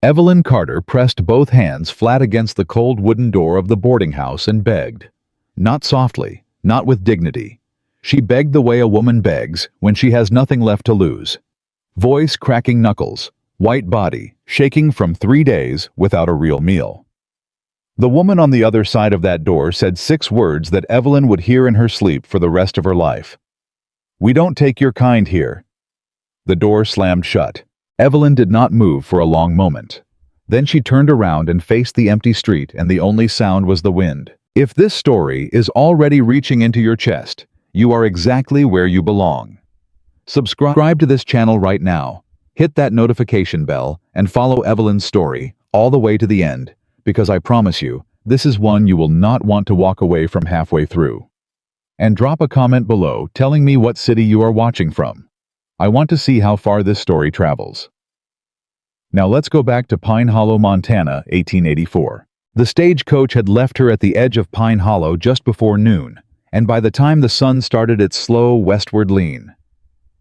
Evelyn Carter pressed both hands flat against the cold wooden door of the boarding house and begged. Not softly, not with dignity. She begged the way a woman begs when she has nothing left to lose. Voice cracking knuckles, white body, shaking from 3 days without a real meal. The woman on the other side of that door said 6 words that Evelyn would hear in her sleep for the rest of her life. "We don't take your kind here." The door slammed shut. Evelyn did not move for a long moment. Then she turned around and faced the empty street, and the only sound was the wind. If this story is already reaching into your chest, you are exactly where you belong. Subscribe to this channel right now. Hit that notification bell and follow Evelyn's story all the way to the end, because I promise you, this is one you will not want to walk away from halfway through. And drop a comment below telling me what city you are watching from. I want to see how far this story travels. Now let's go back to Pine Hollow, Montana, 1884. The stagecoach had left her at the edge of Pine Hollow just before noon, and by the time the sun started its slow westward lean,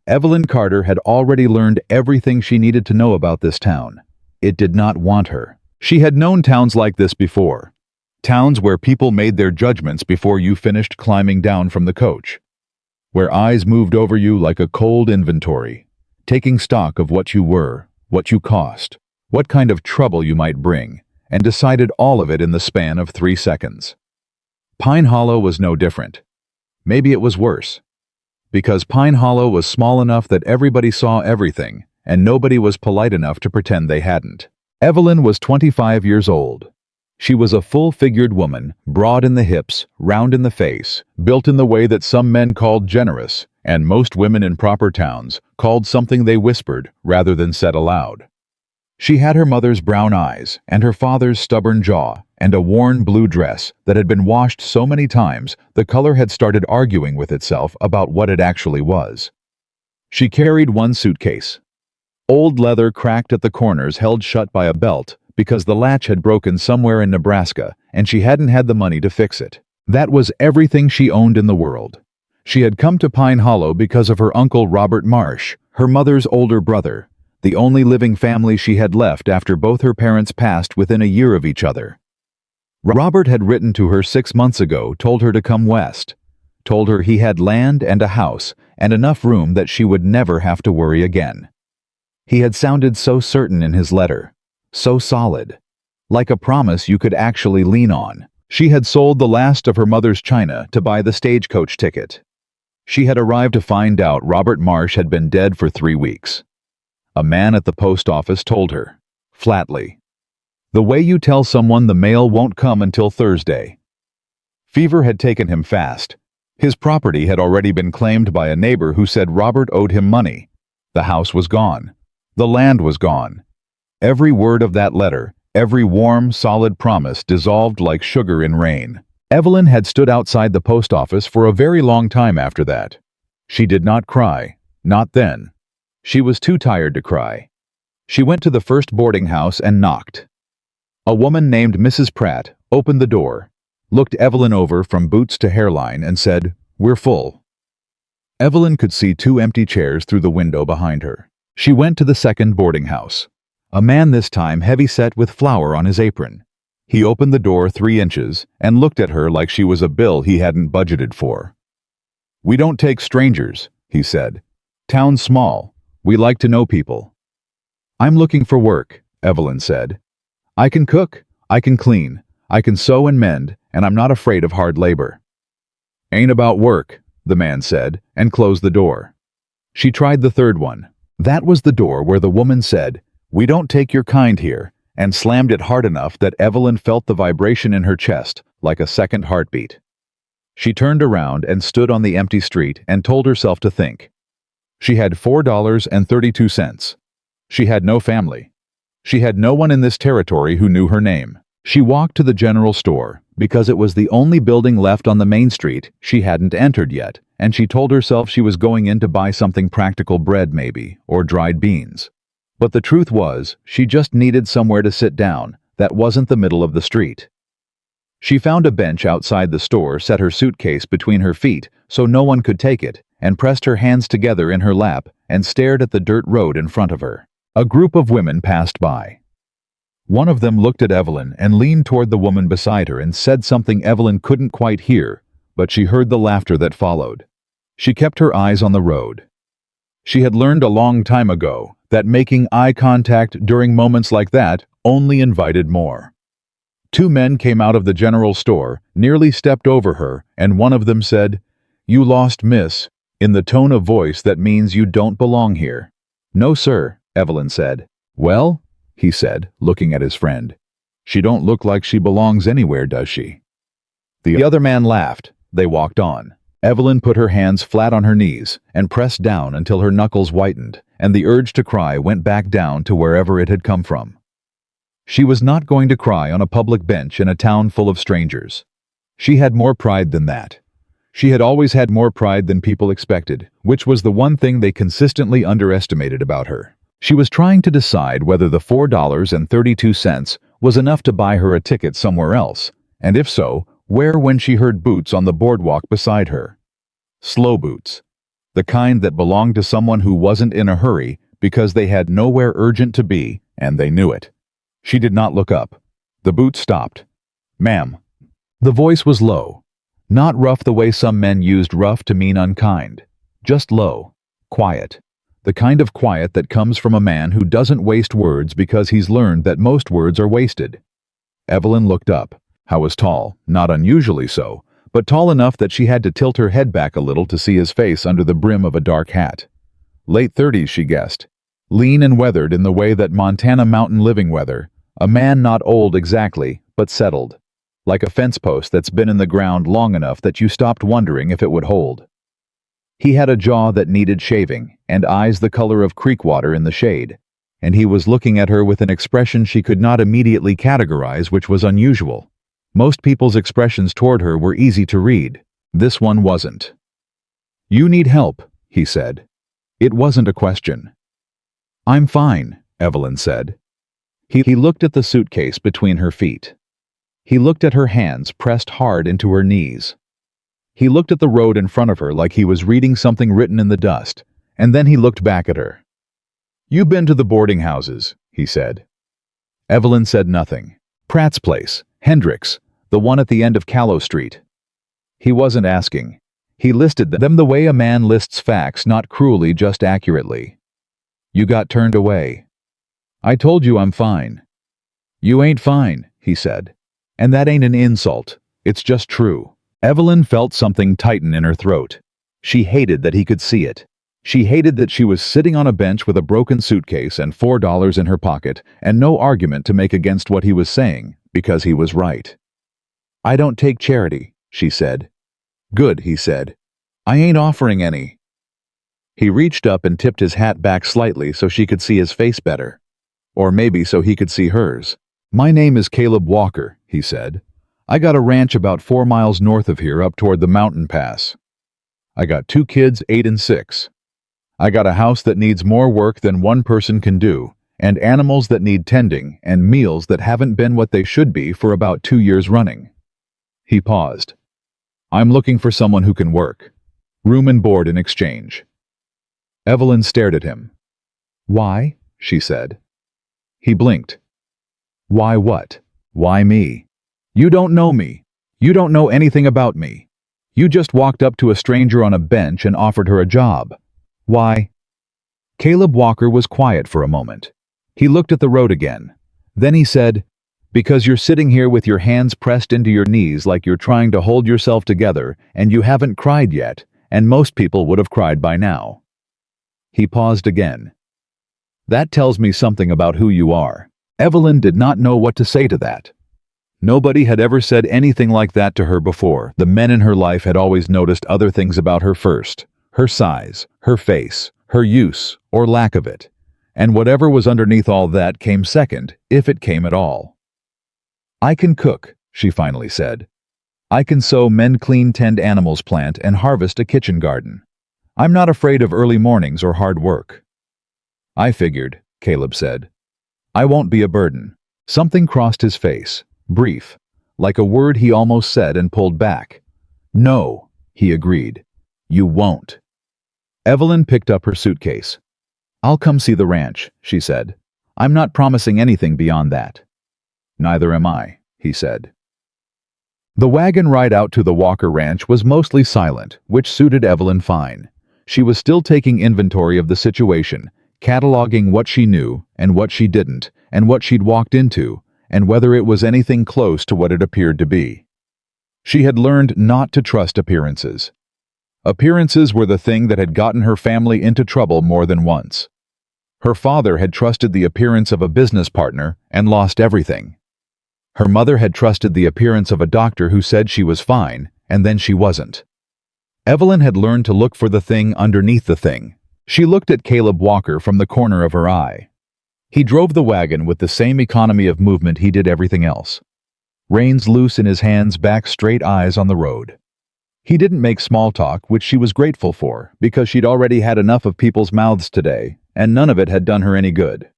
Evelyn Carter had already learned everything she needed to know about this town. It did not want her. She had known towns like this before. Towns where people made their judgments before you finished climbing down from the coach. Where eyes moved over you like a cold inventory, taking stock of what you were, what you cost, what kind of trouble you might bring, and decided all of it in the span of 3 seconds. Pine Hollow was no different. Maybe it was worse. Because Pine Hollow was small enough that everybody saw everything, and nobody was polite enough to pretend they hadn't. Evelyn was 25 years old. She was a full-figured woman, broad in the hips, round in the face, built in the way that some men called generous, and most women in proper towns called something they whispered rather than said aloud. She had her mother's brown eyes and her father's stubborn jaw and a worn blue dress that had been washed so many times the color had started arguing with itself about what it actually was. She carried one suitcase. Old leather cracked at the corners held shut by a belt because the latch had broken somewhere in Nebraska and she hadn't had the money to fix it. That was everything she owned in the world. She had come to Pine Hollow because of her uncle Robert Marsh, her mother's older brother, the only living family she had left after both her parents passed within a year of each other. Robert had written to her 6 months ago, told her to come west, told her he had land and a house and enough room that she would never have to worry again. He had sounded so certain in his letter, so solid, like a promise you could actually lean on. She had sold the last of her mother's china to buy the stagecoach ticket. She had arrived to find out Robert Marsh had been dead for 3 weeks. A man at the post office told her, flatly, "The way you tell someone the mail won't come until Thursday." Fever had taken him fast. His property had already been claimed by a neighbor who said Robert owed him money. The house was gone. The land was gone. Every word of that letter, every warm, solid promise dissolved like sugar in rain. Evelyn had stood outside the post office for a very long time after that. She did not cry, not then. She was too tired to cry. She went to the first boarding house and knocked. A woman named Mrs. Pratt opened the door, looked Evelyn over from boots to hairline and said, "We're full." Evelyn could see 2 empty chairs through the window behind her. She went to the second boarding house. A man this time heavy-set with flour on his apron. He opened the door 3 inches and looked at her like she was a bill he hadn't budgeted for. "We don't take strangers," he said. "Town's small. We like to know people." "I'm looking for work," Evelyn said. "I can cook, I can clean, I can sew and mend, and I'm not afraid of hard labor." "Ain't about work," the man said, and closed the door. She tried the third one. That was the door where the woman said, "We don't take your kind here," and slammed it hard enough that Evelyn felt the vibration in her chest like a second heartbeat. She turned around and stood on the empty street and told herself to think. She had $4.32. She had no family. She had no one in this territory who knew her name. She walked to the general store because it was the only building left on the main street she hadn't entered yet, and she told herself she was going in to buy something practical, bread maybe, or dried beans. But the truth was, she just needed somewhere to sit down that wasn't the middle of the street. She found a bench outside the store, set her suitcase between her feet so no one could take it, and pressed her hands together in her lap and stared at the dirt road in front of her. A group of women passed by. One of them looked at Evelyn and leaned toward the woman beside her and said something Evelyn couldn't quite hear, but she heard the laughter that followed. She kept her eyes on the road. She had learned a long time ago that making eye contact during moments like that only invited more. Two men came out of the general store, nearly stepped over her, and one of them said, "You lost, miss," in the tone of voice that means you don't belong here. "No, sir," Evelyn said. "Well," he said, looking at his friend, "she don't look like she belongs anywhere, does she?" The other man laughed. They walked on. Evelyn put her hands flat on her knees and pressed down until her knuckles whitened, and the urge to cry went back down to wherever it had come from. She was not going to cry on a public bench in a town full of strangers. She had more pride than that. She had always had more pride than people expected, which was the one thing they consistently underestimated about her. She was trying to decide whether the $4.32 was enough to buy her a ticket somewhere else, and if so, where, when she heard boots on the boardwalk beside her. Slow boots. The kind that belonged to someone who wasn't in a hurry because they had nowhere urgent to be, and they knew it. She did not look up. The boots stopped. "Ma'am." The voice was low. Not rough the way some men used rough to mean unkind. Just low. Quiet. The kind of quiet that comes from a man who doesn't waste words because he's learned that most words are wasted. Evelyn looked up. Howe was tall, not unusually so, but tall enough that she had to tilt her head back a little to see his face under the brim of a dark hat. Late 30s, she guessed. Lean and weathered in the way that Montana mountain living weather, a man not old exactly, but settled. Like a fence post that's been in the ground long enough that you stopped wondering if it would hold. He had a jaw that needed shaving, and eyes the color of creek water in the shade, and he was looking at her with an expression she could not immediately categorize, which was unusual. Most people's expressions toward her were easy to read. This one wasn't. "You need help," he said. It wasn't a question. "I'm fine," Evelyn said. He looked at the suitcase between her feet. He looked at her hands pressed hard into her knees. He looked at the road in front of her like he was reading something written in the dust, and then he looked back at her. "You've been to the boarding houses," he said. Evelyn said nothing. "Pratt's place, Hendricks, the one at the end of Callow Street." He wasn't asking. He listed them the way a man lists facts, not cruelly, just accurately. "You got turned away." "I told you I'm fine." "You ain't fine," he said. "And that ain't an insult. It's just true." Evelyn felt something tighten in her throat. She hated that he could see it. She hated that she was sitting on a bench with a broken suitcase and $4 in her pocket, and no argument to make against what he was saying, because he was right. "I don't take charity," she said. "Good," he said. "I ain't offering any." He reached up and tipped his hat back slightly so she could see his face better. Or maybe so he could see hers. "My name is Caleb Walker," he said. "I got a ranch about 4 miles north of here up toward the mountain pass. I got 2 kids, 8 and 6. I got a house that needs more work than one person can do, and animals that need tending, and meals that haven't been what they should be for about 2 years running." He paused. "I'm looking for someone who can work. Room and board in exchange." Evelyn stared at him. "Why?" she said. He blinked. "Why what? Why me? You don't know me. You don't know anything about me. You just walked up to a stranger on a bench and offered her a job. Why?" Caleb Walker was quiet for a moment. He looked at the road again. Then he said, "Because you're sitting here with your hands pressed into your knees like you're trying to hold yourself together, and you haven't cried yet, and most people would have cried by now." He paused again. "That tells me something about who you are." Evelyn did not know what to say to that. Nobody had ever said anything like that to her before. The men in her life had always noticed other things about her first. Her size, her face, her use, or lack of it. And whatever was underneath all that came second, if it came at all. "I can cook," she finally said. "I can sew, mend, clean, tend animals, plant, and harvest a kitchen garden. I'm not afraid of early mornings or hard work." "I figured," Caleb said. "I won't be a burden." Something crossed his face, brief, like a word he almost said and pulled back. "No," he agreed. "You won't." Evelyn picked up her suitcase. "I'll come see the ranch," she said. "I'm not promising anything beyond that." Neither am I, he said. The wagon ride out to the Walker Ranch was mostly silent, which suited Evelyn fine. She was still taking inventory of the situation, cataloging what she knew and what she didn't, and what she'd walked into, and whether it was anything close to what it appeared to be. She had learned not to trust appearances. Appearances were the thing that had gotten her family into trouble more than once. Her father had trusted the appearance of a business partner and lost everything. Her mother had trusted the appearance of a doctor who said she was fine, and then she wasn't. Evelyn had learned to look for the thing underneath the thing. She looked at Caleb Walker from the corner of her eye. He drove the wagon with the same economy of movement he did everything else. Reins loose in his hands, back straight, eyes on the road. He didn't make small talk, which she was grateful for, because she'd already had enough of people's mouths today, and none of it had done her any good.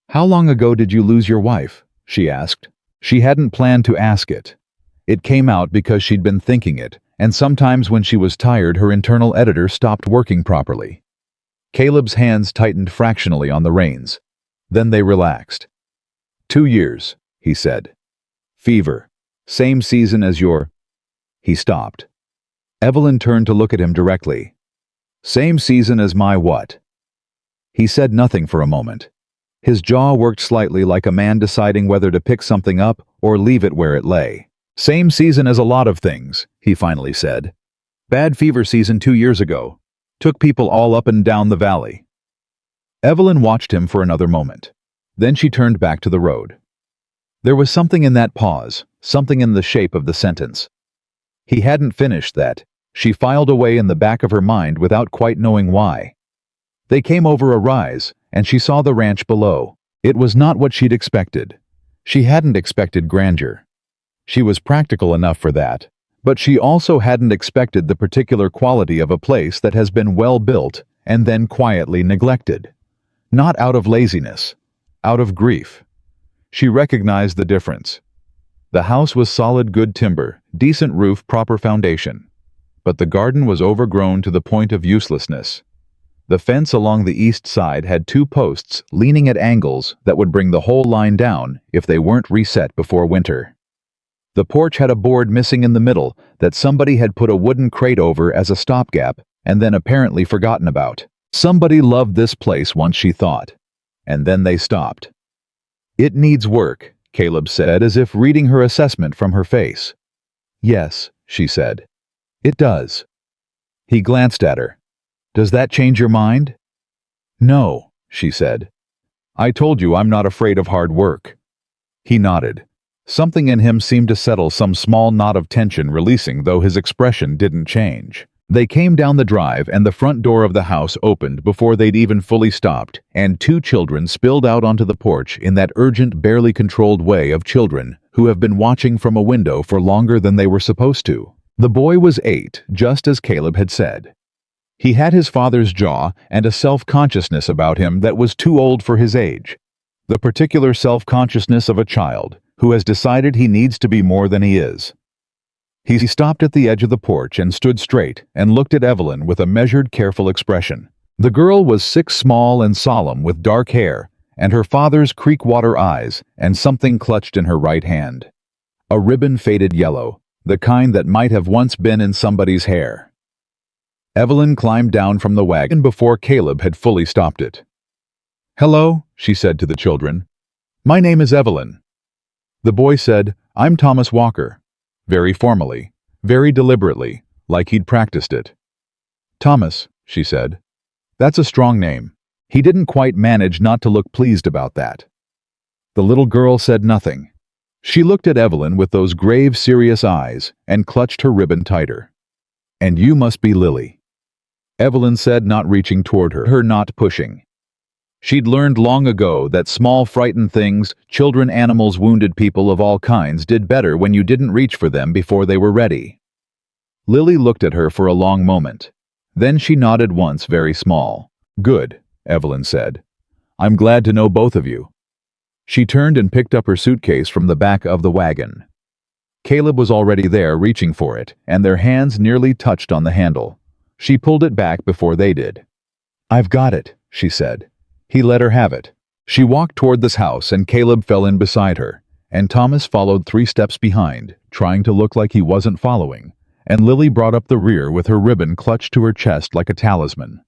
"How long ago did you lose your wife?" she asked. She hadn't planned to ask it. It came out because she'd been thinking it, and sometimes when she was tired her internal editor stopped working properly. Caleb's hands tightened fractionally on the reins. Then they relaxed. 2 years, he said. Fever. Same season as your... He stopped. Evelyn turned to look at him directly. Same season as my what? He said nothing for a moment. His jaw worked slightly like a man deciding whether to pick something up or leave it where it lay. Same season as a lot of things, he finally said. Bad fever season 2 years ago. Took people all up and down the valley. Evelyn watched him for another moment. Then she turned back to the road. There was something in that pause, something in the shape of the sentence. He hadn't finished that. She filed away in the back of her mind without quite knowing why. They came over a rise, and she saw the ranch below. It was not what she'd expected. She hadn't expected grandeur. She was practical enough for that, but she also hadn't expected the particular quality of a place that has been well built and then quietly neglected. Not out of laziness, out of grief. She recognized the difference. The house was solid, good timber, decent roof, proper foundation. But the garden was overgrown to the point of uselessness. The fence along the east side had 2 posts leaning at angles that would bring the whole line down if they weren't reset before winter. The porch had a board missing in the middle that somebody had put a wooden crate over as a stopgap and then apparently forgotten about. Somebody loved this place once, she thought. And then they stopped. It needs work, Caleb said, as if reading her assessment from her face. Yes, she said. It does. He glanced at her. Does that change your mind? No, she said. I told you I'm not afraid of hard work. He nodded. Something in him seemed to settle some small knot of tension, releasing, though his expression didn't change. They came down the drive and the front door of the house opened before they'd even fully stopped, and 2 children spilled out onto the porch in that urgent, barely controlled way of children who have been watching from a window for longer than they were supposed to. The boy was 8, just as Caleb had said. He had his father's jaw and a self-consciousness about him that was too old for his age. The particular self-consciousness of a child who has decided he needs to be more than he is. He stopped at the edge of the porch and stood straight and looked at Evelyn with a measured, careful expression. The girl was 6, small and solemn, with dark hair, and her father's creek-water eyes, and something clutched in her right hand. A ribbon, faded yellow, the kind that might have once been in somebody's hair. Evelyn climbed down from the wagon before Caleb had fully stopped it. Hello, she said to the children. My name is Evelyn. The boy said, I'm Thomas Walker. Very formally, very deliberately, like he'd practiced it. Thomas, she said. That's a strong name. He didn't quite manage not to look pleased about that. The little girl said nothing. She looked at Evelyn with those grave, serious eyes and clutched her ribbon tighter. And you must be Lily. Evelyn said, not reaching toward her, not pushing. She'd learned long ago that small, frightened things, children, animals, wounded people of all kinds, did better when you didn't reach for them before they were ready. Lily looked at her for a long moment. Then she nodded once, very small. Good, Evelyn said. I'm glad to know both of you. She turned and picked up her suitcase from the back of the wagon. Caleb was already there, reaching for it, and their hands nearly touched on the handle. She pulled it back before they did. I've got it, she said. He let her have it. She walked toward this house and Caleb fell in beside her, and Thomas followed 3 steps behind, trying to look like he wasn't following, and Lily brought up the rear with her ribbon clutched to her chest like a talisman.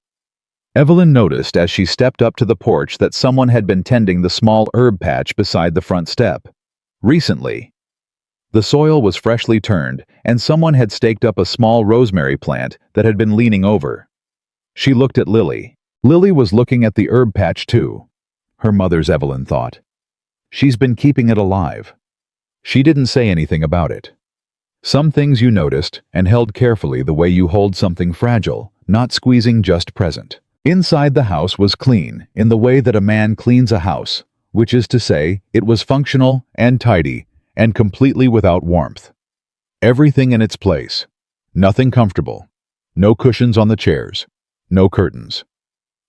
Evelyn noticed as she stepped up to the porch that someone had been tending the small herb patch beside the front step. Recently, the soil was freshly turned, and someone had staked up a small rosemary plant that had been leaning over. She looked at Lily. Lily was looking at the herb patch too. Her mother's, Evelyn thought. She's been keeping it alive. She didn't say anything about it. Some things you noticed and held carefully the way you hold something fragile, not squeezing just present. Inside the house was clean, in the way that a man cleans a house, which is to say, it was functional and tidy, and completely without warmth. Everything in its place. Nothing comfortable. No cushions on the chairs. No curtains.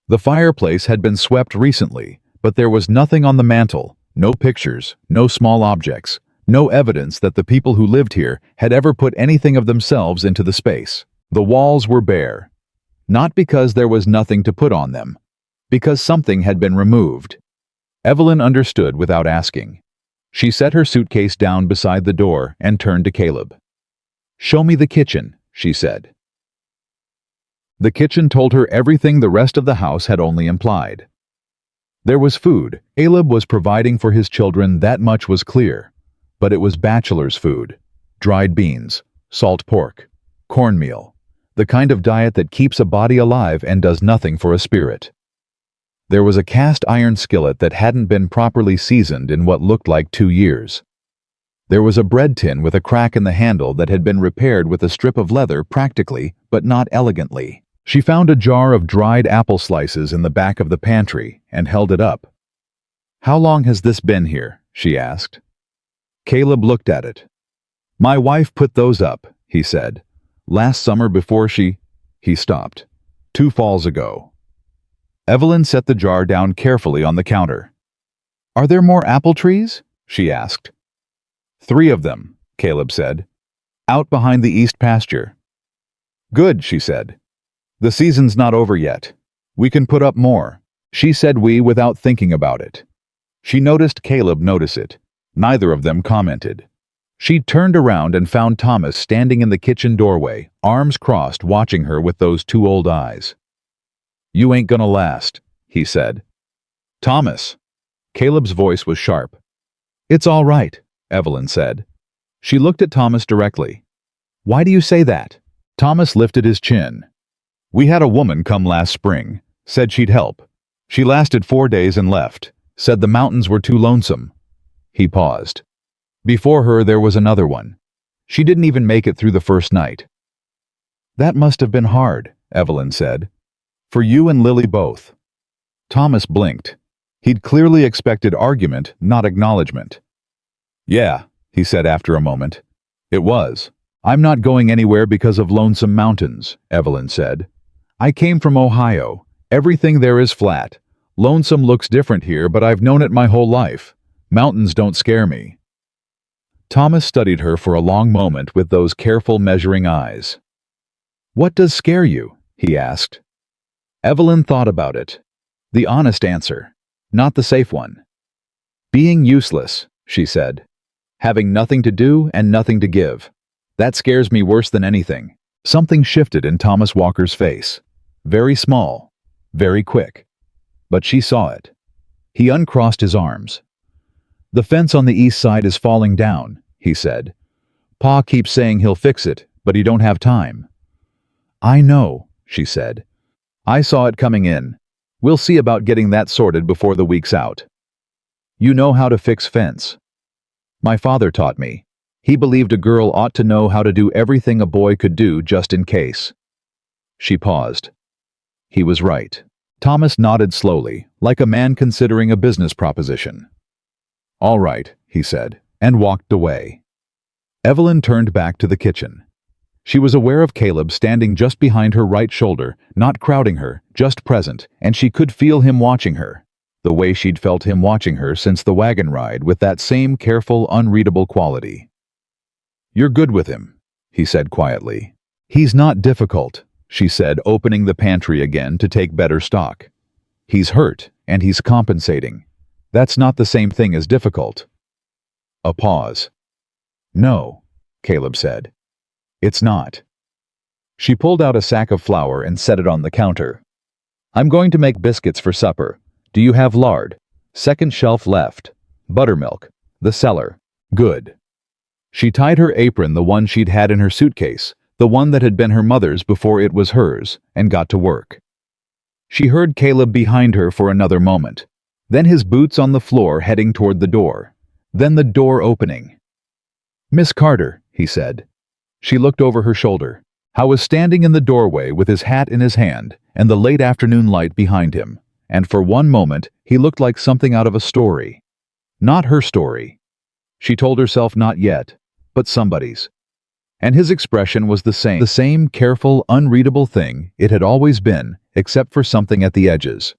The fireplace had been swept recently, but there was nothing on the mantel, no pictures, no small objects, no evidence that the people who lived here had ever put anything of themselves into the space. The walls were bare. Not because there was nothing to put on them, because something had been removed. Evelyn understood without asking. She set her suitcase down beside the door and turned to Caleb. "Show me the kitchen," she said. The kitchen told her everything the rest of the house had only implied. There was food. Caleb was providing for his children, that much was clear. But it was bachelor's food. Dried beans, salt pork, cornmeal. The kind of diet that keeps a body alive and does nothing for a spirit. There was a cast iron skillet that hadn't been properly seasoned in what looked like 2 years. There was a bread tin with a crack in the handle that had been repaired with a strip of leather practically, but not elegantly. She found a jar of dried apple slices in the back of the pantry and held it up. "How long has this been here?" she asked. Caleb looked at it. "My wife put those up," he said. "Last summer before she—" He stopped. 2 falls ago. Evelyn set the jar down carefully on the counter. "Are there more apple trees?" she asked. 3 of them, Caleb said. "Out behind the east pasture." "Good," she said. "The season's not over yet. We can put up more." She said we without thinking about it. She noticed Caleb notice it. Neither of them commented. She turned around and found Thomas standing in the kitchen doorway, arms crossed, watching her with those 2 old eyes. "You ain't gonna last," he said. "Thomas." Caleb's voice was sharp. "It's all right," Evelyn said. She looked at Thomas directly. "Why do you say that?" Thomas lifted his chin. "We had a woman come last spring, said she'd help. She lasted 4 days and left, said the mountains were too lonesome." He paused. "Before her there was another one. She didn't even make it through the first night." "That must have been hard," Evelyn said. "For you and Lily both." Thomas blinked. He'd clearly expected argument, not acknowledgement. "Yeah," he said after a moment. "It was. I'm not going anywhere because of lonesome mountains," Evelyn said. "I came from Ohio. Everything there is flat. Lonesome looks different here, but I've known it my whole life. Mountains don't scare me." Thomas studied her for a long moment with those careful, measuring eyes. "What does scare you?" he asked. Evelyn thought about it. The honest answer, not the safe one. "Being useless," she said. "Having nothing to do and nothing to give. That scares me worse than anything." Something shifted in Thomas Walker's face. Very small, very quick. But she saw it. He uncrossed his arms. "The fence on the east side is falling down," he said. "Pa keeps saying he'll fix it, but he don't have time." "I know," she said. "I saw it coming in. We'll see about getting that sorted before the week's out." "You know how to fix fence." "My father taught me. He believed a girl ought to know how to do everything a boy could do just in case." She paused. He was right. Thomas nodded slowly, like a man considering a business proposition. "All right," he said, and walked away. Evelyn turned back to the kitchen. She was aware of Caleb standing just behind her right shoulder, not crowding her, just present, and she could feel him watching her, the way she'd felt him watching her since the wagon ride, with that same careful, unreadable quality. "You're good with him," he said quietly. "He's not difficult," she said, opening the pantry again to take better stock. "He's hurt, and he's compensating. That's not the same thing as difficult." A pause. "No," Caleb said. "It's not." She pulled out a sack of flour and set it on the counter. "I'm going to make biscuits for supper. Do you have lard? Second shelf left. Buttermilk. The cellar. Good." She tied her apron, the one she'd had in her suitcase, the one that had been her mother's before it was hers, and got to work. She heard Caleb behind her for another moment, then his boots on the floor heading toward the door, then the door opening. "Miss Carter," he said. She looked over her shoulder. Howe was standing in the doorway with his hat in his hand and the late afternoon light behind him, and for one moment he looked like something out of a story. Not her story. She told herself not yet, but somebody's. And his expression was the same careful, unreadable thing it had always been, except for something at the edges.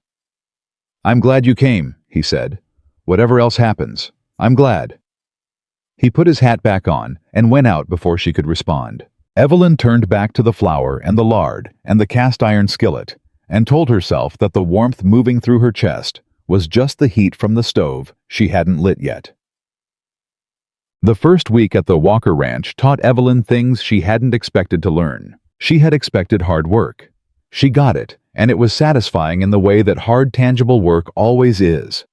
"I'm glad you came," he said. "Whatever else happens, I'm glad." He put his hat back on and went out before she could respond. Evelyn turned back to the flour and the lard and the cast-iron skillet and told herself that the warmth moving through her chest was just the heat from the stove she hadn't lit yet. The first week at the Walker Ranch taught Evelyn things she hadn't expected to learn. She had expected hard work. She got it, and it was satisfying in the way that hard, tangible work always is.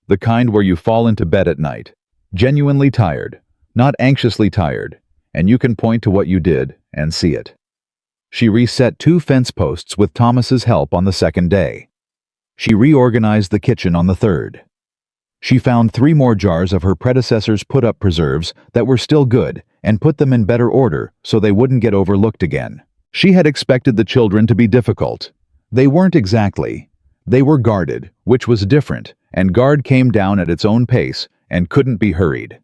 The kind where you fall into bed at night, genuinely tired, not anxiously tired, and you can point to what you did and see it. She reset 2 fence posts with Thomas's help on the second day. She reorganized the kitchen on the third. She found 3 more jars of her predecessor's put-up preserves that were still good and put them in better order so they wouldn't get overlooked again. She had expected the children to be difficult. They weren't exactly. They were guarded, which was different, and guard came down at its own pace and couldn't be hurried.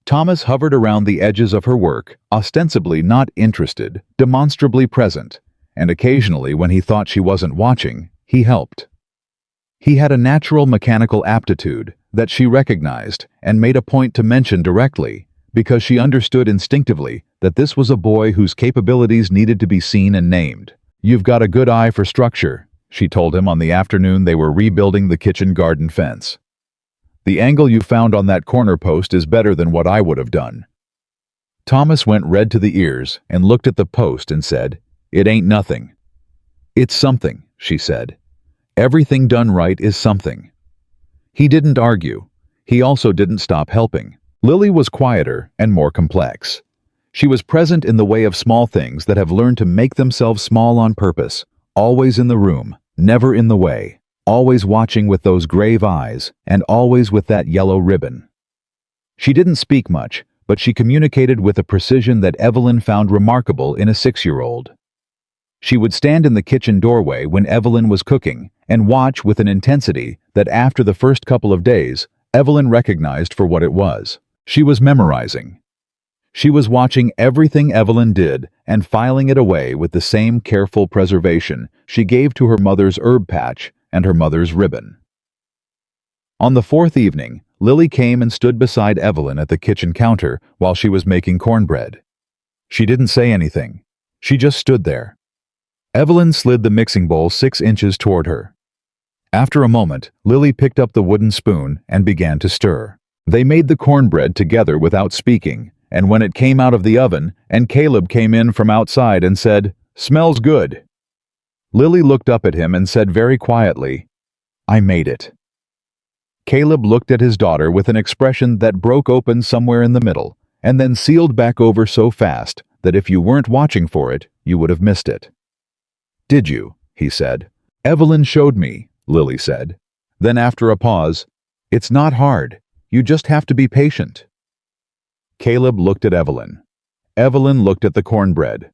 Thomas hovered around the edges of her work, ostensibly not interested, demonstrably present, and occasionally when he thought she wasn't watching, he helped. He had a natural mechanical aptitude that she recognized and made a point to mention directly, because she understood instinctively that this was a boy whose capabilities needed to be seen and named. "You've got a good eye for structure," she told him on the afternoon they were rebuilding the kitchen garden fence. "The angle you found on that corner post is better than what I would have done." Thomas went red to the ears and looked at the post and said, "It ain't nothing." "It's something," she said. "Everything done right is something." He didn't argue. He also didn't stop helping. Lily was quieter and more complex. She was present in the way of small things that have learned to make themselves small on purpose, always in the room, never in the way, always watching with those grave eyes, and always with that yellow ribbon. She didn't speak much, but she communicated with a precision that Evelyn found remarkable in a 6-year-old. She would stand in the kitchen doorway when Evelyn was cooking and watch with an intensity that after the first couple of days, Evelyn recognized for what it was. She was memorizing. She was watching everything Evelyn did and filing it away with the same careful preservation she gave to her mother's herb patch and her mother's ribbon. On the 4th evening, Lily came and stood beside Evelyn at the kitchen counter while she was making cornbread. She didn't say anything. She just stood there. Evelyn slid the mixing bowl 6 inches toward her. After a moment, Lily picked up the wooden spoon and began to stir. They made the cornbread together without speaking, and when it came out of the oven and Caleb came in from outside and said, "Smells good," Lily looked up at him and said very quietly, "I made it." Caleb looked at his daughter with an expression that broke open somewhere in the middle and then sealed back over so fast that if you weren't watching for it, you would have missed it. "Did you?" he said. "Evelyn showed me," Lily said. Then after a pause, "It's not hard. You just have to be patient." Caleb looked at Evelyn. Evelyn looked at the cornbread.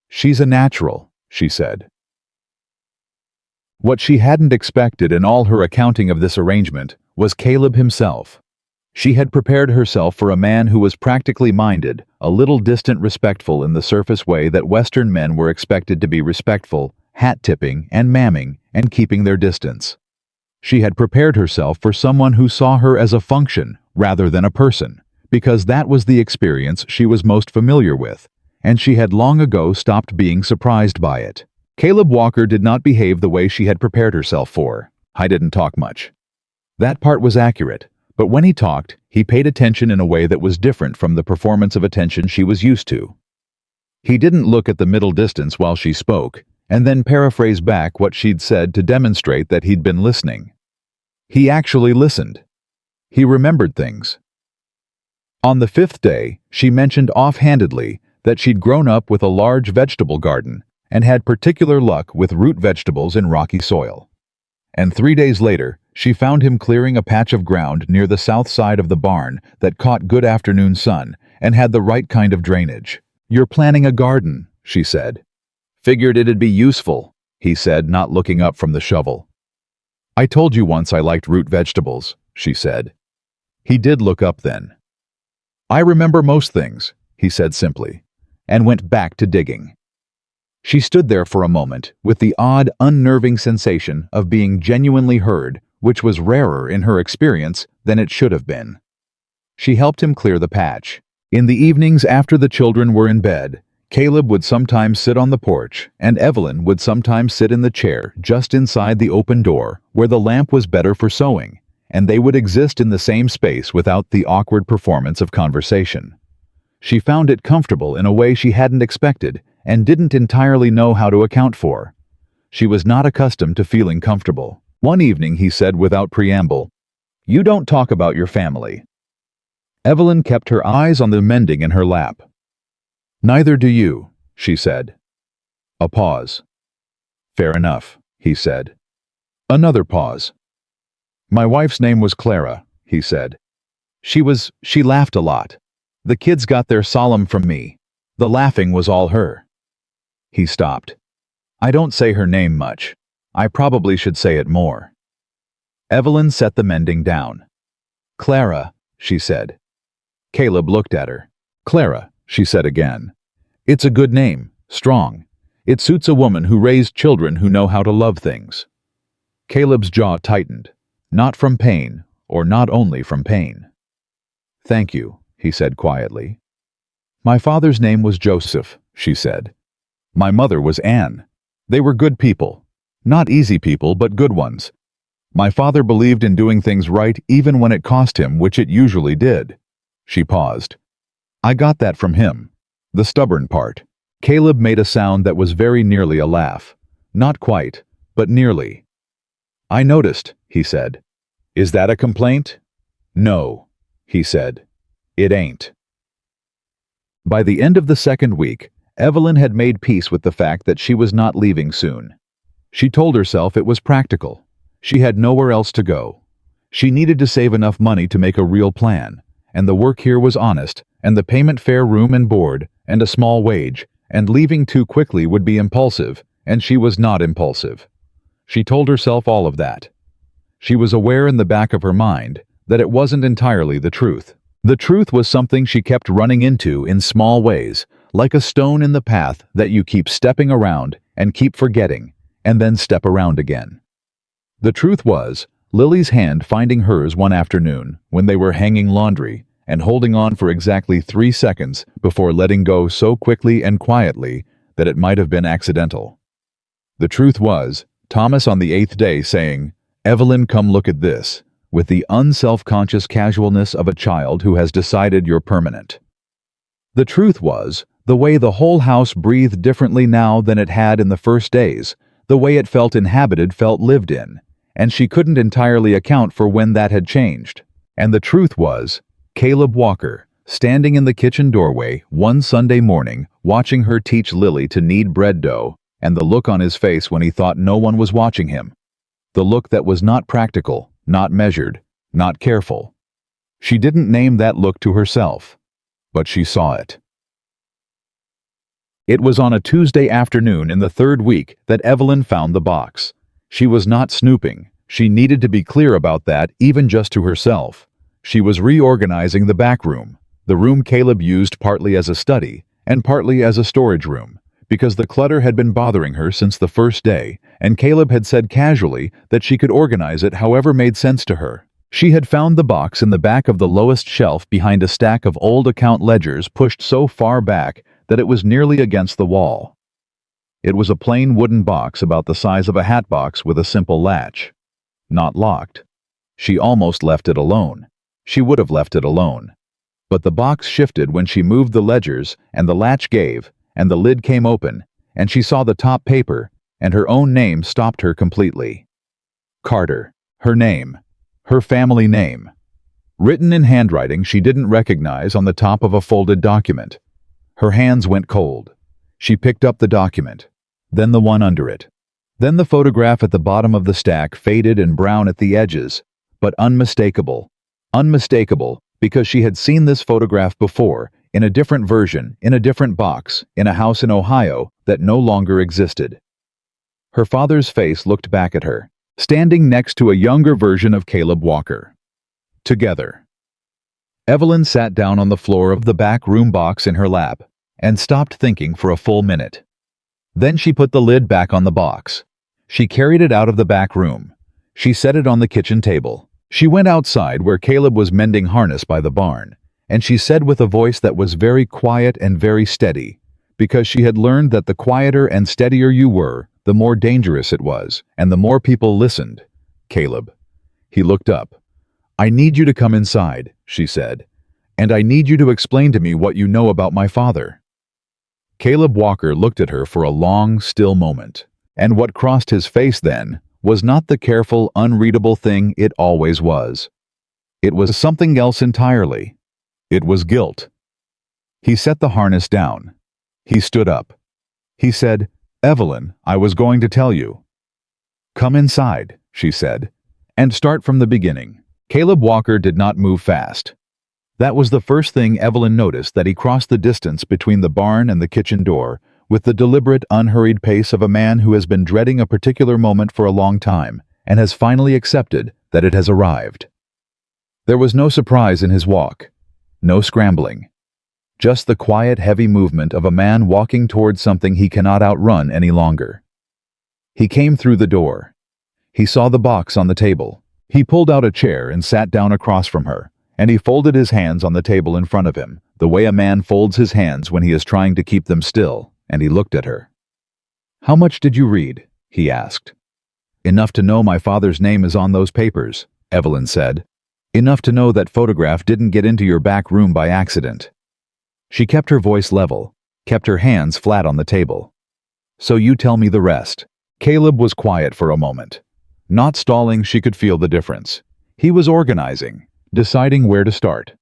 "She's a natural," she said. What she hadn't expected in all her accounting of this arrangement was Caleb himself. She had prepared herself for a man who was practically minded, a little distant, respectful in the surface way that Western men were expected to be respectful, hat-tipping and mamming and keeping their distance. She had prepared herself for someone who saw her as a function rather than a person, because that was the experience she was most familiar with, and she had long ago stopped being surprised by it. Caleb Walker did not behave the way she had prepared herself for. I didn't talk much. That part was accurate, But when he talked, he paid attention in a way that was different from the performance of attention she was used to. He didn't look at the middle distance while she spoke, and then paraphrase back what she'd said to demonstrate that he'd been listening. He actually listened. He remembered things. On the 5th day, she mentioned offhandedly that she'd grown up with a large vegetable garden and had particular luck with root vegetables in rocky soil. And 3 days later, she found him clearing a patch of ground near the south side of the barn that caught good afternoon sun and had the right kind of drainage. "You're planning a garden," she said. "Figured it'd be useful," he said, not looking up from the shovel. "I told you once I liked root vegetables," she said. He did look up then. "I remember most things," he said simply, and went back to digging. She stood there for a moment with the odd, unnerving sensation of being genuinely heard, which was rarer in her experience than it should have been. She helped him clear the patch. In the evenings after the children were in bed, Caleb would sometimes sit on the porch, and Evelyn would sometimes sit in the chair just inside the open door where the lamp was better for sewing, and they would exist in the same space without the awkward performance of conversation. She found it comfortable in a way she hadn't expected and didn't entirely know how to account for. She was not accustomed to feeling comfortable. One evening he said without preamble, "You don't talk about your family." Evelyn kept her eyes on the mending in her lap. "Neither do you," she said. A pause. "Fair enough," he said. Another pause. "My wife's name was Clara," he said. She laughed a lot. The kids got their solemn from me. The laughing was all her." He stopped. "I don't say her name much. I probably should say it more." Evelyn set the mending down. "Clara," she said. Caleb looked at her. "Clara," she said again. "It's a good name, strong. It suits a woman who raised children who know how to love things." Caleb's jaw tightened, not from pain, or not only from pain. "Thank you," he said quietly. "My father's name was Joseph," she said. "My mother was Anne. They were good people. Not easy people, but good ones. My father believed in doing things right even when it cost him, which it usually did." She paused. "I got that from him. The stubborn part." Caleb made a sound that was very nearly a laugh. Not quite, but nearly. "I noticed," he said. "Is that a complaint?" "No," he said. "It ain't." By the end of the second week, Evelyn had made peace with the fact that she was not leaving soon. She told herself it was practical. She had nowhere else to go. She needed to save enough money to make a real plan, and the work here was honest, and the payment fair, room and board, and a small wage, and leaving too quickly would be impulsive, and she was not impulsive. She told herself all of that. She was aware in the back of her mind that it wasn't entirely the truth. The truth was something she kept running into in small ways, like a stone in the path that you keep stepping around and keep forgetting, and then step around again. The truth was Lily's hand finding hers one afternoon when they were hanging laundry and holding on for exactly 3 seconds before letting go so quickly and quietly that it might have been accidental. The truth was Thomas on the 8th day saying, "Evelyn, come look at this," with the unself-conscious casualness of a child who has decided you're permanent. The truth was the way the whole house breathed differently now than it had in the first days, the way it felt inhabited, felt lived in, and she couldn't entirely account for when that had changed. And the truth was Caleb Walker, standing in the kitchen doorway one Sunday morning, watching her teach Lily to knead bread dough, and the look on his face when he thought no one was watching him. The look that was not practical, not measured, not careful. She didn't name that look to herself, but she saw it. It was on a Tuesday afternoon in the 3rd week that Evelyn found the box. She was not snooping. She needed to be clear about that, even just to herself. She was reorganizing the back room, the room Caleb used partly as a study and partly as a storage room, because the clutter had been bothering her since the first day, and Caleb had said casually that she could organize it however made sense to her. She had found the box in the back of the lowest shelf behind a stack of old account ledgers pushed so far back that it was nearly against the wall. It was a plain wooden box about the size of a hat box with a simple latch. Not locked. She almost left it alone. she would have left it alone. But the box shifted when she moved the ledgers, and the latch gave, and the lid came open, and she saw the top paper, and her own name stopped her completely. Carter. Her name. Her family name. Written in handwriting she didn't recognize on the top of a folded document. Her hands went cold. She picked up the document, then the one under it. Then the photograph at the bottom of the stack, faded and brown at the edges, but unmistakable. Unmistakable, because she had seen this photograph before, in a different version, in a different box, in a house in Ohio that no longer existed. Her father's face looked back at her, standing next to a younger version of Caleb Walker. Together. Evelyn sat down on the floor of the back room box in her lap, and stopped thinking for a full minute. Then she put the lid back on the box. She carried it out of the back room. She set it on the kitchen table. She went outside where Caleb was mending harness by the barn, and she said with a voice that was very quiet and very steady, because she had learned that the quieter and steadier you were, the more dangerous it was, and the more people listened. Caleb. He looked up. "I need you to come inside," she said, "and I need you to explain to me what you know about my father." Caleb Walker looked at her for a long, still moment, and what crossed his face then was not the careful, unreadable thing it always was. It was something else entirely. It was guilt. He set the harness down. He stood up. He said, "Evelyn, I was going to tell you." "Come inside," she said, "and start from the beginning." Caleb Walker did not move fast. That was the first thing Evelyn noticed, that he crossed the distance between the barn and the kitchen door with the deliberate, unhurried pace of a man who has been dreading a particular moment for a long time and has finally accepted that it has arrived. There was no surprise in his walk, no scrambling, just the quiet, heavy movement of a man walking towards something he cannot outrun any longer. He came through the door. He saw the box on the table. He pulled out a chair and sat down across from her, and he folded his hands on the table in front of him, the way a man folds his hands when he is trying to keep them still, and he looked at her. "How much did you read?" he asked. "Enough to know my father's name is on those papers," Evelyn said. "Enough to know that photograph didn't get into your back room by accident." She kept her voice level, kept her hands flat on the table. "So you tell me the rest." Caleb was quiet for a moment. Not stalling, she could feel the difference. He was organizing, deciding where to start.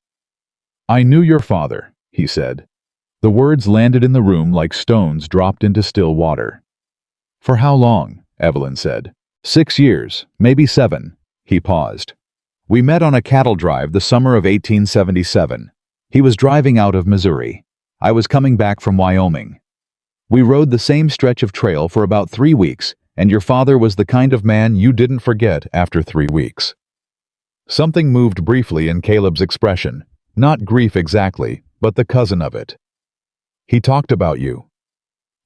"I knew your father," he said. The words landed in the room like stones dropped into still water. "For how long?" Evelyn said. 6 years, maybe 7. He paused. "We met on a cattle drive the summer of 1877. He was driving out of Missouri. I was coming back from Wyoming. We rode the same stretch of trail for about 3 weeks, and your father was the kind of man you didn't forget after 3 weeks." Something moved briefly in Caleb's expression, not grief exactly, but the cousin of it. "He talked about you."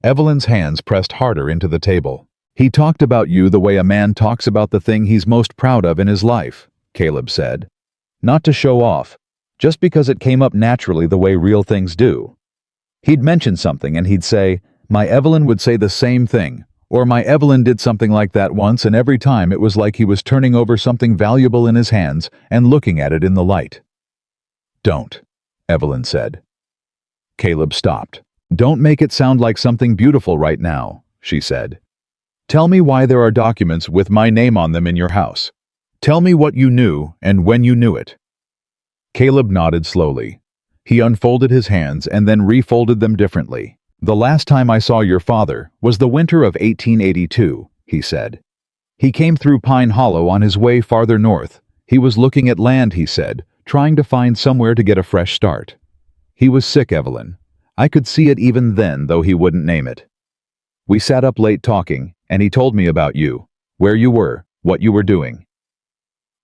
Evelyn's hands pressed harder into the table. "He talked about you the way a man talks about the thing he's most proud of in his life," Caleb said. "Not to show off, just because it came up naturally the way real things do. He'd mention something and he'd say, 'My Evelyn would say the same thing,' or 'My Evelyn did something like that once,' and every time it was like he was turning over something valuable in his hands and looking at it in the light." "Don't," Evelyn said. Caleb stopped. "Don't make it sound like something beautiful right now," she said. "Tell me why there are documents with my name on them in your house. Tell me what you knew and when you knew it." Caleb nodded slowly. He unfolded his hands and then refolded them differently. "The last time I saw your father was the winter of 1882, he said. "He came through Pine Hollow on his way farther north. He was looking at land, he said, trying to find somewhere to get a fresh start. He was sick, Evelyn. I could see it even then, though he wouldn't name it. We sat up late talking, and he told me about you, where you were, what you were doing."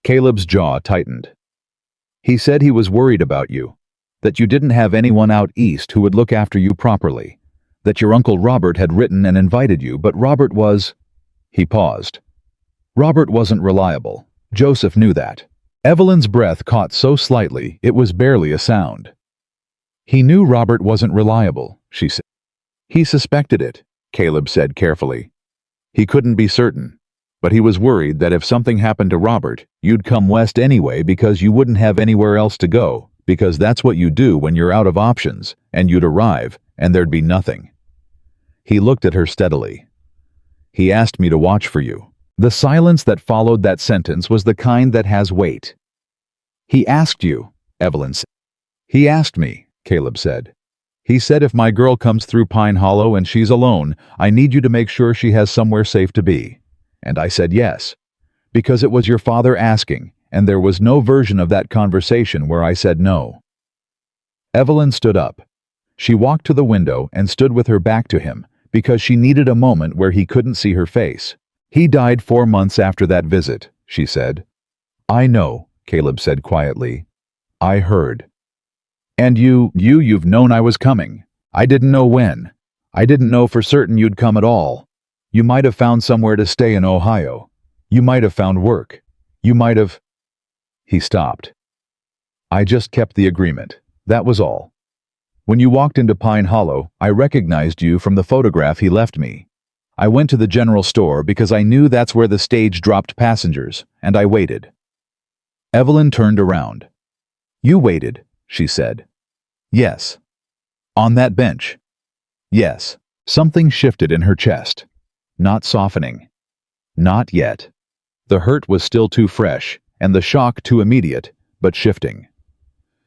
Caleb's jaw tightened. "He said he was worried about you, that you didn't have anyone out east who would look after you properly, that your Uncle Robert had written and invited you, but Robert was—" He paused. "Robert wasn't reliable. Joseph knew that." Evelyn's breath caught so slightly it was barely a sound. "He knew Robert wasn't reliable," she said. "He suspected it," Caleb said carefully. "He couldn't be certain. But he was worried that if something happened to Robert, you'd come west anyway because you wouldn't have anywhere else to go, because that's what you do when you're out of options, and you'd arrive, and there'd be nothing. He looked at her steadily. He asked me to watch for you. The silence that followed that sentence was the kind that has weight. He asked you, Evelyn said. He asked me, Caleb said. He said if my girl comes through Pine Hollow and she's alone, I need you to make sure she has somewhere safe to be. And I said yes, because it was your father asking, and there was no version of that conversation where I said no. Evelyn stood up. She walked to the window and stood with her back to him, because she needed a moment where he couldn't see her face. He died 4 months after that visit, she said. I know, Caleb said quietly. I heard. And you've known I was coming. I didn't know when. I didn't know for certain you'd come at all. You might have found somewhere to stay in Ohio. You might have found work. You might have... He stopped. I just kept the agreement. That was all. When you walked into Pine Hollow, I recognized you from the photograph he left me. I went to the general store because I knew that's where the stage dropped passengers, and I waited. Evelyn turned around. You waited, she said. Yes. On that bench. Yes. Something shifted in her chest. Not softening. Not yet. The hurt was still too fresh, and the shock too immediate, but shifting.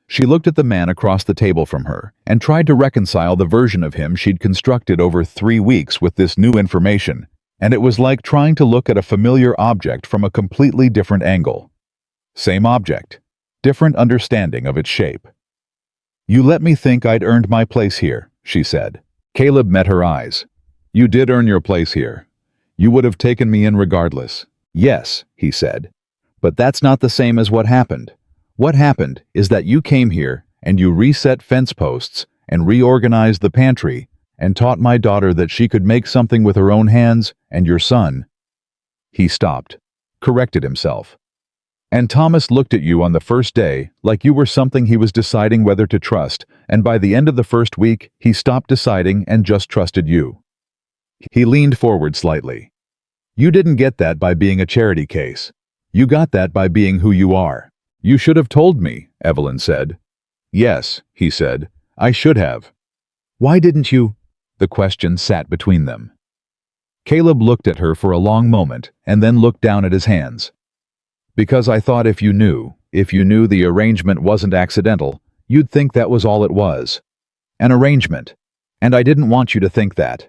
She looked at the man across the table from her, and tried to reconcile the version of him she'd constructed over 3 weeks with this new information, and it was like trying to look at a familiar object from a completely different angle. Same object, different understanding of its shape. You let me think I'd earned my place here, she said. Caleb met her eyes. You did earn your place here. You would have taken me in regardless. Yes, he said. But that's not the same as what happened. What happened is that you came here and you reset fence posts and reorganized the pantry and taught my daughter that she could make something with her own hands, and your son. He stopped, corrected himself. And Thomas looked at you on the first day like you were something he was deciding whether to trust, and by the end of the first week, he stopped deciding and just trusted you. He leaned forward slightly. You didn't get that by being a charity case. You got that by being who you are. You should have told me, Evelyn said. Yes, he said. I should have. Why didn't you? The question sat between them. Caleb looked at her for a long moment and then looked down at his hands. Because I thought if you knew the arrangement wasn't accidental, you'd think that was all it was. An arrangement. And I didn't want you to think that.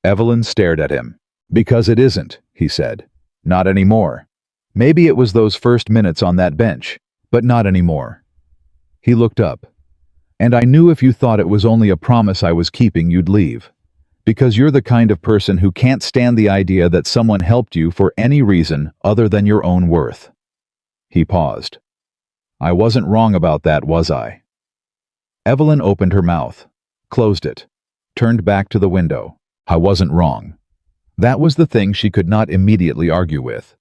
Evelyn stared at him. Because it isn't, he said. Not anymore. Maybe it was those first minutes on that bench, but not anymore. He looked up. And I knew if you thought it was only a promise I was keeping, you'd leave. Because you're the kind of person who can't stand the idea that someone helped you for any reason other than your own worth. He paused. I wasn't wrong about that, was I? Evelyn opened her mouth, closed it, turned back to the window. I wasn't wrong. That was the thing she could not immediately argue with.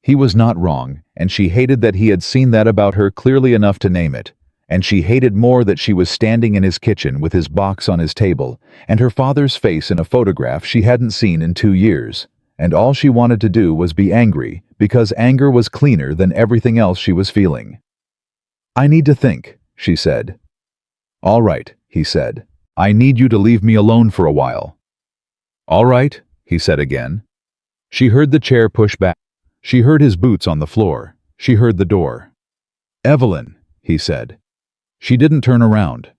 He was not wrong, and she hated that he had seen that about her clearly enough to name it, and she hated more that she was standing in his kitchen with his box on his table, and her father's face in a photograph she hadn't seen in 2 years, and all she wanted to do was be angry, because anger was cleaner than everything else she was feeling. I need to think, she said. All right, he said. I need you to leave me alone for a while. All right, he said again. She heard the chair push back. She heard his boots on the floor. She heard the door. Evelyn, he said. She didn't turn around.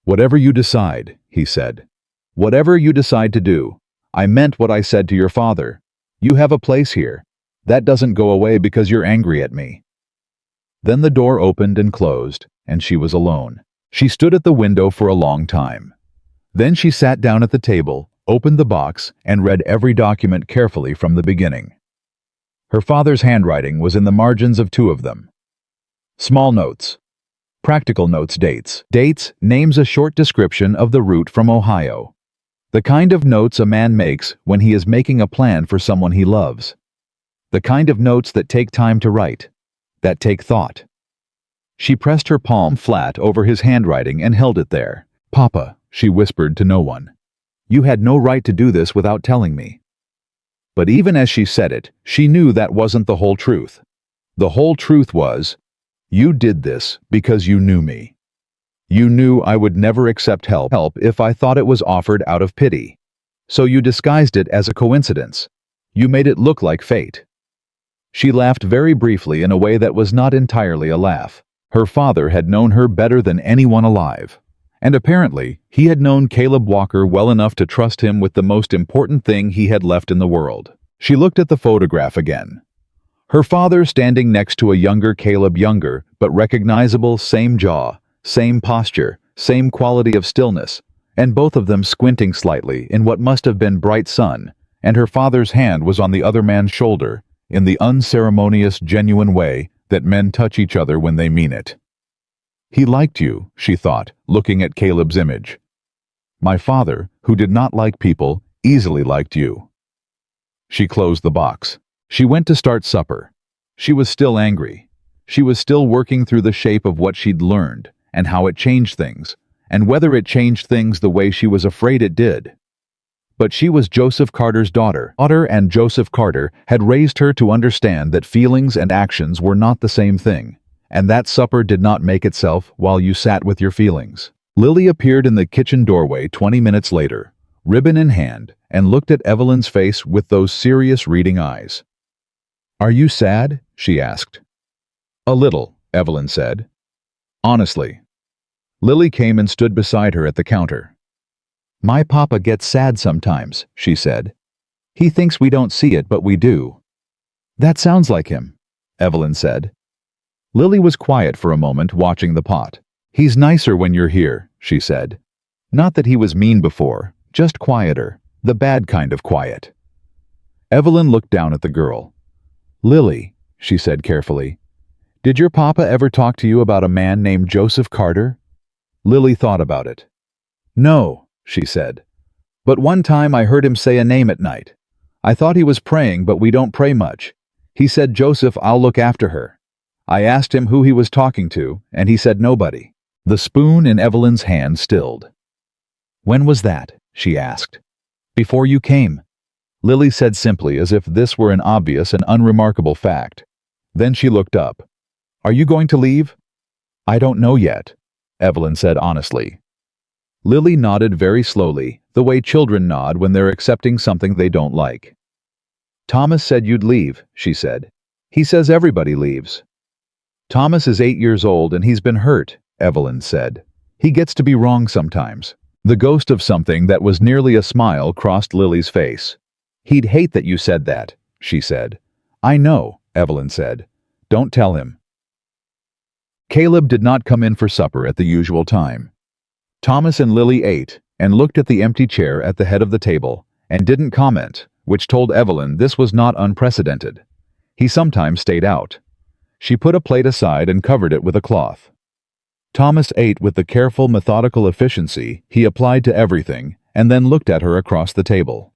Whatever you decide, he said. Whatever you decide to do. I meant what I said to your father. You have a place here. That doesn't go away because you're angry at me. Then the door opened and closed, and she was alone. She stood at the window for a long time. Then she sat down at the table, opened the box, and read every document carefully from the beginning. Her father's handwriting was in the margins of 2 of them. Small notes. Practical notes. Dates. Dates names a short description of the route from Ohio. The kind of notes a man makes when he is making a plan for someone he loves. The kind of notes that take time to write, that take thought. She pressed her palm flat over his handwriting and held it there. Papa, she whispered to no one. You had no right to do this without telling me. But even as she said it, she knew that wasn't the whole truth. The whole truth was, you did this because you knew me. You knew I would never accept help if I thought it was offered out of pity. So you disguised it as a coincidence. You made it look like fate. She laughed very briefly in a way that was not entirely a laugh. Her father had known her better than anyone alive. And apparently, he had known Caleb Walker well enough to trust him with the most important thing he had left in the world. She looked at the photograph again. Her father standing next to a younger Caleb, younger, but recognizable, same jaw, same posture, same quality of stillness, and both of them squinting slightly in what must have been bright sun, and her father's hand was on the other man's shoulder, in the unceremonious, genuine way that men touch each other when they mean it. He liked you, she thought, looking at Caleb's image. My father, who did not like people, easily liked you. She closed the box. She went to start supper. She was still angry. She was still working through the shape of what she'd learned, and how it changed things, and whether it changed things the way she was afraid it did. But she was Joseph Carter's daughter, and Joseph Carter had raised her to understand that feelings and actions were not the same thing, and that supper did not make itself while you sat with your feelings. Lily appeared in the kitchen doorway 20 minutes later, ribbon in hand, and looked at Evelyn's face with those serious reading eyes. Are you sad? She asked. A little, Evelyn said. Honestly. Lily came and stood beside her at the counter. My papa gets sad sometimes, she said. He thinks we don't see it, but we do. That sounds like him, Evelyn said. Lily was quiet for a moment, watching the pot. He's nicer when you're here, she said. Not that he was mean before, just quieter, the bad kind of quiet. Evelyn looked down at the girl. Lily, she said carefully, did your papa ever talk to you about a man named Joseph Carter? Lily thought about it. No, she said. But one time I heard him say a name at night. I thought he was praying, but we don't pray much. He said, Joseph, I'll look after her. I asked him who he was talking to, and he said nobody. The spoon in Evelyn's hand stilled. When was that? She asked. Before you came. Lily said simply, as if this were an obvious and unremarkable fact. Then she looked up. Are you going to leave? I don't know yet, Evelyn said honestly. Lily nodded very slowly, the way children nod when they're accepting something they don't like. Thomas said you'd leave, she said. He says everybody leaves. Thomas is 8 years old and he's been hurt, Evelyn said. He gets to be wrong sometimes. The ghost of something that was nearly a smile crossed Lily's face. He'd hate that you said that, she said. I know, Evelyn said. Don't tell him. Caleb did not come in for supper at the usual time. Thomas and Lily ate, and looked at the empty chair at the head of the table, and didn't comment, which told Evelyn this was not unprecedented. He sometimes stayed out. She put a plate aside and covered it with a cloth. Thomas ate with the careful, methodical efficiency he applied to everything, and then looked at her across the table.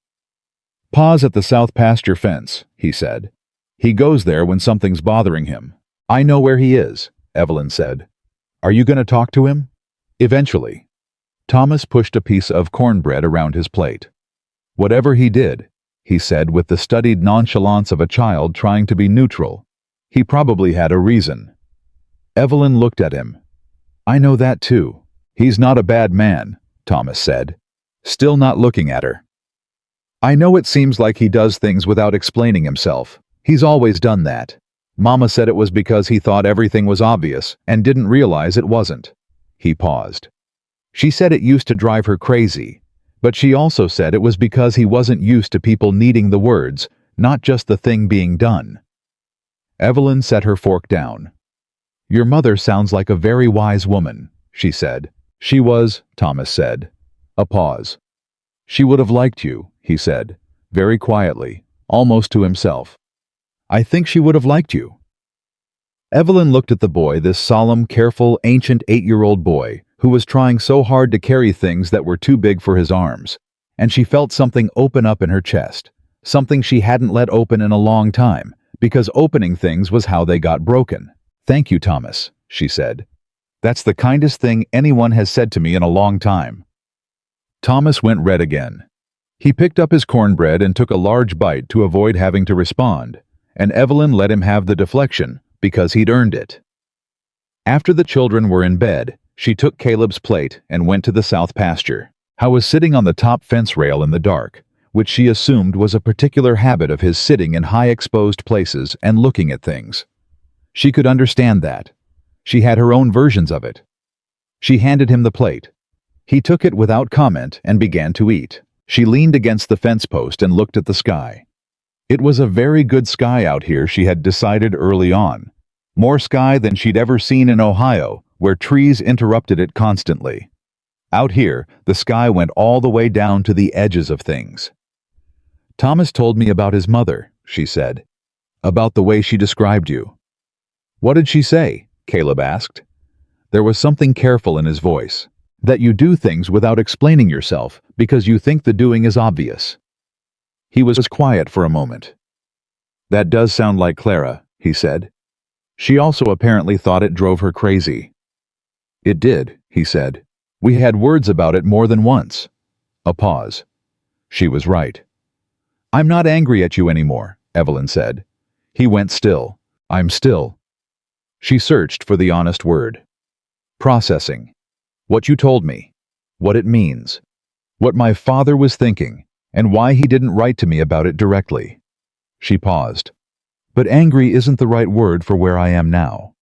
Pa's at the south pasture fence, he said. He goes there when something's bothering him. I know where he is, Evelyn said. Are you going to talk to him? Eventually. Thomas pushed a piece of cornbread around his plate. Whatever he did, he said with the studied nonchalance of a child trying to be neutral, he probably had a reason. Evelyn looked at him. I know that too. He's not a bad man, Thomas said, still not looking at her. I know it seems like he does things without explaining himself. He's always done that. Mama said it was because he thought everything was obvious and didn't realize it wasn't. He paused. She said it used to drive her crazy, but she also said it was because he wasn't used to people needing the words, not just the thing being done. Evelyn set her fork down. Your mother sounds like a very wise woman, she said. She was, Thomas said. A pause. She would have liked you, he said, very quietly, almost to himself. I think she would have liked you. Evelyn looked at the boy, this solemn, careful, ancient 8-year-old boy, who was trying so hard to carry things that were too big for his arms, and she felt something open up in her chest, something she hadn't let open in a long time, because opening things was how they got broken. Thank you, Thomas, she said. That's the kindest thing anyone has said to me in a long time. Thomas went red again. He picked up his cornbread and took a large bite to avoid having to respond, and Evelyn let him have the deflection because he'd earned it. After the children were in bed, she took Caleb's plate and went to the south pasture. Howe was sitting on the top fence rail in the dark, which she assumed was a particular habit of his, sitting in high-exposed places and looking at things. She could understand that. She had her own versions of it. She handed him the plate. He took it without comment and began to eat. She leaned against the fence post and looked at the sky. It was a very good sky out here, she had decided early on. More sky than she'd ever seen in Ohio, where trees interrupted it constantly. Out here, the sky went all the way down to the edges of things. Thomas told me about his mother, she said. About the way she described you. What did she say? Caleb asked. There was something careful in his voice. That you do things without explaining yourself because you think the doing is obvious. He was quiet for a moment. That does sound like Clara, he said. She also apparently thought it drove her crazy. It did, he said. We had words about it more than once. A pause. She was right. I'm not angry at you anymore, Evelyn said. He went still. I'm still. She searched for the honest word. Processing. What you told me. What it means. What my father was thinking, and why he didn't write to me about it directly. She paused. But angry isn't the right word for where I am now.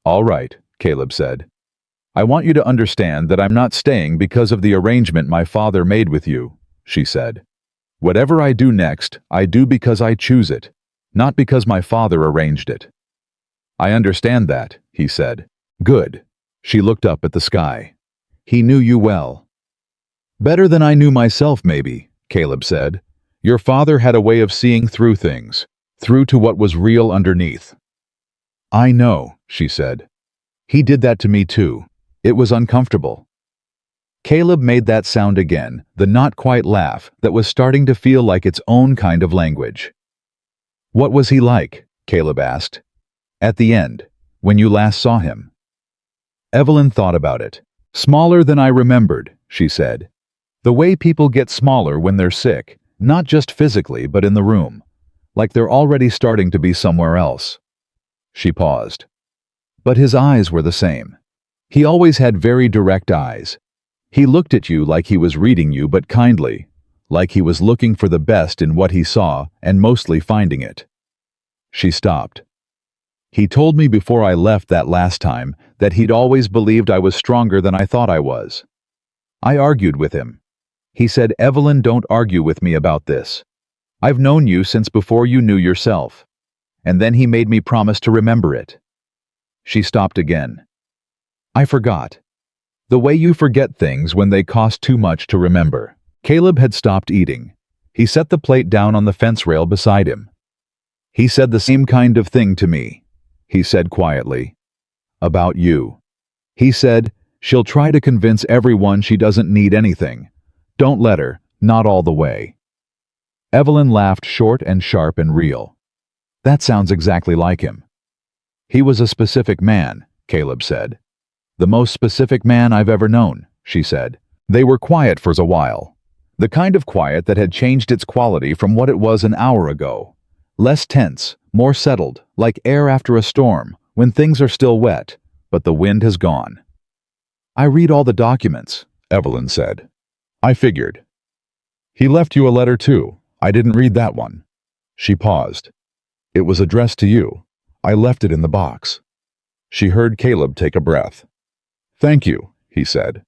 All right, Caleb said. I want you to understand that I'm not staying because of the arrangement my father made with you, she said. Whatever I do next, I do because I choose it, not because my father arranged it. I understand that, he said. Good. She looked up at the sky. He knew you well. Better than I knew myself, maybe, Caleb said. Your father had a way of seeing through things, through to what was real underneath. I know, she said. He did that to me too. It was uncomfortable. Caleb made that sound again, the not-quite laugh that was starting to feel like its own kind of language. What was he like? Caleb asked. At the end, when you last saw him. Evelyn thought about it. Smaller than I remembered, she said. The way people get smaller when they're sick, not just physically but in the room, like they're already starting to be somewhere else. She paused. But his eyes were the same. He always had very direct eyes. He looked at you like he was reading you, but kindly, like he was looking for the best in what he saw and mostly finding it. She stopped. He told me before I left that last time that he'd always believed I was stronger than I thought I was. I argued with him. He said, Evelyn, don't argue with me about this. I've known you since before you knew yourself. And then he made me promise to remember it. She stopped again. I forgot. The way you forget things when they cost too much to remember. Caleb had stopped eating. He set the plate down on the fence rail beside him. He said the same kind of thing to me, he said quietly. About you. He said, she'll try to convince everyone she doesn't need anything. Don't let her, not all the way. Evelyn laughed short and sharp and real. That sounds exactly like him. He was a specific man, Caleb said. The most specific man I've ever known, she said. They were quiet for a while. The kind of quiet that had changed its quality from what it was an hour ago. Less tense, more settled, like air after a storm, when things are still wet, but the wind has gone. I read all the documents, Evelyn said. I figured. He left you a letter too. I didn't read that one. She paused. It was addressed to you. I left it in the box. She heard Caleb take a breath. Thank you, he said.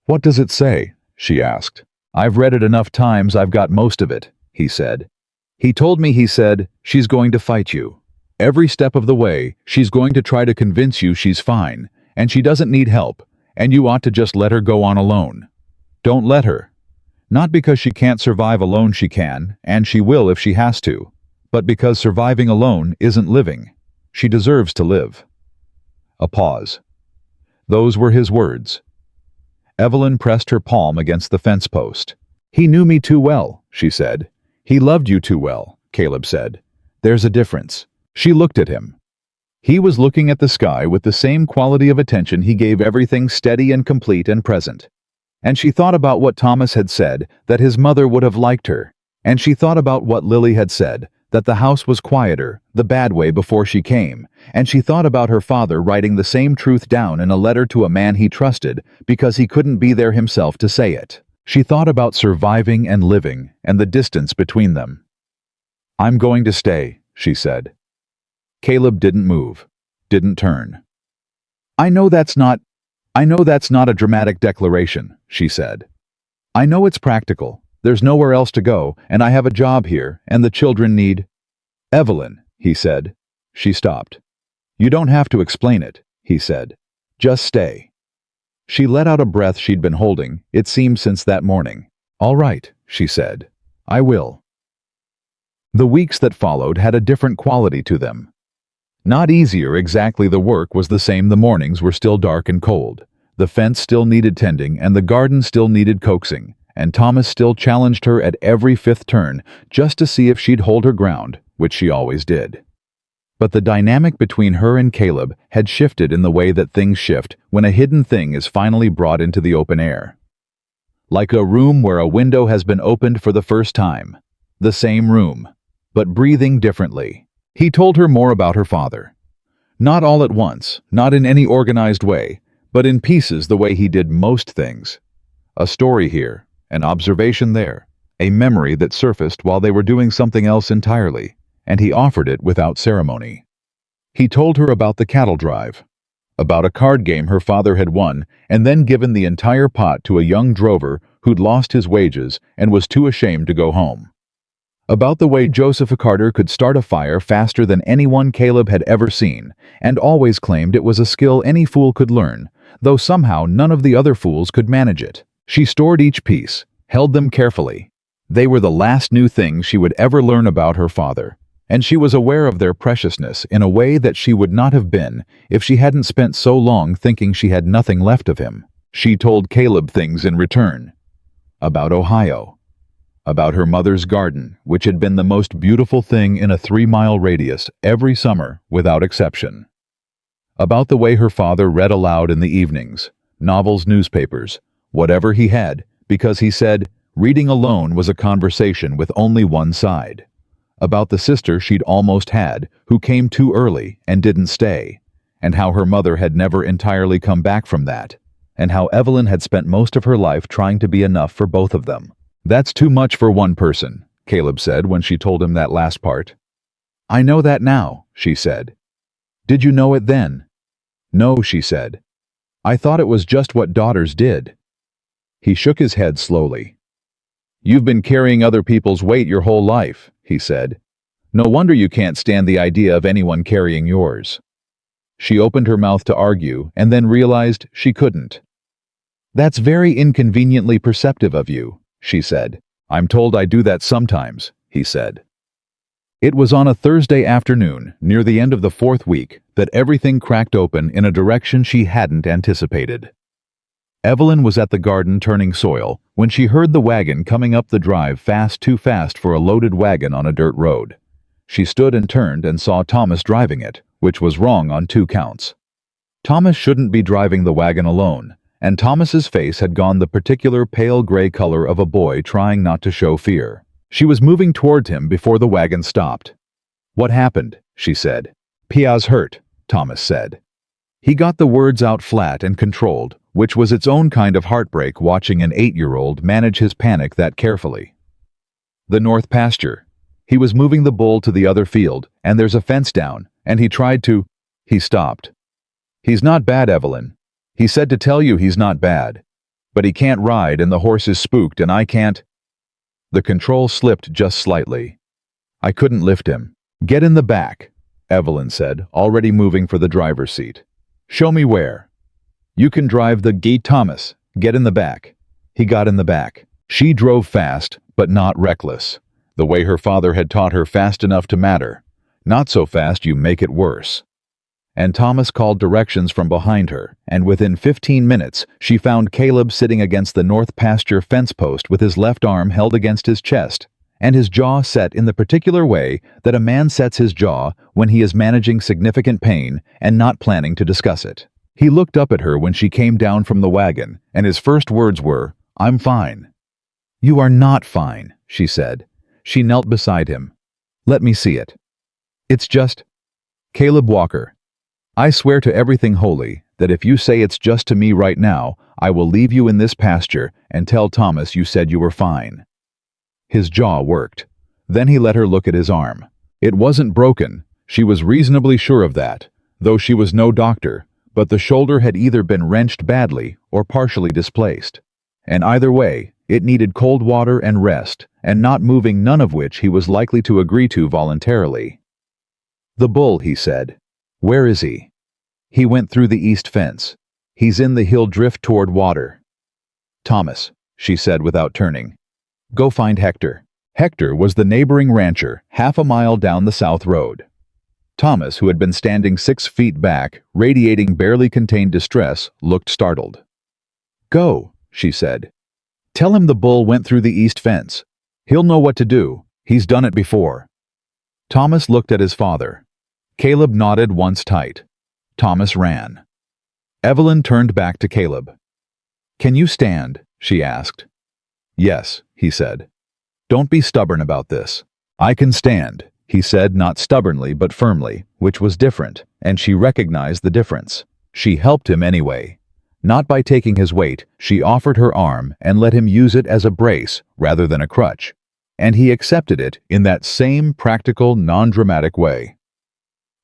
What does it say? She asked. I've read it enough times, I've got most of it, he said. He told me, he said, she's going to fight you. Every step of the way, she's going to try to convince you she's fine, and she doesn't need help, and you ought to just let her go on alone. Don't let her. Not because she can't survive alone, she can, and she will if she has to, but because surviving alone isn't living. She deserves to live. A pause. Those were his words. Evelyn pressed her palm against the fence post. He knew me too well, she said. He loved you too well, Caleb said. There's a difference. She looked at him. He was looking at the sky with the same quality of attention he gave everything steady and complete and present. And she thought about what Thomas had said, that his mother would have liked her. And she thought about what Lily had said, that the house was quieter, the bad way before she came. And she thought about her father writing the same truth down in a letter to a man he trusted because he couldn't be there himself to say it. She thought about surviving and living and the distance between them. "I'm going to stay," she said. Caleb didn't move, didn't turn. I know that's not a dramatic declaration," she said. "I know it's practical. There's nowhere else to go, and I have a job here, and the children need—" "Evelyn," he said. She stopped. "You don't have to explain it," he said. "Just stay." She let out a breath she'd been holding, it seemed, since that morning. "All right," she said. "I will." The weeks that followed had a different quality to them. Not easier exactly, the work was the same, the mornings were still dark and cold. The fence still needed tending, and the garden still needed coaxing, and Thomas still challenged her at every fifth turn just to see if she'd hold her ground, which she always did. But the dynamic between her and Caleb had shifted in the way that things shift when a hidden thing is finally brought into the open air. Like a room where a window has been opened for the first time. The same room, but breathing differently. He told her more about her father. Not all at once, not in any organized way, but in pieces, the way he did most things. A story here, an observation there, a memory that surfaced while they were doing something else entirely, and he offered it without ceremony. He told her about the cattle drive, about a card game her father had won and then given the entire pot to a young drover who'd lost his wages and was too ashamed to go home. About the way Joseph Carter could start a fire faster than anyone Caleb had ever seen, and always claimed it was a skill any fool could learn, though somehow none of the other fools could manage it. She stored each piece, held them carefully. They were the last new things she would ever learn about her father, and she was aware of their preciousness in a way that she would not have been if she hadn't spent so long thinking she had nothing left of him. She told Caleb things in return. About Ohio. About her mother's garden, which had been the most beautiful thing in a 3-mile radius every summer without exception. About the way her father read aloud in the evenings, novels, newspapers, whatever he had, because he said reading alone was a conversation with only one side. About the sister she'd almost had, who came too early and didn't stay, and how her mother had never entirely come back from that, and how Evelyn had spent most of her life trying to be enough for both of them. "That's too much for one person," Caleb said when she told him that last part. "I know that now," she said. "Did you know it then?" "No," she said. "I thought it was just what daughters did." He shook his head slowly. "You've been carrying other people's weight your whole life," he said. "No wonder you can't stand the idea of anyone carrying yours." She opened her mouth to argue and then realized she couldn't. "That's very inconveniently perceptive of you," she said. "I'm told I do that sometimes," he said. It was on a Thursday afternoon, near the end of the 4th week, that everything cracked open in a direction she hadn't anticipated. Evelyn was at the garden turning soil when she heard the wagon coming up the drive too fast for a loaded wagon on a dirt road. She stood and turned and saw Thomas driving it, which was wrong on 2 counts. Thomas shouldn't be driving the wagon alone, and Thomas's face had gone the particular pale gray color of a boy trying not to show fear. She was moving toward him before the wagon stopped. "What happened?" she said. "Pia's hurt," Thomas said. He got the words out flat and controlled, which was its own kind of heartbreak watching an 8-year-old manage his panic that carefully. "The north pasture. He was moving the bull to the other field, and there's a fence down, and he tried to—" He stopped. "He's not bad, Evelyn. He said to tell you he's not bad. But he can't ride and the horse is spooked and I can't—" The control slipped just slightly. "I couldn't lift him." "Get in the back," Evelyn said, already moving for the driver's seat. "Show me where." "You can drive the gate, Thomas. Get in the back." He got in the back. She drove fast, but not reckless. The way her father had taught her, fast enough to matter. Not so fast you make it worse. And Thomas called directions from behind her, and within 15 minutes she found Caleb sitting against the north pasture fence post with his left arm held against his chest, and his jaw set in the particular way that a man sets his jaw when he is managing significant pain and not planning to discuss it. He looked up at her when she came down from the wagon, and his first words were, "I'm fine." "You are not fine," she said. She knelt beside him. "Let me see it." "It's just—" "Caleb Walker, I swear to everything holy that if you say it's just to me right now, I will leave you in this pasture and tell Thomas you said you were fine." His jaw worked. Then he let her look at his arm. It wasn't broken, she was reasonably sure of that, though she was no doctor, but the shoulder had either been wrenched badly or partially displaced. And either way, it needed cold water and rest, and not moving, none of which he was likely to agree to voluntarily. "The bull," he said. "Where is he?" "He went through the east fence. He's in the hill drift toward water." "Thomas," she said without turning. "Go find Hector." Hector was the neighboring rancher, half a mile down the south road. Thomas, who had been standing 6 feet back, radiating barely contained distress, looked startled. "Go," she said. "Tell him the bull went through the east fence. He'll know what to do. He's done it before." Thomas looked at his father. Caleb nodded once tight. Thomas ran. Evelyn turned back to Caleb. "Can you stand?" she asked. "Yes," he said. "Don't be stubborn about this." "I can stand," he said, not stubbornly but firmly, which was different, and she recognized the difference. She helped him anyway. Not by taking his weight, she offered her arm and let him use it as a brace rather than a crutch, and he accepted it in that same practical, non-dramatic way.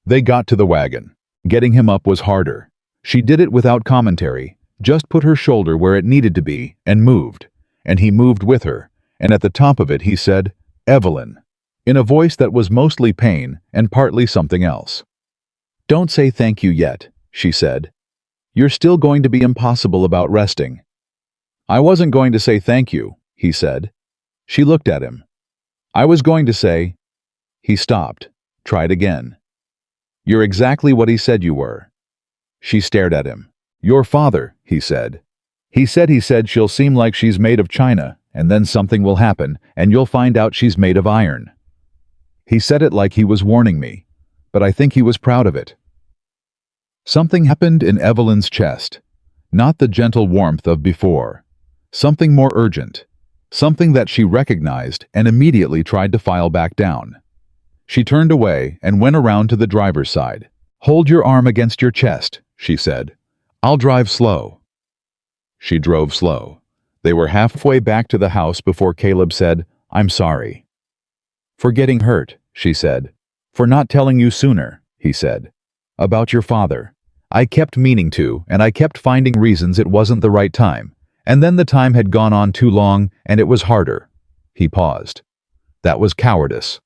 They got to the wagon. Getting him up was harder. She did it without commentary, just put her shoulder where it needed to be and moved, and he moved with her, and at the top of it he said, "Evelyn," in a voice that was mostly pain and partly something else. "Don't say thank you yet," she said. "You're still going to be impossible about resting." "I wasn't going to say thank you," he said. She looked at him. "I was going to say—" He stopped, tried again. "You're exactly what he said you were." She stared at him. "Your father," he said. He said she'll seem like she's made of china, and then something will happen, and you'll find out she's made of iron." He said it like he was warning me, but I think he was proud of it. Something happened in Evelyn's chest, not the gentle warmth of before. Something more urgent, something that she recognized and immediately tried to file back down. She turned away and went around to the driver's side. "Hold your arm against your chest," she said. "I'll drive slow." She drove slow. They were halfway back to the house before Caleb said, "I'm sorry." "For getting hurt," she said. "For not telling you sooner," he said. "About your father. I kept meaning to, and I kept finding reasons it wasn't the right time. And then the time had gone on too long, and it was harder." He paused. "That was cowardice."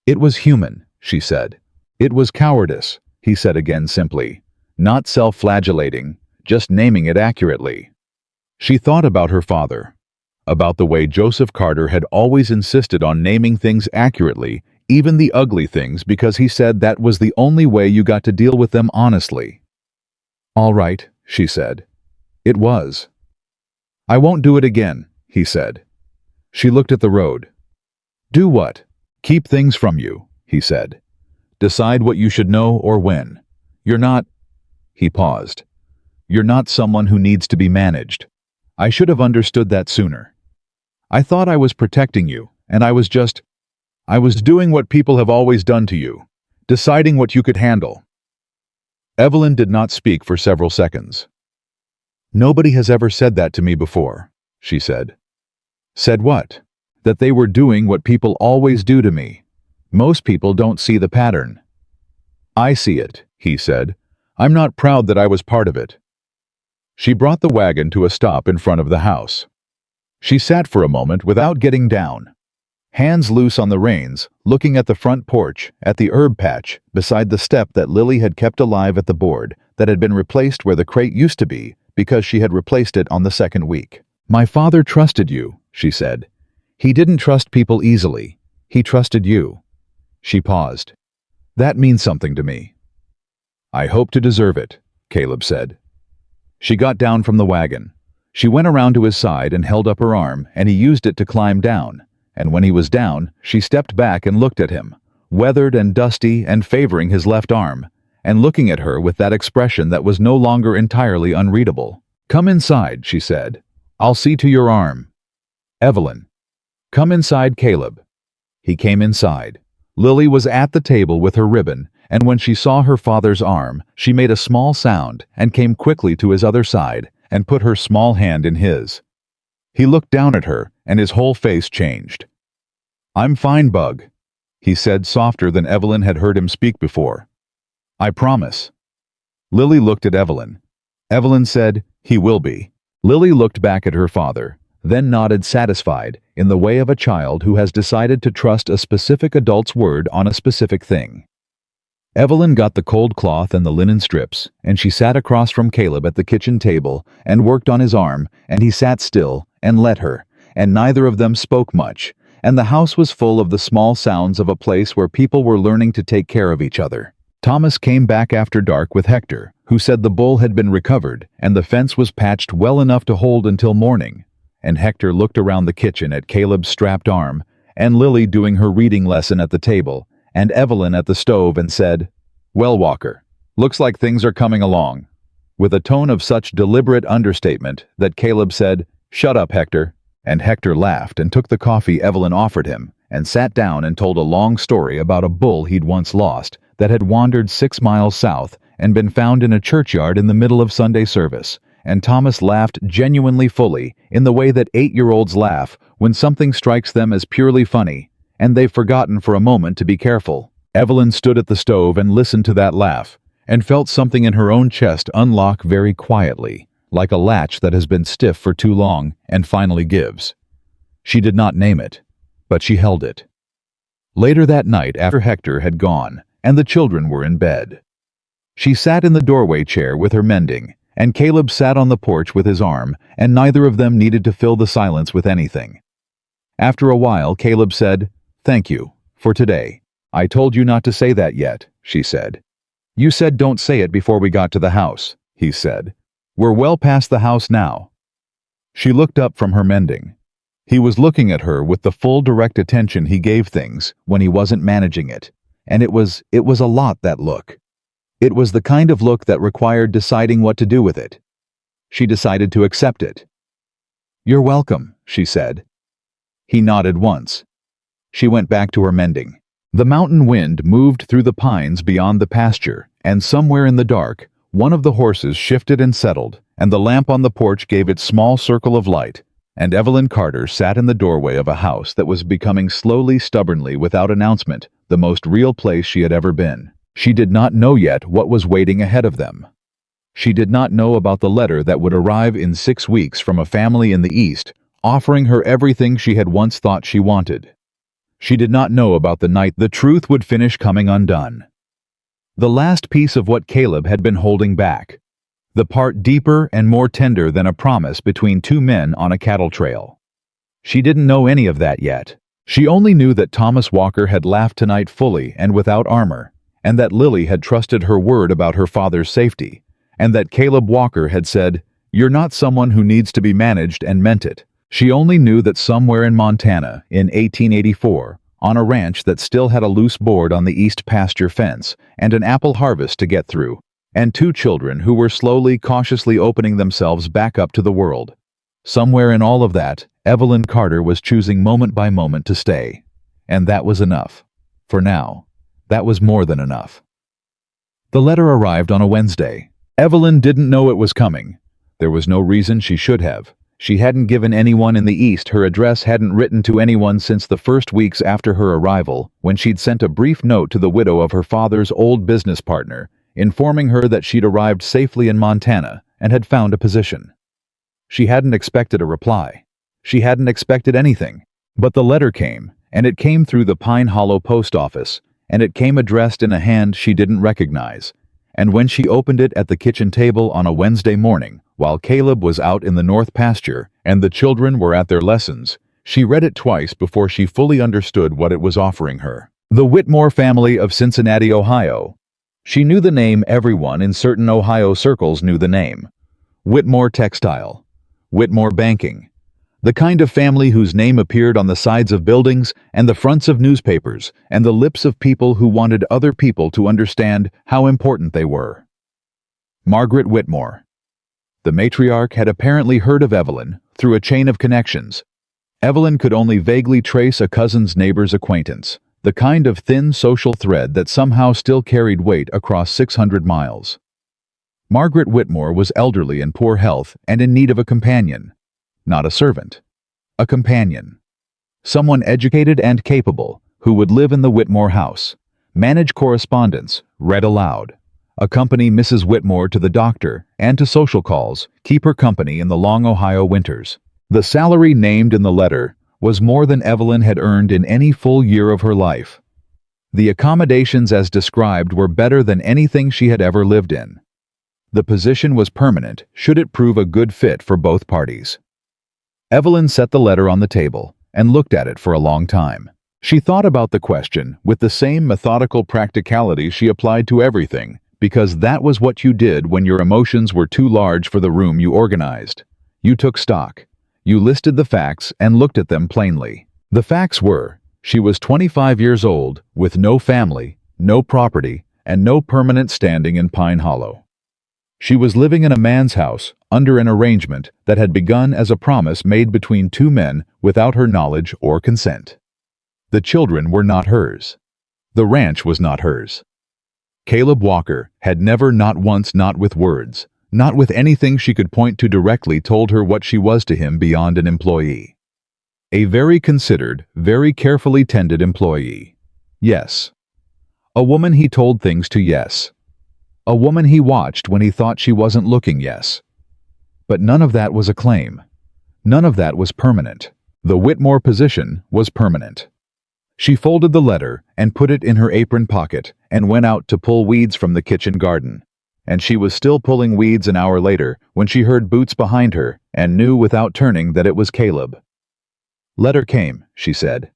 "It was human," she said. "It was cowardice," he said again simply. Not self-flagellating, just naming it accurately. She thought about her father, about the way Joseph Carter had always insisted on naming things accurately, even the ugly things, because he said that was the only way you got to deal with them honestly. "All right," she said. "It was." "I won't do it again," he said. She looked at the road. "Do what?" "Keep things from you," he said. "Decide what you should know or when. You're not—" He paused. "You're not someone who needs to be managed. I should have understood that sooner. I thought I was protecting you, and I was doing what people have always done to you, deciding what you could handle." Evelyn did not speak for several seconds. "Nobody has ever said that to me before," she said. "Said what?" "That they were doing what people always do to me. Most people don't see the pattern." "I see it," he said. "I'm not proud that I was part of it." She brought the wagon to a stop in front of the house. She sat for a moment without getting down, hands loose on the reins, looking at the front porch, at the herb patch, beside the step that Lily had kept alive at the board, that had been replaced where the crate used to be, because she had replaced it on the second week. "My father trusted you," she said. "He didn't trust people easily. He trusted you." She paused. "That means something to me." "I hope to deserve it," Caleb said. She got down from the wagon. She went around to his side and held up her arm, and he used it to climb down, and when he was down, she stepped back and looked at him, weathered and dusty and favoring his left arm, and looking at her with that expression that was no longer entirely unreadable. "Come inside," she said. "I'll see to your arm." Evelyn. "Come inside, Caleb." He came inside. Lily was at the table with her ribbon, and when she saw her father's arm, she made a small sound and came quickly to his other side and put her small hand in his. He looked down at her, and his whole face changed. "I'm fine, Bug," he said softer than Evelyn had heard him speak before. "I promise." Lily looked at Evelyn. Evelyn said, "He will be." Lily looked back at her father, then nodded satisfied, in the way of a child who has decided to trust a specific adult's word on a specific thing. Evelyn got the cold cloth and the linen strips, and she sat across from Caleb at the kitchen table and worked on his arm, and he sat still and let her, and neither of them spoke much, and the house was full of the small sounds of a place where people were learning to take care of each other. Thomas came back after dark with Hector, who said the bull had been recovered and the fence was patched well enough to hold until morning, and Hector looked around the kitchen at Caleb's strapped arm, and Lily doing her reading lesson at the table, and Evelyn at the stove, and said, "Well, Walker, looks like things are coming along," with a tone of such deliberate understatement that Caleb said, "Shut up, Hector," and Hector laughed and took the coffee Evelyn offered him and sat down and told a long story about a bull he'd once lost that had wandered 6 miles south and been found in a churchyard in the middle of Sunday service, and Thomas laughed genuinely fully in the way that 8-year-olds laugh when something strikes them as purely funny, and they've forgotten for a moment to be careful. Evelyn stood at the stove and listened to that laugh, and felt something in her own chest unlock very quietly, like a latch that has been stiff for too long and finally gives. She did not name it, but she held it. Later that night, after Hector had gone and the children were in bed, she sat in the doorway chair with her mending, and Caleb sat on the porch with his arm, and neither of them needed to fill the silence with anything. After a while, Caleb said, "Thank you, for today. I told you not to say that yet," she said. "You said don't say it before we got to the house," he said. "We're well past the house now." She looked up from her mending. He was looking at her with the full direct attention he gave things when he wasn't managing it, and it was a lot, that look. It was the kind of look that required deciding what to do with it. She decided to accept it. "You're welcome," she said. He nodded once. She went back to her mending. The mountain wind moved through the pines beyond the pasture, and somewhere in the dark, one of the horses shifted and settled, and the lamp on the porch gave its small circle of light, and Evelyn Carter sat in the doorway of a house that was becoming slowly, stubbornly, without announcement, the most real place she had ever been. She did not know yet what was waiting ahead of them. She did not know about the letter that would arrive in 6 weeks from a family in the East, offering her everything she had once thought she wanted. She did not know about the night the truth would finish coming undone. The last piece of what Caleb had been holding back. The part deeper and more tender than a promise between two men on a cattle trail. She didn't know any of that yet. She only knew that Thomas Walker had laughed tonight fully and without armor, and that Lily had trusted her word about her father's safety, and that Caleb Walker had said, "You're not someone who needs to be managed," and meant it. She only knew that somewhere in Montana, in 1884, on a ranch that still had a loose board on the east pasture fence and an apple harvest to get through, and 2 children who were slowly, cautiously opening themselves back up to the world. Somewhere in all of that, Evelyn Carter was choosing moment by moment to stay. And that was enough. For now, that was more than enough. The letter arrived on a Wednesday. Evelyn didn't know it was coming. There was no reason she should have. She hadn't given anyone in the East her address, hadn't written to anyone since the first weeks after her arrival, when she'd sent a brief note to the widow of her father's old business partner, informing her that she'd arrived safely in Montana and had found a position. She hadn't expected a reply. She hadn't expected anything. But the letter came, and it came through the Pine Hollow post office, and it came addressed in a hand she didn't recognize. And when she opened it at the kitchen table on a Wednesday morning, while Caleb was out in the north pasture and the children were at their lessons, she read it twice before she fully understood what it was offering her. The Whitmore family of Cincinnati, Ohio. She knew the name. Everyone in certain Ohio circles knew the name. Whitmore Textile. Whitmore Banking. The kind of family whose name appeared on the sides of buildings and the fronts of newspapers and the lips of people who wanted other people to understand how important they were. Margaret Whitmore. The matriarch had apparently heard of Evelyn through a chain of connections. Evelyn could only vaguely trace a cousin's neighbor's acquaintance, the kind of thin social thread that somehow still carried weight across 600 miles. Margaret Whitmore was elderly and poor health and in need of a companion. Not a servant. A companion. Someone educated and capable, who would live in the Whitmore house, manage correspondence, read aloud, accompany Mrs. Whitmore to the doctor and to social calls, keep her company in the long Ohio winters. The salary named in the letter was more than Evelyn had earned in any full year of her life. The accommodations as described were better than anything she had ever lived in. The position was permanent, should it prove a good fit for both parties. Evelyn set the letter on the table and looked at it for a long time. She thought about the question with the same methodical practicality she applied to everything, because that was what you did when your emotions were too large for the room you organized. You took stock. You listed the facts and looked at them plainly. The facts were, she was 25 years old, with no family, no property, and no permanent standing in Pine Hollow. She was living in a man's house, under an arrangement that had begun as a promise made between two men without her knowledge or consent. The children were not hers. The ranch was not hers. Caleb Walker had never, not once, not with words, not with anything she could point to directly, told her what she was to him beyond an employee. A very considered, very carefully tended employee. Yes. A woman he told things to, yes. A woman he watched when he thought she wasn't looking, yes. But none of that was a claim. None of that was permanent. The Whitmore position was permanent. She folded the letter and put it in her apron pocket and went out to pull weeds from the kitchen garden. And she was still pulling weeds an hour later when she heard boots behind her and knew without turning that it was Caleb. "Letter came," she said.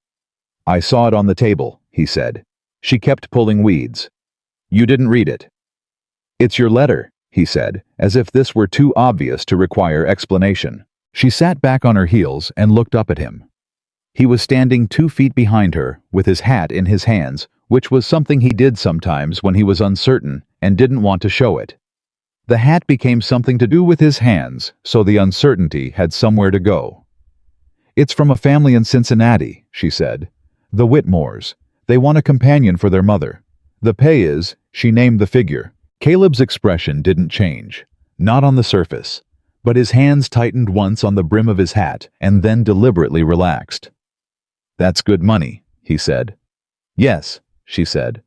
"I saw it on the table," he said. She kept pulling weeds. "You didn't read it." "It's your letter," he said, as if this were too obvious to require explanation. She sat back on her heels and looked up at him. He was standing 2 feet behind her, with his hat in his hands, which was something he did sometimes when he was uncertain and didn't want to show it. The hat became something to do with his hands, so the uncertainty had somewhere to go. "It's from a family in Cincinnati," she said. "The Whitmores. They want a companion for their mother. The pay is," she named the figure. Caleb's expression didn't change, not on the surface, but his hands tightened once on the brim of his hat and then deliberately relaxed. "That's good money," he said. "Yes," she said.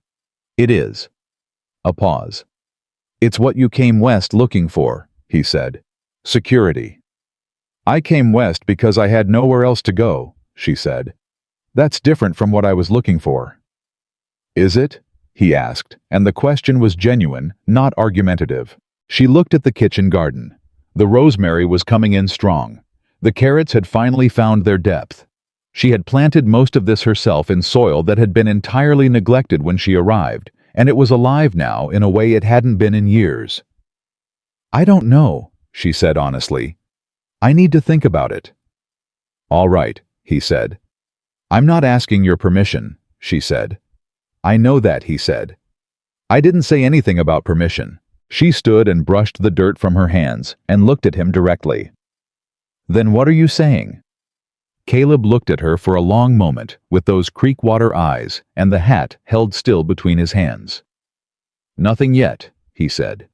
"It is." A pause. "It's what you came west looking for," he said. "Security." "I came west because I had nowhere else to go," she said. "That's different from what I was looking for." "Is it?" he asked, and the question was genuine, not argumentative. She looked at the kitchen garden. The rosemary was coming in strong. The carrots had finally found their depth. She had planted most of this herself in soil that had been entirely neglected when she arrived, and it was alive now in a way it hadn't been in years. "I don't know," she said honestly. "I need to think about it." "All right," he said. "I'm not asking your permission," she said. "I know that," he said. "I didn't say anything about permission." She stood and brushed the dirt from her hands and looked at him directly. "Then what are you saying?" Caleb looked at her for a long moment with those creekwater eyes and the hat held still between his hands. "Nothing yet," he said.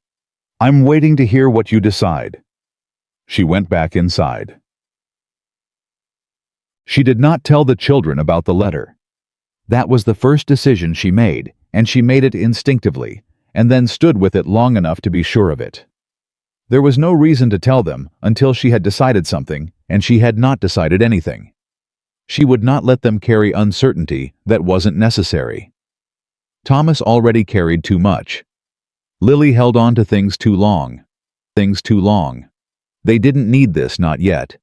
"I'm waiting to hear what you decide." She went back inside. She did not tell the children about the letter. That was the first decision she made, and she made it instinctively, and then stood with it long enough to be sure of it. There was no reason to tell them until she had decided something, and she had not decided anything. She would not let them carry uncertainty that wasn't necessary. Thomas already carried too much. Lily held on to things too long. Things too long. They didn't need this, not yet.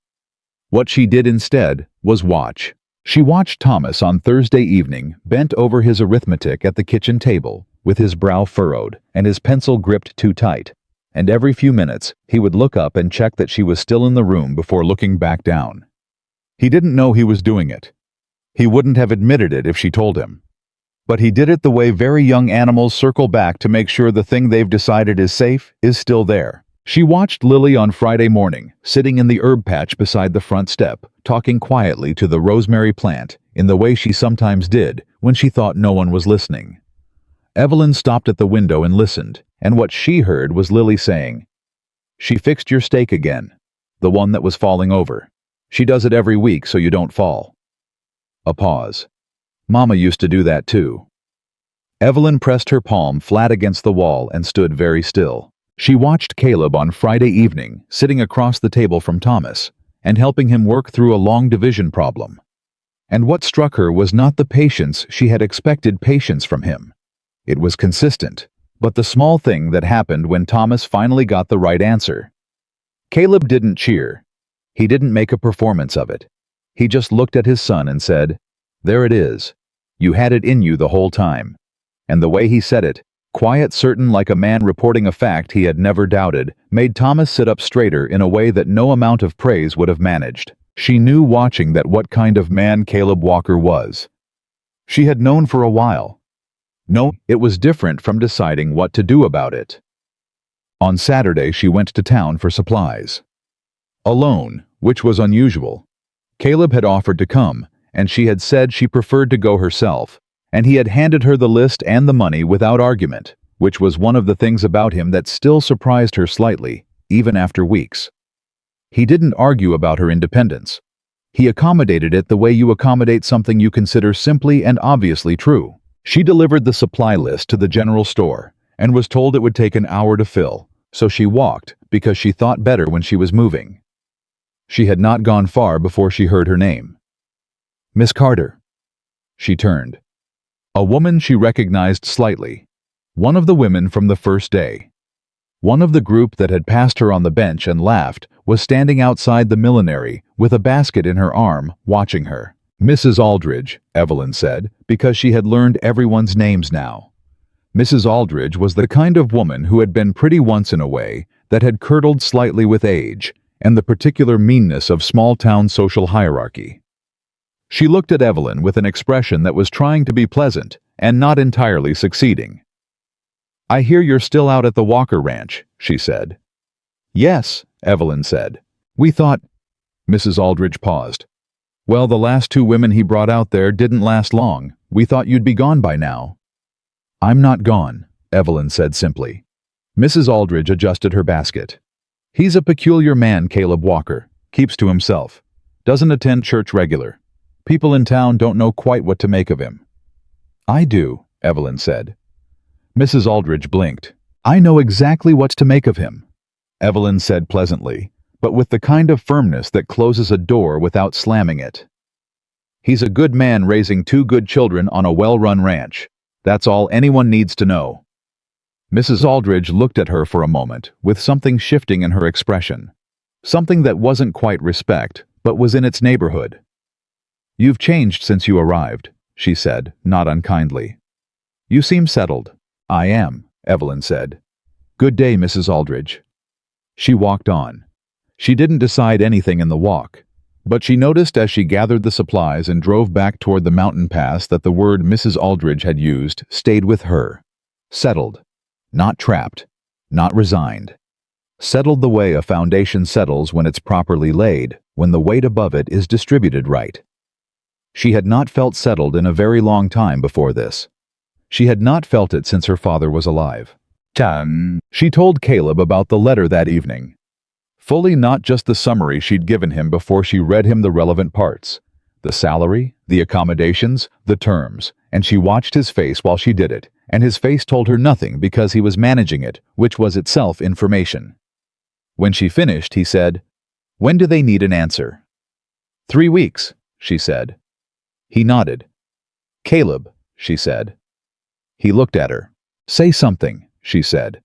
What she did instead was watch. She watched Thomas on Thursday evening, bent over his arithmetic at the kitchen table, with his brow furrowed and his pencil gripped too tight, and every few minutes he would look up and check that she was still in the room before looking back down. He didn't know he was doing it. He wouldn't have admitted it if she told him. But he did it the way very young animals circle back to make sure the thing they've decided is safe is still there. She watched Lily on Friday morning, sitting in the herb patch beside the front step, talking quietly to the rosemary plant in the way she sometimes did when she thought no one was listening. Evelyn stopped at the window and listened, and what she heard was Lily saying, "She fixed your stake again, the one that was falling over. She does it every week so you don't fall." A pause. "Mama used to do that too." Evelyn pressed her palm flat against the wall and stood very still. She watched Caleb on Friday evening, sitting across the table from Thomas, and helping him work through a long division problem. And what struck her was not the patience she had expected patience from him. It was consistent, but the small thing that happened when Thomas finally got the right answer. Caleb didn't cheer. He didn't make a performance of it. He just looked at his son and said, "There it is. You had it in you the whole time." And the way he said it, quiet, certain, like a man reporting a fact he had never doubted, made Thomas sit up straighter in a way that no amount of praise would have managed. She knew watching that what kind of man Caleb Walker was. She had known for a while. No, it was different from deciding what to do about it. On Saturday she went to town for supplies. Alone, which was unusual. Caleb had offered to come, and she had said she preferred to go herself, and he had handed her the list and the money without argument, which was one of the things about him that still surprised her slightly, even after weeks. He didn't argue about her independence. He accommodated it the way you accommodate something you consider simply and obviously true. She delivered the supply list to the general store and was told it would take an hour to fill, so she walked because she thought better when she was moving. She had not gone far before she heard her name. "Miss Carter." She turned. A woman she recognized slightly. One of the women from the first day. One of the group that had passed her on the bench and laughed was standing outside the millinery with a basket in her arm, watching her. "Mrs. Aldridge," Evelyn said, because she had learned everyone's names now. Mrs. Aldridge was the kind of woman who had been pretty once in a way, that had curdled slightly with age, and the particular meanness of small-town social hierarchy. She looked at Evelyn with an expression that was trying to be pleasant and not entirely succeeding. "I hear you're still out at the Walker Ranch," she said. "Yes," Evelyn said. "We thought—" Mrs. Aldridge paused. "Well, the last two women he brought out there didn't last long. We thought you'd be gone by now." "I'm not gone," Evelyn said simply. Mrs. Aldridge adjusted her basket. "He's a peculiar man, Caleb Walker. Keeps to himself. Doesn't attend church regular. People in town don't know quite what to make of him." "I do," Evelyn said. Mrs. Aldridge blinked. "I know exactly what to make of him," Evelyn said pleasantly, but with the kind of firmness that closes a door without slamming it. "He's a good man raising two good children on a well-run ranch. That's all anyone needs to know." Mrs. Aldridge looked at her for a moment, with something shifting in her expression. Something that wasn't quite respect, but was in its neighborhood. "You've changed since you arrived," she said, not unkindly. "You seem settled." "I am," Evelyn said. "Good day, Mrs. Aldridge." She walked on. She didn't decide anything in the walk, but she noticed as she gathered the supplies and drove back toward the mountain pass that the word Mrs. Aldridge had used stayed with her. Settled. Not trapped. Not resigned. Settled the way a foundation settles when it's properly laid, when the weight above it is distributed right. She had not felt settled in a very long time before this. She had not felt it since her father was alive. She told Caleb about the letter that evening. Fully, not just the summary she'd given him before she read him the relevant parts. The salary, the accommodations, the terms, and she watched his face while she did it, and his face told her nothing because he was managing it, which was itself information. When she finished, he said, "When do they need an answer?" 3 weeks, she said. He nodded. "Caleb," she said. He looked at her. "Say something," she said.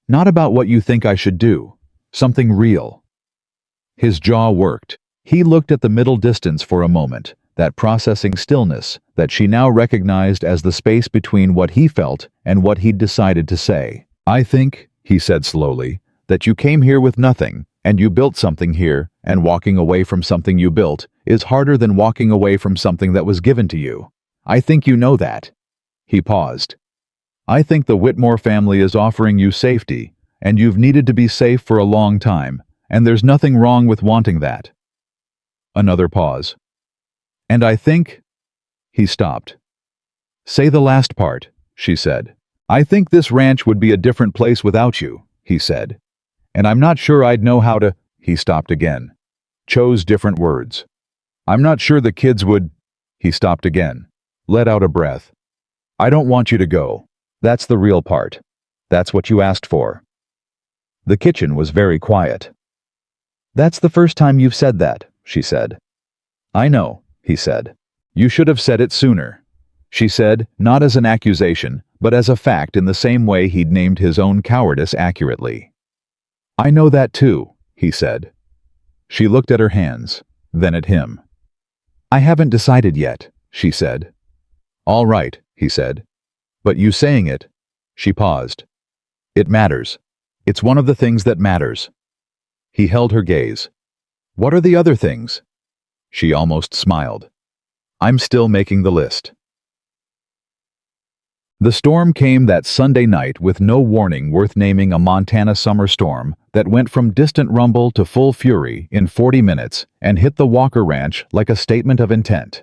"Not about what you think I should do. Something real." His jaw worked. He looked at the middle distance for a moment, that processing stillness that she now recognized as the space between what he felt and what he'd decided to say. "I think," he said slowly, "that you came here with nothing, And you built something here, and walking away from something you built is harder than walking away from something that was given to you. I think you know that." He paused. "I think the Whitmore family is offering you safety, and you've needed to be safe for a long time, and there's nothing wrong with wanting that." Another pause. "And I think—" He stopped. "Say the last part," she said. "I think this ranch would be a different place without you," he said. "And I'm not sure I'd know how to—" He stopped again. Chose different words. "I'm not sure the kids would—" He stopped again. Let out a breath. "I don't want you to go. That's the real part. That's what you asked for." The kitchen was very quiet. "That's the first time you've said that," she said. "I know," he said. "You should have said it sooner," she said, not as an accusation, but as a fact in the same way he'd named his own cowardice accurately. "I know that too," he said. She looked at her hands, then at him. "I haven't decided yet," she said. "All right," he said. "But you saying it—" She paused. "It matters. It's one of the things that matters." He held her gaze. "What are the other things?" She almost smiled. "I'm still making the list." The storm came that Sunday night with no warning worth naming, a Montana summer storm that went from distant rumble to full fury in 40 minutes and hit the Walker Ranch like a statement of intent.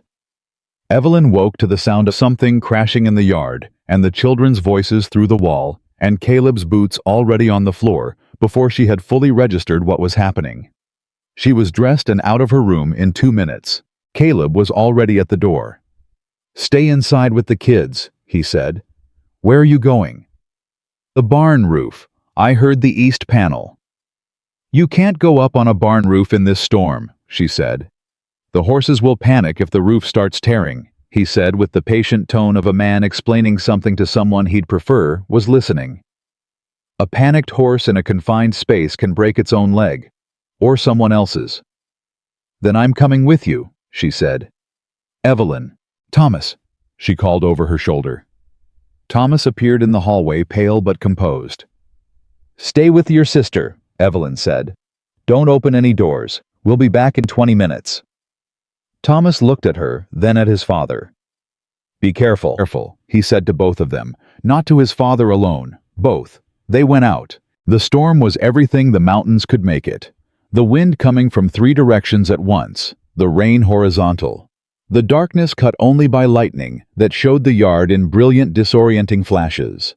Evelyn woke to the sound of something crashing in the yard and the children's voices through the wall and Caleb's boots already on the floor before she had fully registered what was happening. She was dressed and out of her room in 2 minutes. Caleb was already at the door. "Stay inside with the kids," he said. "Where are you going?" "The barn roof. I heard the east panel." "You can't go up on a barn roof in this storm," she said. "The horses will panic if the roof starts tearing," he said with the patient tone of a man explaining something to someone he'd prefer was listening. "A panicked horse in a confined space can break its own leg, or someone else's." "Then I'm coming with you," she said. "Evelyn." "Thomas," she called over her shoulder. Thomas appeared in the hallway, pale but composed. "Stay with your sister," Evelyn said. "Don't open any doors. We'll be back in 20 minutes. Thomas looked at her, then at his father. "Be careful," he said to both of them, not to his father alone, both. They went out. The storm was everything the mountains could make it. The wind coming from 3 directions at once, the rain horizontal. The darkness cut only by lightning that showed the yard in brilliant disorienting flashes.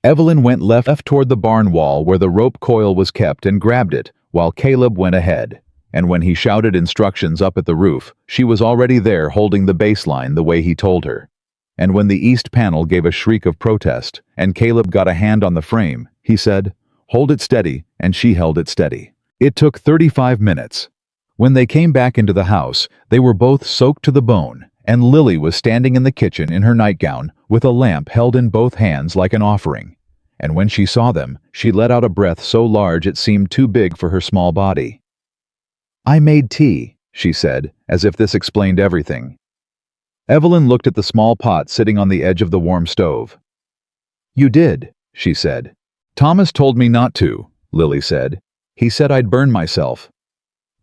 Evelyn went left toward the barn wall where the rope coil was kept and grabbed it, while Caleb went ahead. And when he shouted instructions up at the roof, she was already there holding the baseline the way he told her. And when the east panel gave a shriek of protest, and Caleb got a hand on the frame, he said, "Hold it steady," and she held it steady. It took 35 minutes. When they came back into the house, they were both soaked to the bone, and Lily was standing in the kitchen in her nightgown, with a lamp held in both hands like an offering. And when she saw them, she let out a breath so large it seemed too big for her small body. "I made tea," she said, as if this explained everything. Evelyn looked at the small pot sitting on the edge of the warm stove. "You did," she said. "Thomas told me not to," Lily said. "He said I'd burn myself."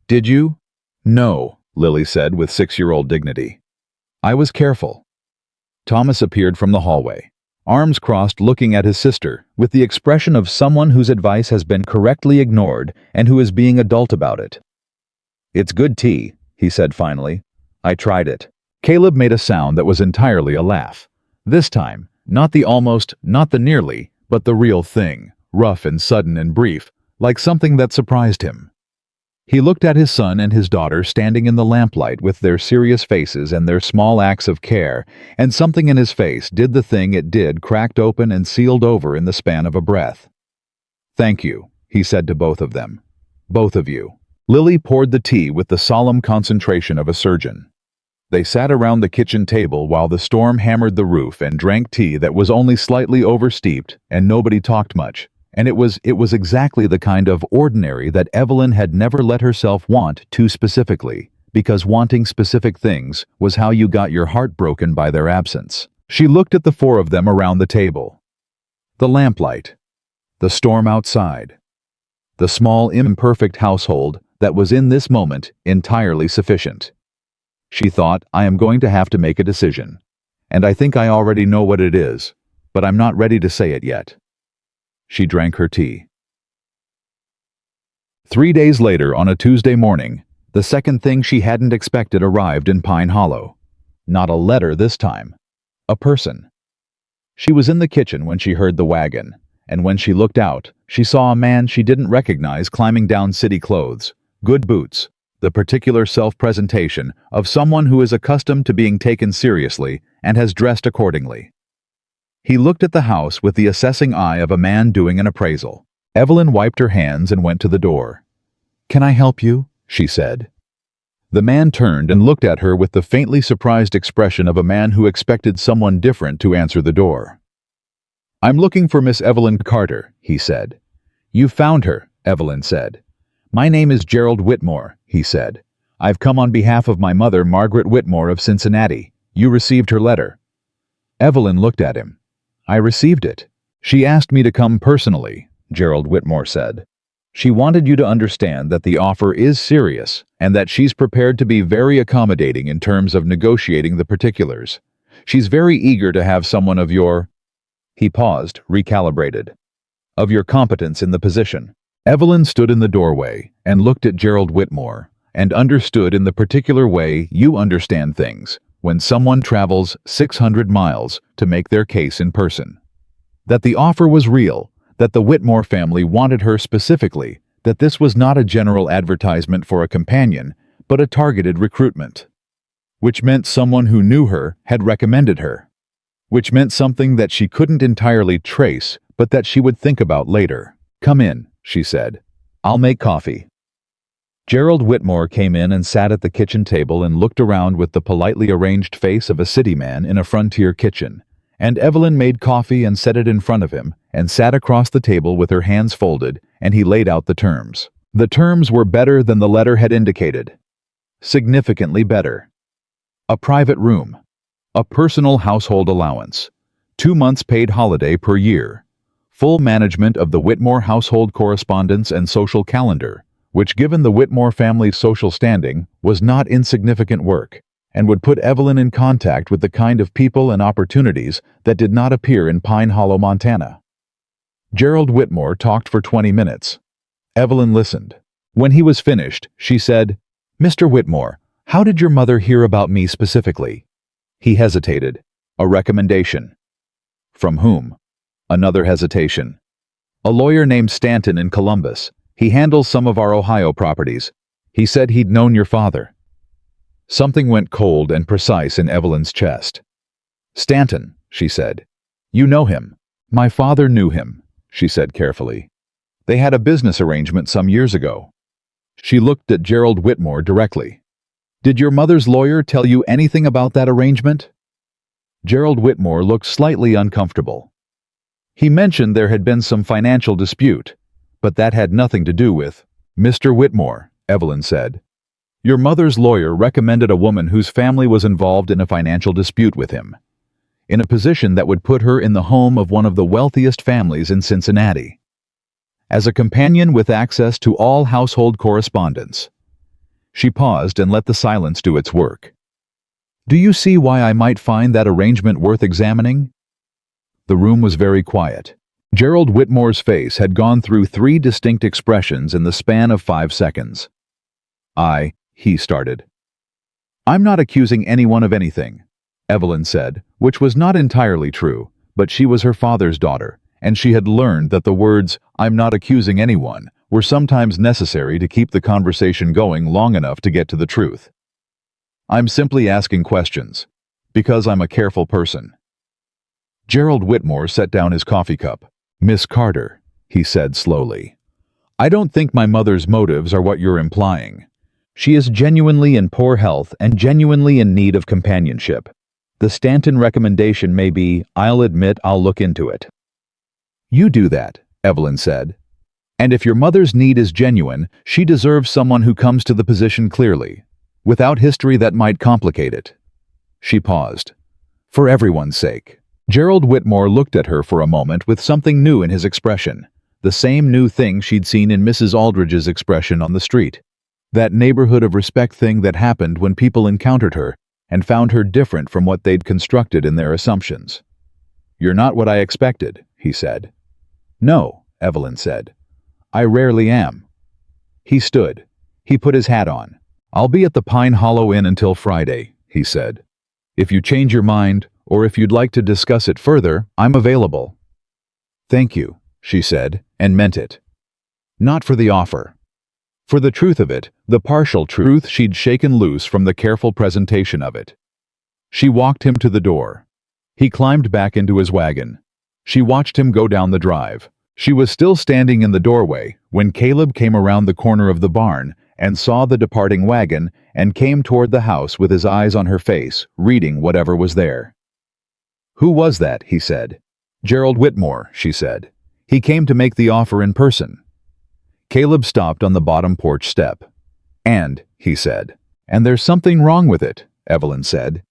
"Did you?" "No," Lily said with 6-year-old dignity. "I was careful." Thomas appeared from the hallway, arms crossed, looking at his sister, with the expression of someone whose advice has been correctly ignored and who is being adult about it. "It's good tea," he said finally. "I tried it." Caleb made a sound that was entirely a laugh. This time, not the almost, not the nearly, but the real thing, rough and sudden and brief, like something that surprised him. He looked at his son and his daughter standing in the lamplight with their serious faces and their small acts of care, and something in his face did the thing it did, cracked open and sealed over in the span of a breath. "Thank you," he said to both of them. "Both of you." Lily poured the tea with the solemn concentration of a surgeon. They sat around the kitchen table while the storm hammered the roof and drank tea that was only slightly oversteeped, and nobody talked much. And it was exactly the kind of ordinary that Evelyn had never let herself want too specifically, because wanting specific things was how you got your heart broken by their absence. She looked at the 4 of them around the table. The lamplight. The storm outside. the small, imperfect household that was in this moment entirely sufficient. She thought, I am going to have to make a decision. And I think I already know what it is, but I'm not ready to say it yet. She drank her tea. 3 days later, on a Tuesday morning, the second thing she hadn't expected arrived in Pine Hollow. Not a letter this time. A person. She was in the kitchen when she heard the wagon, and when she looked out, she saw a man she didn't recognize climbing down city clothes, good boots, the particular self-presentation of someone who is accustomed to being taken seriously and has dressed accordingly. He looked at the house with the assessing eye of a man doing an appraisal. Evelyn wiped her hands and went to the door. "Can I help you?" she said. The man turned and looked at her with the faintly surprised expression of a man who expected someone different to answer the door. "I'm looking for Miss Evelyn Carter," he said. "You found her," Evelyn said. "My name is Gerald Whitmore," he said. "I've come on behalf of my mother, Margaret Whitmore of Cincinnati. You received her letter." Evelyn looked at him. "I received it. She asked me to come personally," Gerald Whitmore said. "She wanted you to understand that the offer is serious and that she's prepared to be very accommodating in terms of negotiating the particulars. She's very eager to have someone of your—" He paused, recalibrated. "Of your competence in the position." Evelyn stood in the doorway and looked at Gerald Whitmore and understood in the particular way you understand things when someone travels 600 miles to make their case in person. That the offer was real, that the Whitmore family wanted her specifically, that this was not a general advertisement for a companion, but a targeted recruitment. Which meant someone who knew her had recommended her. Which meant something that she couldn't entirely trace, but that she would think about later. "Come in," she said. "I'll make coffee." Gerald Whitmore came in and sat at the kitchen table and looked around with the politely arranged face of a city man in a frontier kitchen. And Evelyn made coffee and set it in front of him and sat across the table with her hands folded, and he laid out the terms. The terms were better than the letter had indicated. Significantly better. A private room. A personal household allowance. 2 months paid holiday per year. Full management of the Whitmore household correspondence and social calendar, which, given the Whitmore family's social standing, was not insignificant work, and would put Evelyn in contact with the kind of people and opportunities that did not appear in Pine Hollow, Montana. Gerald Whitmore talked for 20 minutes. Evelyn listened. When he was finished, she said, "Mr. Whitmore, how did your mother hear about me specifically?" He hesitated. "A recommendation." "From whom?" Another hesitation. "A lawyer named Stanton in Columbus. He handles some of our Ohio properties. He said he'd known your father." Something went cold and precise in Evelyn's chest. "Stanton," she said. "You know him." "My father knew him," she said carefully. "They had a business arrangement some years ago." She looked at Gerald Whitmore directly. "Did your mother's lawyer tell you anything about that arrangement?" Gerald Whitmore looked slightly uncomfortable. "He mentioned there had been some financial dispute, but that had nothing to do with—" "Mr. Whitmore," Evelyn said. "Your mother's lawyer recommended a woman whose family was involved in a financial dispute with him, in a position that would put her in the home of one of the wealthiest families in Cincinnati, as a companion with access to all household correspondence." She paused and let the silence do its work. "Do you see why I might find that arrangement worth examining?" The room was very quiet. Gerald Whitmore's face had gone through 3 distinct expressions in the span of 5 seconds. He started. "I'm not accusing anyone of anything," Evelyn said, which was not entirely true, but she was her father's daughter, and she had learned that the words, "I'm not accusing anyone," were sometimes necessary to keep the conversation going long enough to get to the truth. "I'm simply asking questions, because I'm a careful person." Gerald Whitmore set down his coffee cup. "Miss Carter," he said slowly, "I don't think my mother's motives are what you're implying. She is genuinely in poor health and genuinely in need of companionship. The Stanton recommendation may be, I'll admit I'll look into it." "You do that," Evelyn said. "And if your mother's need is genuine, she deserves someone who comes to the position clearly, without history that might complicate it." She paused. "For everyone's sake." Gerald Whitmore looked at her for a moment with something new in his expression, the same new thing she'd seen in Mrs. Aldridge's expression on the street. That neighborhood of respect thing that happened when people encountered her and found her different from what they'd constructed in their assumptions. "You're not what I expected," he said. "No," Evelyn said. "I rarely am." He stood. He put his hat on. "I'll be at the Pine Hollow Inn until Friday," he said. "If you change your mind, or if you'd like to discuss it further, I'm available." "Thank you," she said, and meant it. Not for the offer. For the truth of it, the partial truth she'd shaken loose from the careful presentation of it. She walked him to the door. He climbed back into his wagon. She watched him go down the drive. She was still standing in the doorway when Caleb came around the corner of the barn and saw the departing wagon and came toward the house with his eyes on her face, reading whatever was there. "Who was that?" he said. "Gerald Whitmore," she said. "He came to make the offer in person." Caleb stopped on the bottom porch step. He said. "And there's something wrong with it," Evelyn said.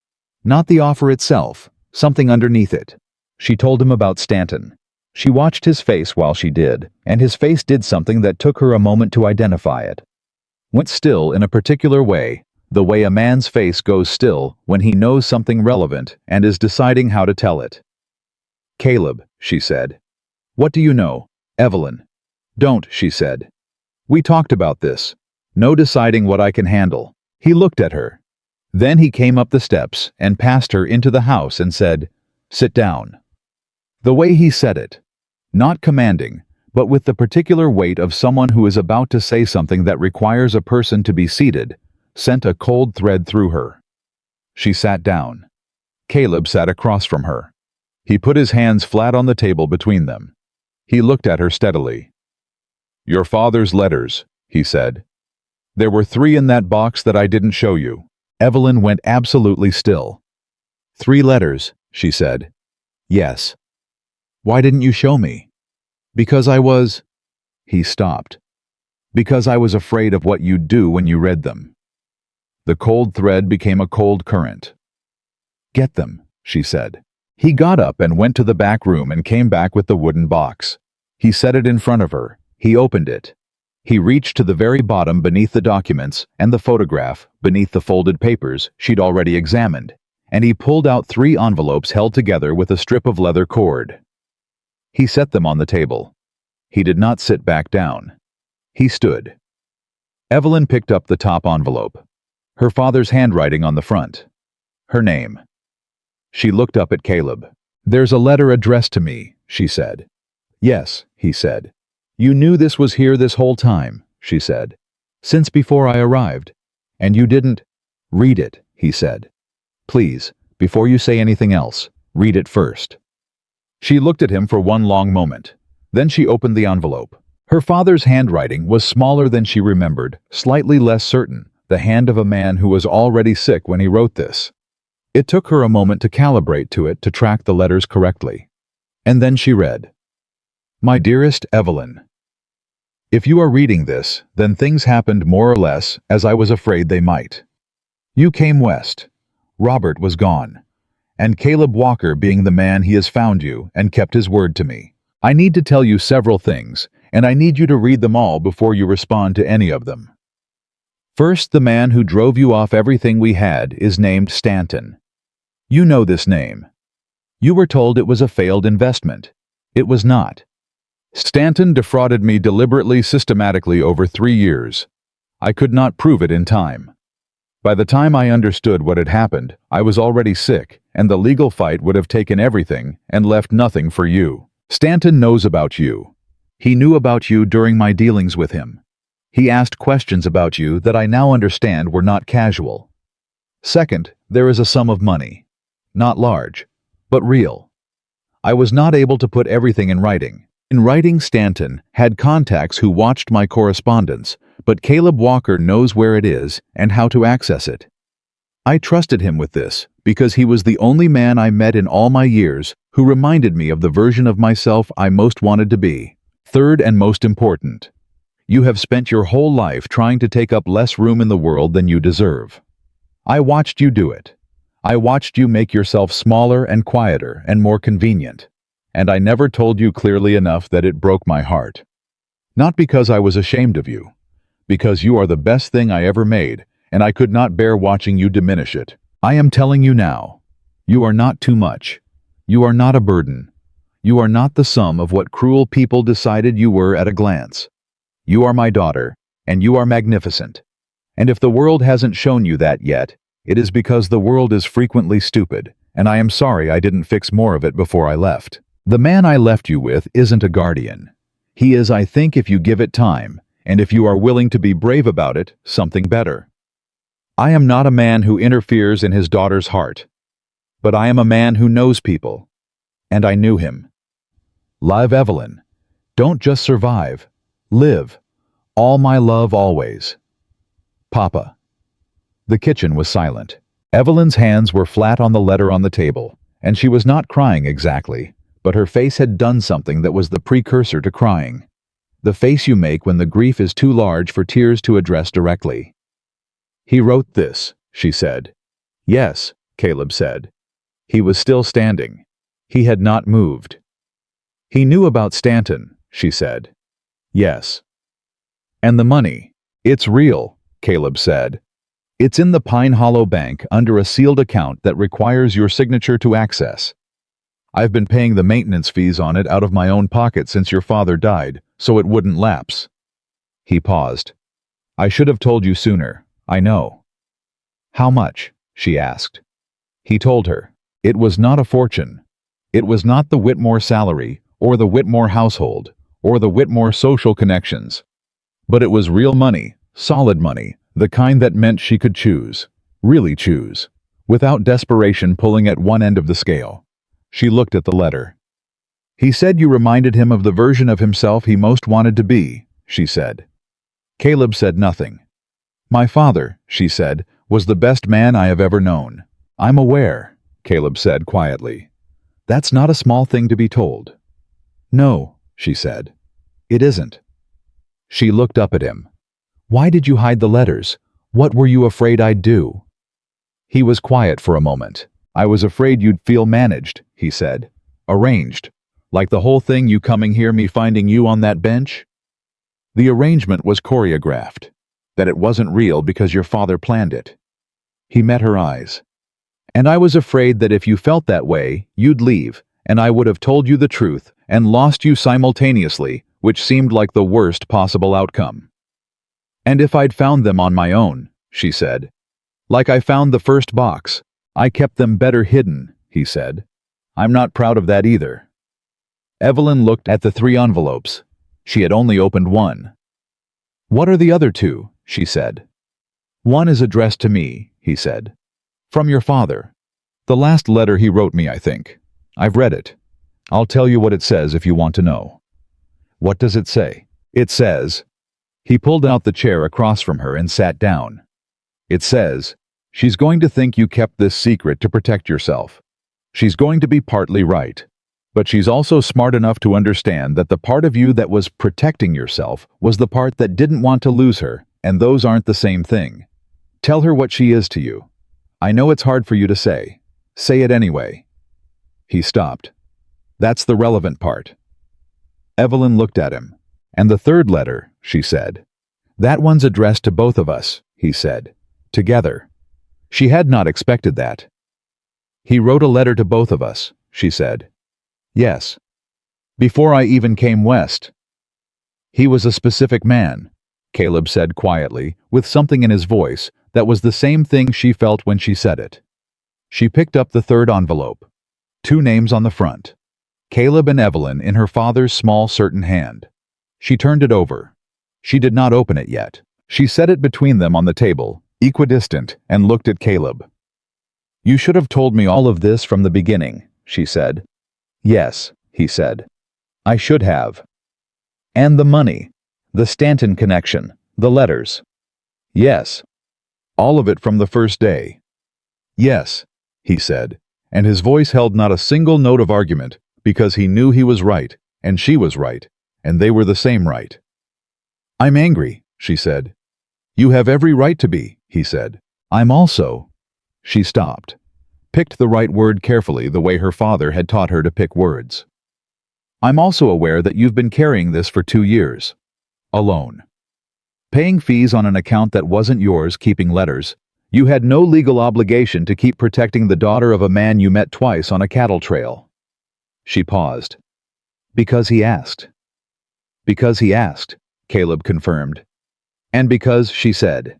"Not the offer itself, something underneath it." She told him about Stanton. She watched his face while she did, and his face did something that took her a moment to identify it. Went still in a particular way, the way a man's face goes still when he knows something relevant and is deciding how to tell it. "Caleb," she said. "What do you know?" "Evelyn." "Don't," she said. "We talked about this. No deciding what I can handle." He looked at her. Then he came up the steps and passed her into the house and said, "Sit down." The way he said it, not commanding, but with the particular weight of someone who is about to say something that requires a person to be seated, sent a cold thread through her. She sat down. Caleb sat across from her. He put his hands flat on the table between them. He looked at her steadily. "Your father's letters," he said. "There were 3 in that box that I didn't show you." Evelyn went absolutely still. "3 letters," she said. "Yes." "Why didn't you show me?" "Because I was—" He stopped. "Because I was afraid of what you'd do when you read them." The cold thread became a cold current. "Get them," she said. He got up and went to the back room and came back with the wooden box. He set it in front of her. He opened it. He reached to the very bottom beneath the documents and the photograph beneath the folded papers she'd already examined, and he pulled out 3 envelopes held together with a strip of leather cord. He set them on the table. He did not sit back down. He stood. Evelyn picked up the top envelope. Her father's handwriting on the front. Her name. She looked up at Caleb. "There's a letter addressed to me," she said. "Yes," he said. "You knew this was here this whole time," she said. "Since before I arrived. And you didn't—" "Read it," he said. "Please, before you say anything else, read it first." She looked at him for one long moment. Then she opened the envelope. Her father's handwriting was smaller than she remembered, slightly less certain, the hand of a man who was already sick when he wrote this. It took her a moment to calibrate to it to track the letters correctly. And then she read, "My dearest Evelyn, if you are reading this, then things happened more or less as I was afraid they might. You came west. Robert was gone. And Caleb Walker being the man he has found you and kept his word to me. I need to tell you several things, and I need you to read them all before you respond to any of them. First, the man who drove you off everything we had is named Stanton. You know this name. You were told it was a failed investment. It was not. Stanton defrauded me deliberately, systematically over 3 years. I could not prove it in time. By the time I understood what had happened, I was already sick, and the legal fight would have taken everything and left nothing for you. Stanton knows about you. He knew about you during my dealings with him. He asked questions about you that I now understand were not casual. Second, there is a sum of money. Not large, but real. I was not able to put everything in writing. In writing, Stanton had contacts who watched my correspondence, but Caleb Walker knows where it is and how to access it. I trusted him with this because he was the only man I met in all my years who reminded me of the version of myself I most wanted to be. Third and most important, you have spent your whole life trying to take up less room in the world than you deserve. I watched you do it. I watched you make yourself smaller and quieter and more convenient. and I never told you clearly enough that it broke my heart. Not because I was ashamed of you, because you are the best thing I ever made, and I could not bear watching you diminish it. I am telling you now, you are not too much. You are not a burden. You are not the sum of what cruel people decided you were at a glance. You are my daughter, and you are magnificent. And if the world hasn't shown you that yet, it is because the world is frequently stupid, and I am sorry I didn't fix more of it before I left. The man I left you with isn't a guardian. He is, I think, if you give it time, and if you are willing to be brave about it, something better. I am not a man who interferes in his daughter's heart, but I am a man who knows people, and I knew him. Love, Evelyn. Don't just survive. Live. All my love always. Papa. The kitchen was silent. Evelyn's hands were flat on the letter on the table, and she was not crying exactly, but her face had done something that was the precursor to crying. The face you make when the grief is too large for tears to address directly. He wrote this, she said. Yes, Caleb said. He was still standing. He had not moved. He knew about Stanton, she said. Yes. And the money. It's real, Caleb said. It's in the Pine Hollow Bank under a sealed account that requires your signature to access. I've been paying the maintenance fees on it out of my own pocket since your father died, so it wouldn't lapse. He paused. I should have told you sooner, I know. How much? She asked. He told her. It was not a fortune. It was not the Whitmore salary, or the Whitmore household, or the Whitmore social connections. But it was real money, solid money, the kind that meant she could choose, really choose, without desperation pulling at one end of the scale. She looked at the letter. He said you reminded him of the version of himself he most wanted to be, she said. Caleb said nothing. My father, she said, was the best man I have ever known. I'm aware, Caleb said quietly. That's not a small thing to be told. No, she said. It isn't. She looked up at him. Why did you hide the letters? What were you afraid I'd do? He was quiet for a moment. I was afraid you'd feel managed, he said. Arranged. Like the whole thing you coming here, me finding you on that bench? The arrangement was choreographed. That it wasn't real because your father planned it. He met her eyes. And I was afraid that if you felt that way, you'd leave, and I would have told you the truth and lost you simultaneously, which seemed like the worst possible outcome. And if I'd found them on my own, she said. Like I found the first box. I kept them better hidden, he said. I'm not proud of that either. Evelyn looked at the 3 envelopes. She had only opened one. What are the other 2? She said. One is addressed to me, he said. From your father. The last letter he wrote me, I think. I've read it. I'll tell you what it says if you want to know. What does it say? It says... He pulled out the chair across from her and sat down. It says, she's going to think you kept this secret to protect yourself. She's going to be partly right. But she's also smart enough to understand that the part of you that was protecting yourself was the part that didn't want to lose her, and those aren't the same thing. Tell her what she is to you. I know it's hard for you to say. Say it anyway. He stopped. That's the relevant part. Evelyn looked at him. And the 3rd letter, she said. That one's addressed to both of us, he said. Together. She had not expected that. He wrote a letter to both of us, she said. Yes. Before I even came west. He was a specific man, Caleb said quietly, with something in his voice that was the same thing she felt when she said it. She picked up the 3rd envelope. 2 names on the front. Caleb and Evelyn in her father's small certain hand. She turned it over. She did not open it yet. She set it between them on the table, equidistant, and looked at Caleb. You should have told me all of this from the beginning, she said. Yes, he said. I should have. And the money. The Stanton connection. The letters. Yes. All of it from the first day. Yes, he said, and his voice held not a single note of argument, because he knew he was right, and she was right, and they were the same right. I'm angry, she said. You have every right to be, he said. I'm also... She stopped, picked the right word carefully the way her father had taught her to pick words. I'm also aware that you've been carrying this for 2 years. Alone. Paying fees on an account that wasn't yours, keeping letters. You had no legal obligation to keep protecting the daughter of a man you met twice on a cattle trail. She paused. Because he asked. Because he asked, Caleb confirmed. And because she said.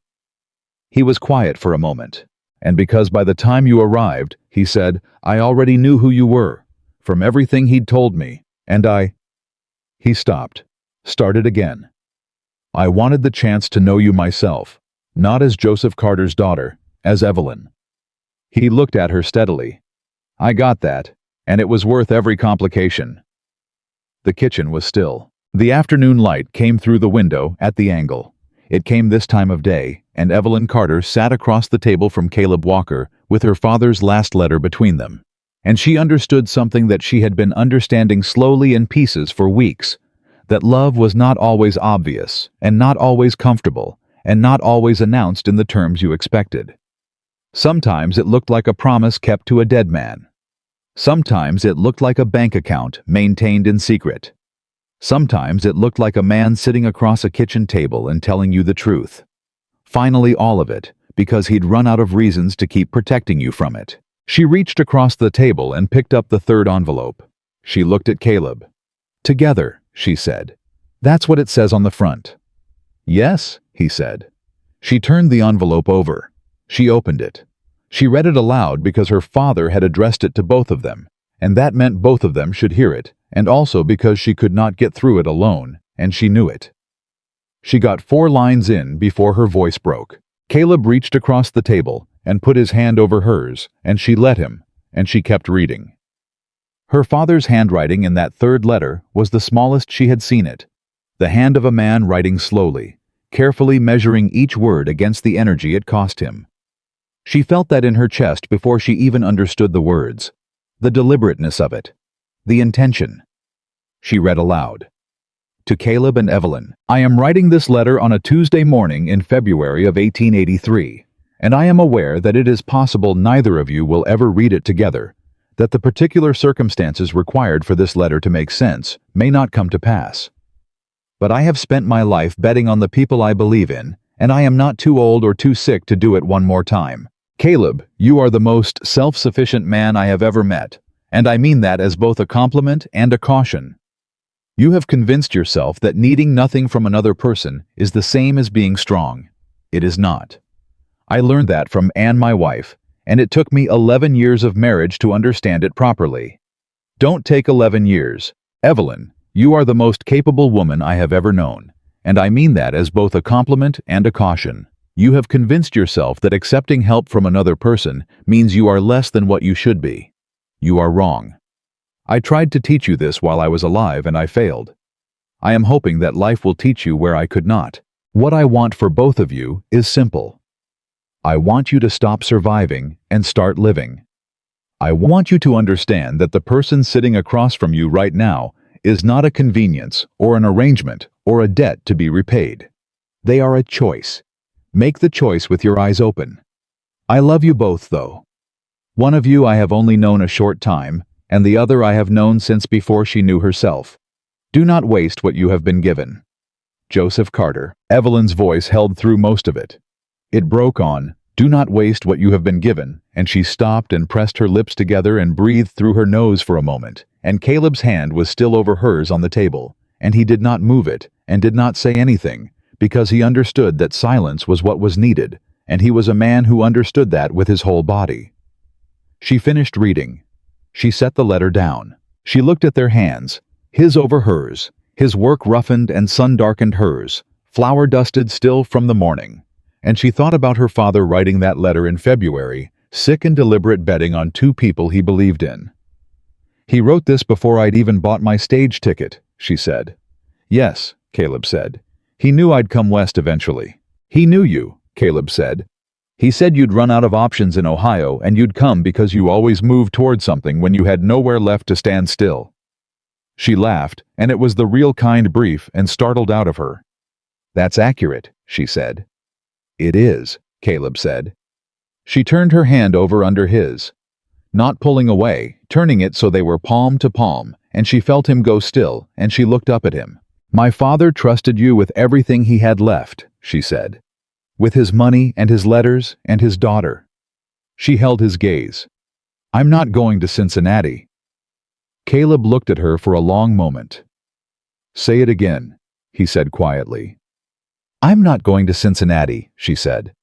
He was quiet for a moment. And because by the time you arrived, he said, I already knew who you were, from everything he'd told me, and He stopped. Started again. I wanted the chance to know you myself, not as Joseph Carter's daughter, as Evelyn. He looked at her steadily. I got that, and it was worth every complication. The kitchen was still. The afternoon light came through the window at the angle. It came this time of day, and Evelyn Carter sat across the table from Caleb Walker with her father's last letter between them. And she understood something that she had been understanding slowly in pieces for weeks, that love was not always obvious, and not always comfortable, and not always announced in the terms you expected. Sometimes it looked like a promise kept to a dead man. Sometimes it looked like a bank account maintained in secret. Sometimes it looked like a man sitting across a kitchen table and telling you the truth. Finally, all of it, because he'd run out of reasons to keep protecting you from it. She reached across the table and picked up the third envelope. She looked at Caleb. Together, she said. That's what it says on the front. Yes, he said. She turned the envelope over. She opened it. She read it aloud because her father had addressed it to both of them, and that meant both of them should hear it, and also because she could not get through it alone, and she knew it. She got 4 lines in before her voice broke. Caleb reached across the table and put his hand over hers, and she let him, and she kept reading. Her father's handwriting in that third letter was the smallest she had seen it, the hand of a man writing slowly, carefully measuring each word against the energy it cost him. She felt that in her chest before she even understood the words, the deliberateness of it, the intention. She read aloud. To Caleb and Evelyn, I am writing this letter on a Tuesday morning in February of 1883, and I am aware that it is possible neither of you will ever read it together, that the particular circumstances required for this letter to make sense may not come to pass. But I have spent my life betting on the people I believe in, and I am not too old or too sick to do it one more time. Caleb, you are the most self-sufficient man I have ever met, and I mean that as both a compliment and a caution. You have convinced yourself that needing nothing from another person is the same as being strong. It is not. I learned that from Anne, my wife, and it took me 11 years of marriage to understand it properly. Don't take 11 years. Evelyn, you are the most capable woman I have ever known, and I mean that as both a compliment and a caution. You have convinced yourself that accepting help from another person means you are less than what you should be. You are wrong. I tried to teach you this while I was alive and I failed. I am hoping that life will teach you where I could not. What I want for both of you is simple. I want you to stop surviving and start living. I want you to understand that the person sitting across from you right now is not a convenience or an arrangement or a debt to be repaid. They are a choice. Make the choice with your eyes open. I love you both, though. One of you I have only known a short time, and the other I have known since before she knew herself. Do not waste what you have been given. Joseph Carter. Evelyn's voice held through most of it. It broke on, do not waste what you have been given, and she stopped and pressed her lips together and breathed through her nose for a moment, and Caleb's hand was still over hers on the table, and he did not move it, and did not say anything, because he understood that silence was what was needed, and he was a man who understood that with his whole body. She finished reading. She set the letter down. She looked at their hands, his over hers, his work roughened and sun-darkened hers, flower-dusted still from the morning. And she thought about her father writing that letter in February, sick and deliberate betting on 2 people he believed in. He wrote this before I'd even bought my stage ticket, she said. Yes, Caleb said. He knew I'd come west eventually. He knew you, Caleb said. He said you'd run out of options in Ohio and you'd come because you always moved toward something when you had nowhere left to stand still. She laughed, and it was the real kind brief and startled out of her. That's accurate, she said. It is, Caleb said. She turned her hand over under his. Not pulling away, turning it so they were palm to palm, and she felt him go still, and she looked up at him. "My father trusted you with everything he had left," she said. "With his money and his letters and his daughter." She held his gaze. "I'm not going to Cincinnati." Caleb looked at her for a long moment. "Say it again," he said quietly. "I'm not going to Cincinnati," she said.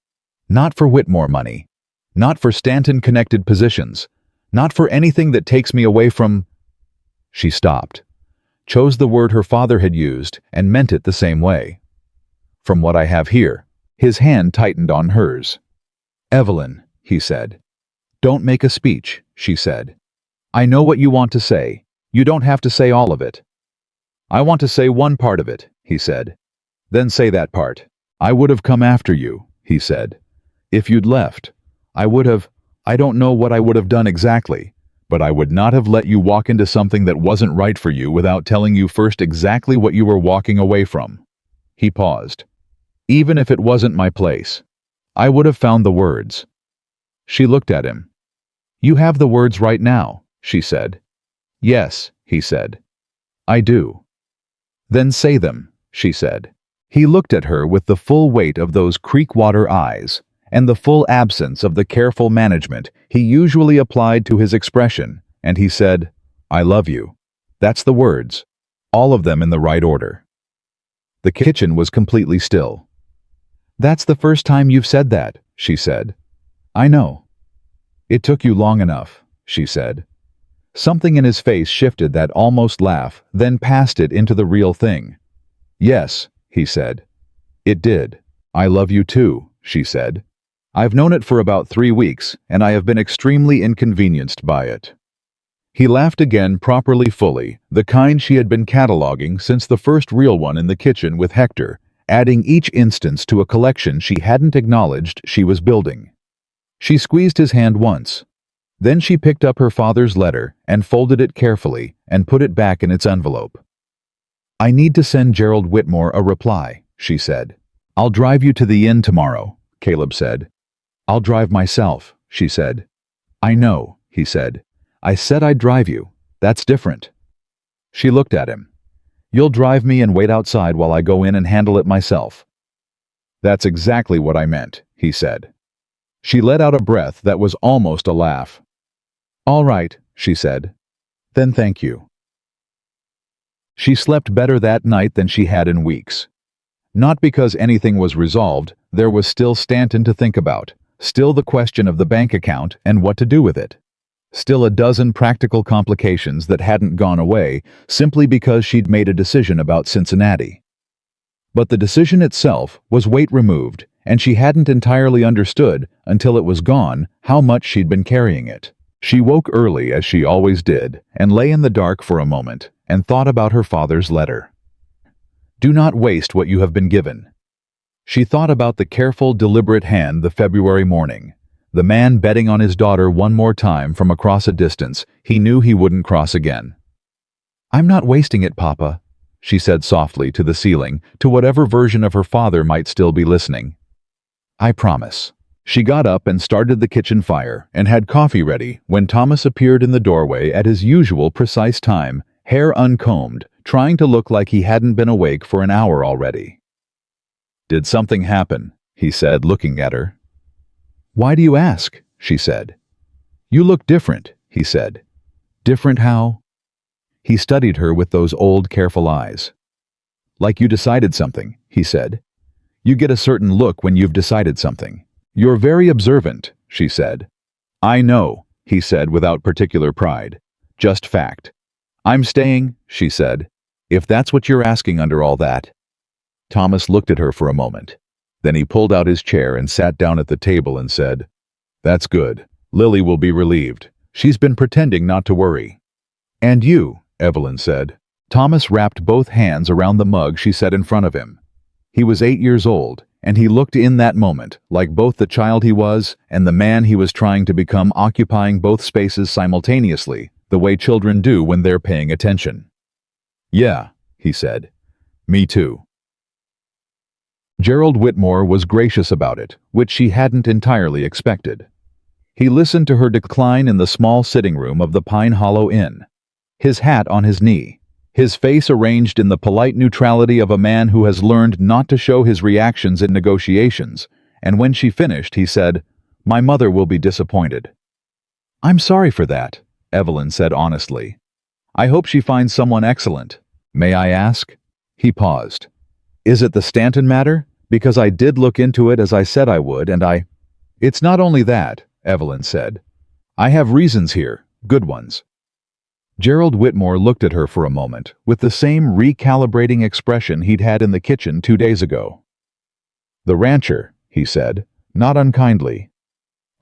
"Not for Whitmore money. Not for Stanton-connected positions. Not for anything that takes me away from—" She stopped, chose the word her father had used, and meant it the same way. "From what I have here." His hand tightened on hers. "Evelyn," he said. "Don't make a speech," she said. "I know what you want to say. You don't have to say all of it." "I want to say one part of it," he said. "Then say that part." "I would have come after you," he said. "If you'd left. I don't know what I would have done exactly, but I would not have let you walk into something that wasn't right for you without telling you first exactly what you were walking away from." He paused. "Even if it wasn't my place, I would have found the words." She looked at him. "You have the words right now," she said. "Yes," he said. "I do." "Then say them," she said. He looked at her with the full weight of those creek-water eyes, and the full absence of the careful management he usually applied to his expression, and he said, "I love you." That's the words, all of them in the right order. The kitchen was completely still. "That's the first time you've said that," she said. "I know." "It took you long enough," she said. Something in his face shifted that almost laugh, then passed it into the real thing. "Yes," he said. "It did. I love you too," she said. "I've known it for about 3 weeks, and I have been extremely inconvenienced by it." He laughed again properly fully, the kind she had been cataloging since the first real one in the kitchen with Hector, adding each instance to a collection she hadn't acknowledged she was building. She squeezed his hand once. Then she picked up her father's letter and folded it carefully and put it back in its envelope. "I need to send Gerald Whitmore a reply," she said. "I'll drive you to the inn tomorrow," Caleb said. "I'll drive myself," she said. "I know," he said. "I said I'd drive you. That's different." She looked at him. "You'll drive me and wait outside while I go in and handle it myself." "That's exactly what I meant," he said. She let out a breath that was almost a laugh. "All right," she said. "Then thank you." She slept better that night than she had in weeks. Not because anything was resolved, there was still Stanton to think about, still the question of the bank account and what to do with it. Still a dozen practical complications that hadn't gone away simply because she'd made a decision about Cincinnati. But the decision itself was weight removed, and she hadn't entirely understood, until it was gone, how much she'd been carrying it. She woke early, as she always did, and lay in the dark for a moment, and thought about her father's letter. "Do not waste what you have been given." She thought about the careful, deliberate hand the February morning, the man betting on his daughter one more time from across a distance he knew he wouldn't cross again. "I'm not wasting it, Papa," she said softly to the ceiling, to whatever version of her father might still be listening. "I promise." She got up and started the kitchen fire and had coffee ready when Thomas appeared in the doorway at his usual precise time, hair uncombed, trying to look like he hadn't been awake for an hour already. "Did something happen?" he said, looking at her. "Why do you ask?" she said. "You look different," he said. "Different how?" He studied her with those old, careful eyes. "Like you decided something," he said. "You get a certain look when you've decided something. You're very observant," she said. "I know," he said without particular pride. "Just fact." "I'm staying," she said, "if that's what you're asking under all that." Thomas looked at her for a moment. Then he pulled out his chair and sat down at the table and said, "That's good. Lily will be relieved. She's been pretending not to worry." "And you," Evelyn said. Thomas wrapped both hands around the mug she set in front of him. He was 8 years old, and he looked in that moment like both the child he was and the man he was trying to become, occupying both spaces simultaneously, the way children do when they're paying attention. "Yeah," he said. "Me too." Gerald Whitmore was gracious about it, which she hadn't entirely expected. He listened to her decline in the small sitting room of the Pine Hollow Inn. his hat on his knee, his face arranged in the polite neutrality of a man who has learned not to show his reactions in negotiations, and when she finished, he said, "My mother will be disappointed." "I'm sorry for that," Evelyn said honestly. "I hope she finds someone excellent. May I ask?" He paused. "Is it the Stanton matter? Because I did look into it as I said I would, and It's not only that," Evelyn said. "I have reasons here, good ones." Gerald Whitmore looked at her for a moment, with the same recalibrating expression he'd had in the kitchen 2 days ago. "The rancher," he said, not unkindly.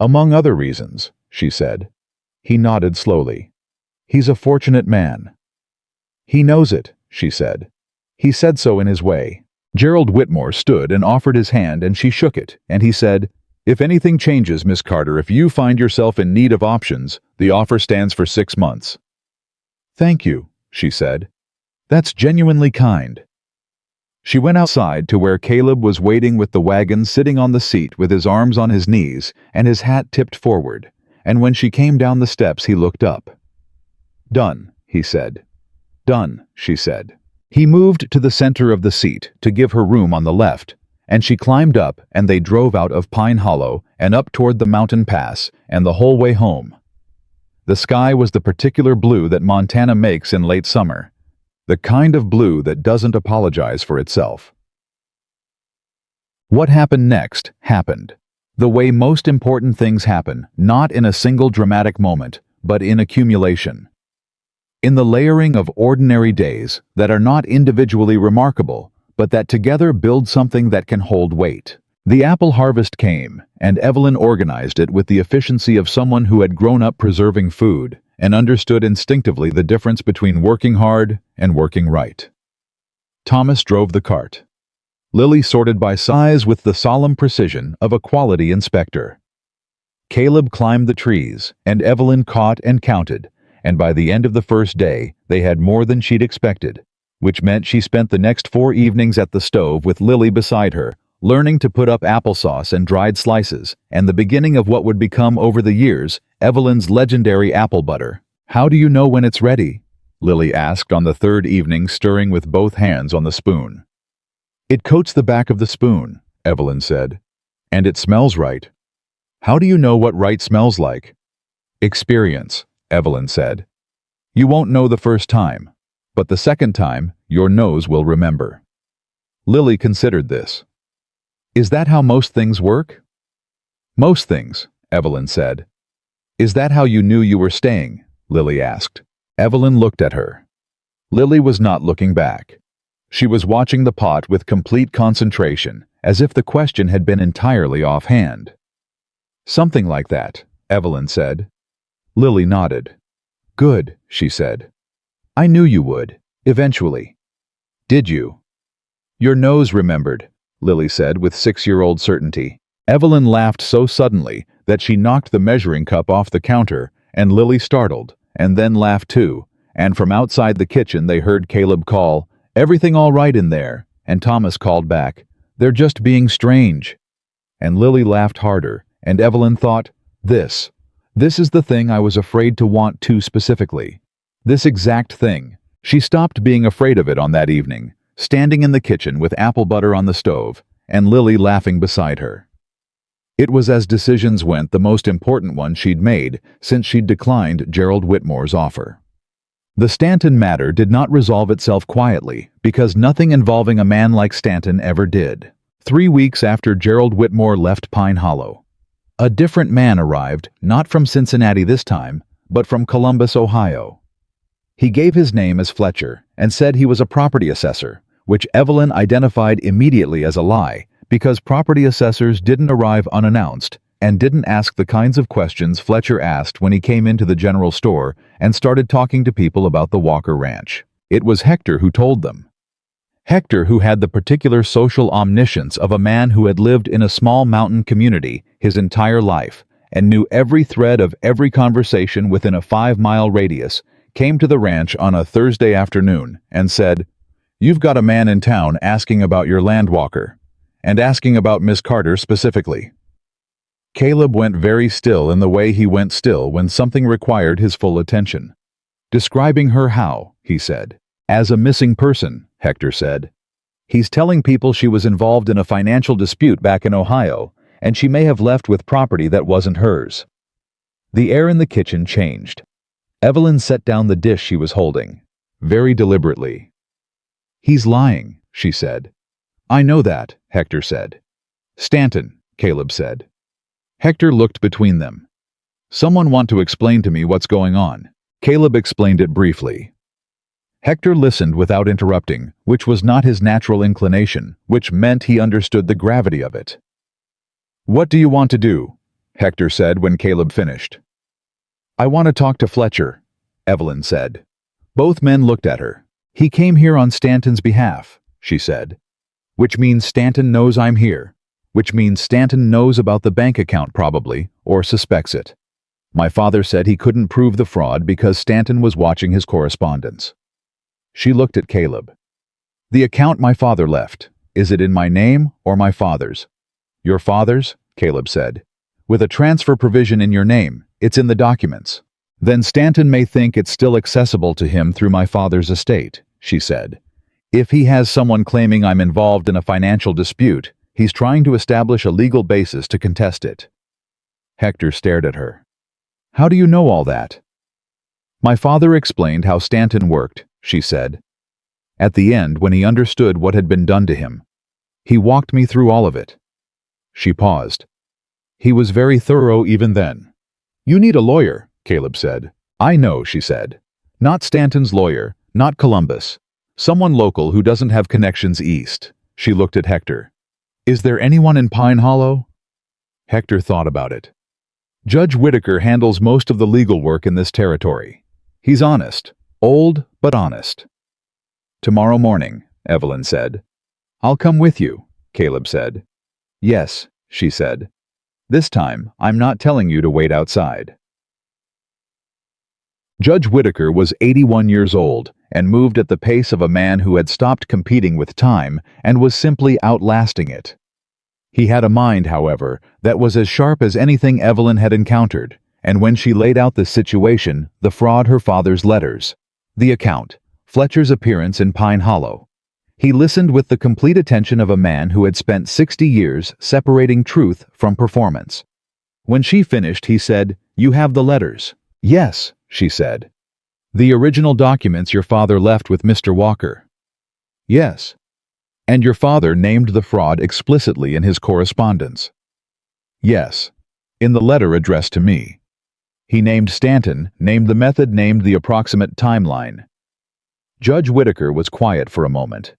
"Among other reasons," she said. He nodded slowly. "He's a fortunate man." "He knows it," she said. "He said so in his way." Gerald Whitmore stood and offered his hand, and she shook it, and he said, "If anything changes, Miss Carter, if you find yourself in need of options, the offer stands for 6 months." "Thank you," she said. "That's genuinely kind." She went outside to where Caleb was waiting with the wagon sitting on the seat with his arms on his knees and his hat tipped forward, and when she came down the steps he looked up. "Done," he said. "Done," she said. He moved to the center of the seat to give her room on the left, and she climbed up and they drove out of Pine Hollow and up toward the mountain pass and the whole way home. The sky was the particular blue that Montana makes in late summer, the kind of blue that doesn't apologize for itself. What happened next happened. The way most important things happen, not in a single dramatic moment, but in accumulation. In the layering of ordinary days that are not individually remarkable, but that together build something that can hold weight. The apple harvest came, and Evelyn organized it with the efficiency of someone who had grown up preserving food and understood instinctively the difference between working hard and working right. Thomas drove the cart. Lily sorted by size with the solemn precision of a quality inspector. Caleb climbed the trees, and Evelyn caught and counted, and by the end of the first day, they had more than she'd expected, which meant she spent the next 4 evenings at the stove with Lily beside her, learning to put up applesauce and dried slices, and the beginning of what would become over the years Evelyn's legendary apple butter. "How do you know when it's ready?" Lily asked on the 3rd evening, stirring with both hands on the spoon. "It coats the back of the spoon," Evelyn said. "And it smells right." "How do you know what right smells like?" "Experience," Evelyn said. "You won't know the first time, but the second time, your nose will remember." Lily considered this. "Is that how most things work?" "Most things," Evelyn said. "Is that how you knew you were staying?" Lily asked. Evelyn looked at her. Lily was not looking back. She was watching the pot with complete concentration, as if the question had been entirely offhand. "Something like that," Evelyn said. Lily nodded. "Good," she said. "I knew you would, eventually." "Did you?" "Your nose remembered," Lily said with 6-year-old certainty. Evelyn laughed so suddenly that she knocked the measuring cup off the counter, and Lily startled, and then laughed too, and from outside the kitchen they heard Caleb call, "Everything all right in there?" And Thomas called back, "They're just being strange." And Lily laughed harder, and Evelyn thought, This is the thing I was afraid to want too specifically. This exact thing." She stopped being afraid of it on that evening, standing in the kitchen with apple butter on the stove, and Lily laughing beside her. It was, as decisions went, the most important one she'd made since she'd declined Gerald Whitmore's offer. The Stanton matter did not resolve itself quietly, because nothing involving a man like Stanton ever did. 3 weeks after Gerald Whitmore left Pine Hollow, a different man arrived, not from Cincinnati this time, but from Columbus, Ohio. He gave his name as Fletcher and said he was a property assessor, which Evelyn identified immediately as a lie, because property assessors didn't arrive unannounced and didn't ask the kinds of questions Fletcher asked when he came into the general store and started talking to people about the Walker Ranch. It was Hector who told them. Hector, who had the particular social omniscience of a man who had lived in a small mountain community his entire life and knew every thread of every conversation within a 5-mile radius, came to the ranch on a Thursday afternoon and said, "You've got a man in town asking about your landwalker, and asking about Miss Carter specifically." Caleb went very still in the way he went still when something required his full attention. Describing her how, he said. As a missing person, Hector said. He's telling people she was involved in a financial dispute back in Ohio, and she may have left with property that wasn't hers. The air in the kitchen changed. Evelyn set down the dish she was holding, very deliberately. He's lying, she said. I know that, Hector said. Stanton, Caleb said. Hector looked between them. Someone want to explain to me what's going on. Caleb explained it briefly. Hector listened without interrupting, which was not his natural inclination, which meant he understood the gravity of it. What do you want to do? Hector said when Caleb finished. I want to talk to Fletcher, Evelyn said. Both men looked at her. He came here on Stanton's behalf, she said. Which means Stanton knows I'm here. Which means Stanton knows about the bank account probably, or suspects it. My father said he couldn't prove the fraud because Stanton was watching his correspondence. She looked at Caleb. The account my father left, is it in my name or my father's? Your father's, Caleb said. With a transfer provision in your name, it's in the documents. Then Stanton may think it's still accessible to him through my father's estate, she said. If he has someone claiming I'm involved in a financial dispute, he's trying to establish a legal basis to contest it. Hector stared at her. How do you know all that? My father explained how Stanton worked, she said. At the end, when he understood what had been done to him, he walked me through all of it. She paused. He was very thorough even then. You need a lawyer, Caleb said. I know, she said. Not Stanton's lawyer, not Columbus. Someone local who doesn't have connections east. She looked at Hector. Is there anyone in Pine Hollow? Hector thought about it. Judge Whitaker handles most of the legal work in this territory. He's honest. Old, but honest. Tomorrow morning, Evelyn said. I'll come with you, Caleb said. Yes, she said. This time, I'm not telling you to wait outside. Judge Whitaker was 81 years old and moved at the pace of a man who had stopped competing with time and was simply outlasting it. He had a mind, however, that was as sharp as anything Evelyn had encountered, and when she laid out the situation, the fraud, her father's letters, the account, Fletcher's appearance in Pine Hollow, he listened with the complete attention of a man who had spent 60 years separating truth from performance. When she finished, he said, You have the letters. Yes, she said. The original documents your father left with Mr. Walker. Yes. And your father named the fraud explicitly in his correspondence. Yes. In the letter addressed to me. He named Stanton, named the method, named the approximate timeline. Judge Whitaker was quiet for a moment.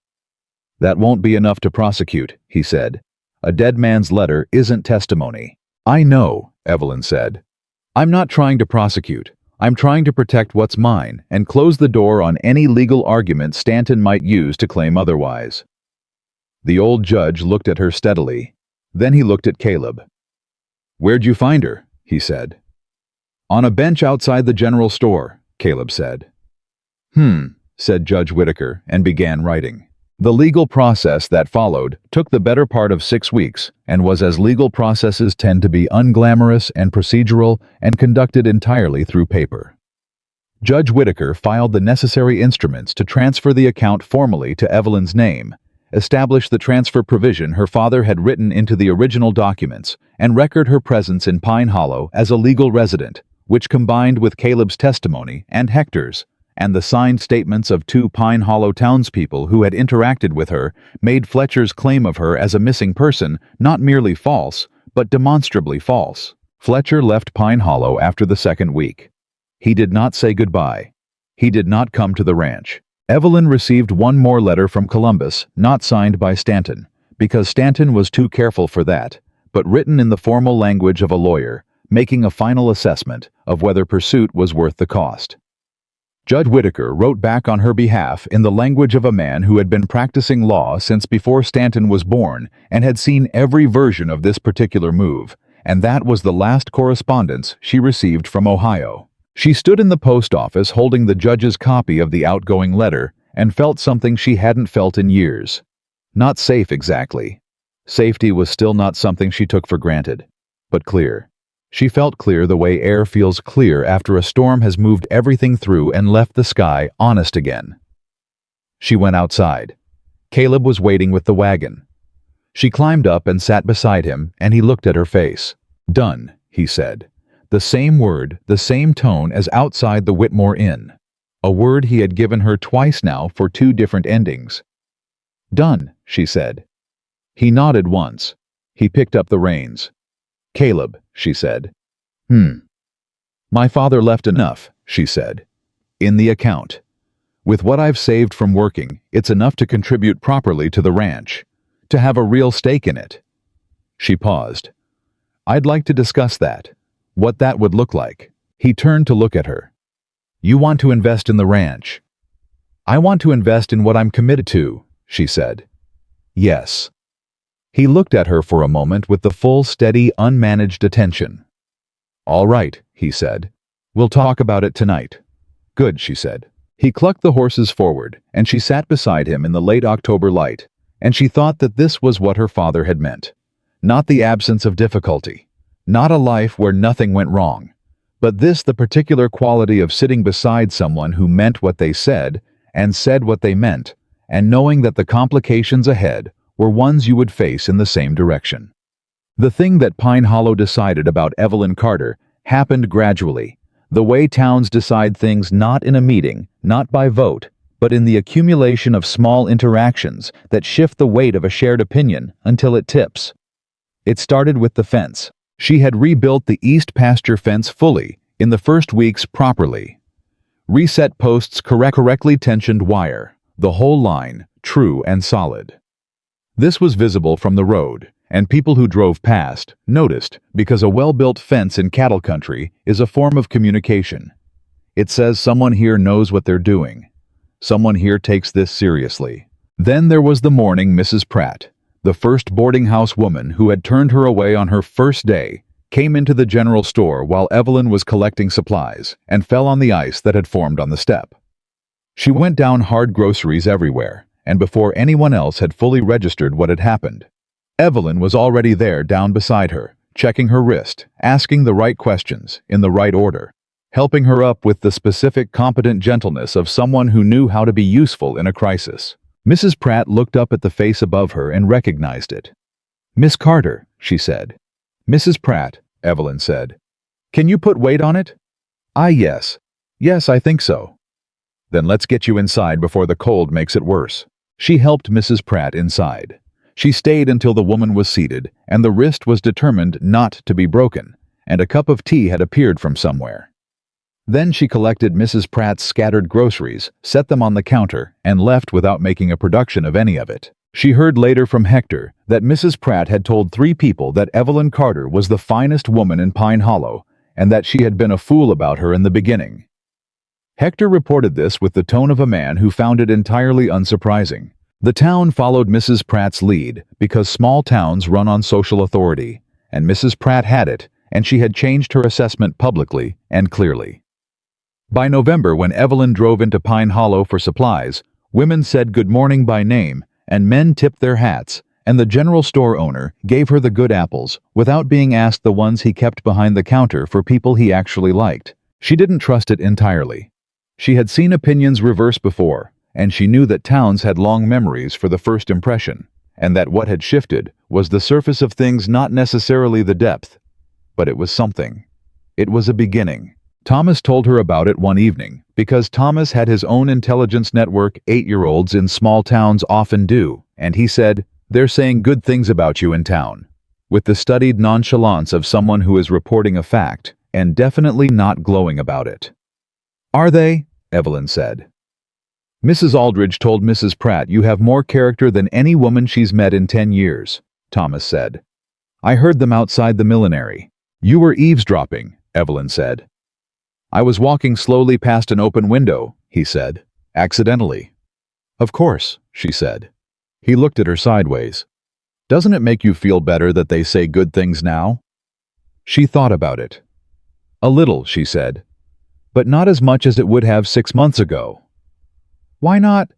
That won't be enough to prosecute, he said. A dead man's letter isn't testimony. I know, Evelyn said. I'm not trying to prosecute. I'm trying to protect what's mine and close the door on any legal argument Stanton might use to claim otherwise. The old judge looked at her steadily. Then he looked at Caleb. Where'd you find her? He said. On a bench outside the general store, Caleb said. Said Judge Whitaker and began writing. The legal process that followed took the better part of 6 weeks and was, as legal processes tend to be, unglamorous and procedural and conducted entirely through paper. Judge Whitaker filed the necessary instruments to transfer the account formally to Evelyn's name, establish the transfer provision her father had written into the original documents, and record her presence in Pine Hollow as a legal resident, which combined with Caleb's testimony and Hector's, and the signed statements of 2 Pine Hollow townspeople who had interacted with her, made Fletcher's claim of her as a missing person not merely false, but demonstrably false. Fletcher left Pine Hollow after the 2nd week. He did not say goodbye. He did not come to the ranch. Evelyn received one more letter from Columbus, not signed by Stanton, because Stanton was too careful for that, but written in the formal language of a lawyer, making a final assessment of whether pursuit was worth the cost. Judge Whitaker wrote back on her behalf in the language of a man who had been practicing law since before Stanton was born and had seen every version of this particular move, and that was the last correspondence she received from Ohio. She stood in the post office holding the judge's copy of the outgoing letter and felt something she hadn't felt in years. Not safe exactly. Safety was still not something she took for granted, but clear. She felt clear the way air feels clear after a storm has moved everything through and left the sky honest again. She went outside. Caleb was waiting with the wagon. She climbed up and sat beside him, and he looked at her face. "Done," he said. The same word, the same tone as outside the Whitmore Inn. A word he had given her twice now for two different endings. "Done," she said. He nodded once. He picked up the reins. "Caleb," she said. My father left enough," she said. "In the account. With what I've saved from working, it's enough to contribute properly to the ranch, to have a real stake in it." She paused. "I'd like to discuss that. What that would look like." He turned to look at her. "You want to invest in the ranch?" "I want to invest in what I'm committed to," she said. "Yes." He looked at her for a moment with the full, steady, unmanaged attention. "All right," he said. "We'll talk about it tonight." "Good," she said. He clucked the horses forward, and she sat beside him in the late October light, and she thought that this was what her father had meant. Not the absence of difficulty, not a life where nothing went wrong, but the particular quality of sitting beside someone who meant what they said and said what they meant, and knowing that the complications ahead were ones you would face in the same direction. The thing that Pine Hollow decided about Evelyn Carter happened gradually, the way towns decide things, not in a meeting, not by vote, but in the accumulation of small interactions that shift the weight of a shared opinion until it tips. It started with the fence. She had rebuilt the east pasture fence fully, in the first weeks properly. Reset posts, correctly tensioned wire, the whole line, true and solid. This was visible from the road, and people who drove past noticed, because a well-built fence in cattle country is a form of communication. It says someone here knows what they're doing. Someone here takes this seriously. Then there was the morning Mrs. Pratt, the first boarding house woman who had turned her away on her first day, came into the general store while Evelyn was collecting supplies and fell on the ice that had formed on the step. She went down hard groceries everywhere, and before anyone else had fully registered what had happened, Evelyn was already there down beside her, checking her wrist, asking the right questions, in the right order, helping her up with the specific competent gentleness of someone who knew how to be useful in a crisis. Mrs. Pratt looked up at the face above her and recognized it. "Miss Carter," she said. "Mrs. Pratt," Evelyn said. "Can you put weight on it?" Yes. Yes, I think so." "Then let's get you inside before the cold makes it worse." She helped Mrs. Pratt inside. She stayed until the woman was seated, and the wrist was determined not to be broken, and a cup of tea had appeared from somewhere. Then she collected Mrs. Pratt's scattered groceries, set them on the counter, and left without making a production of any of it. She heard later from Hector that Mrs. Pratt had told 3 people that Evelyn Carter was the finest woman in Pine Hollow, and that she had been a fool about her in the beginning. Hector reported this with the tone of a man who found it entirely unsurprising. The town followed Mrs. Pratt's lead because small towns run on social authority, and Mrs. Pratt had it, and she had changed her assessment publicly and clearly. By November, when Evelyn drove into Pine Hollow for supplies, women said good morning by name, and men tipped their hats, and the general store owner gave her the good apples without being asked the ones he kept behind the counter for people he actually liked. She didn't trust it entirely. She had seen opinions reverse before, and she knew that towns had long memories for the first impression, and that what had shifted was the surface of things, not necessarily the depth. But it was something. It was a beginning. Thomas told her about it one evening, because Thomas had his own intelligence network 8-year-olds in small towns often do, and he said, "They're saying good things about you in town," with the studied nonchalance of someone who is reporting a fact, and definitely not glowing about it. "Are they?" Evelyn said. "Mrs. Aldridge told Mrs. Pratt you have more character than any woman she's met in 10 years, Thomas said. "I heard them outside the millinery." "You were eavesdropping," Evelyn said. "I was walking slowly past an open window," he said, "accidentally." "Of course," she said. He looked at her sideways. "Doesn't it make you feel better that they say good things now?" She thought about it. "A little," she said, "but not as much as it would have 6 months ago." "Why not?"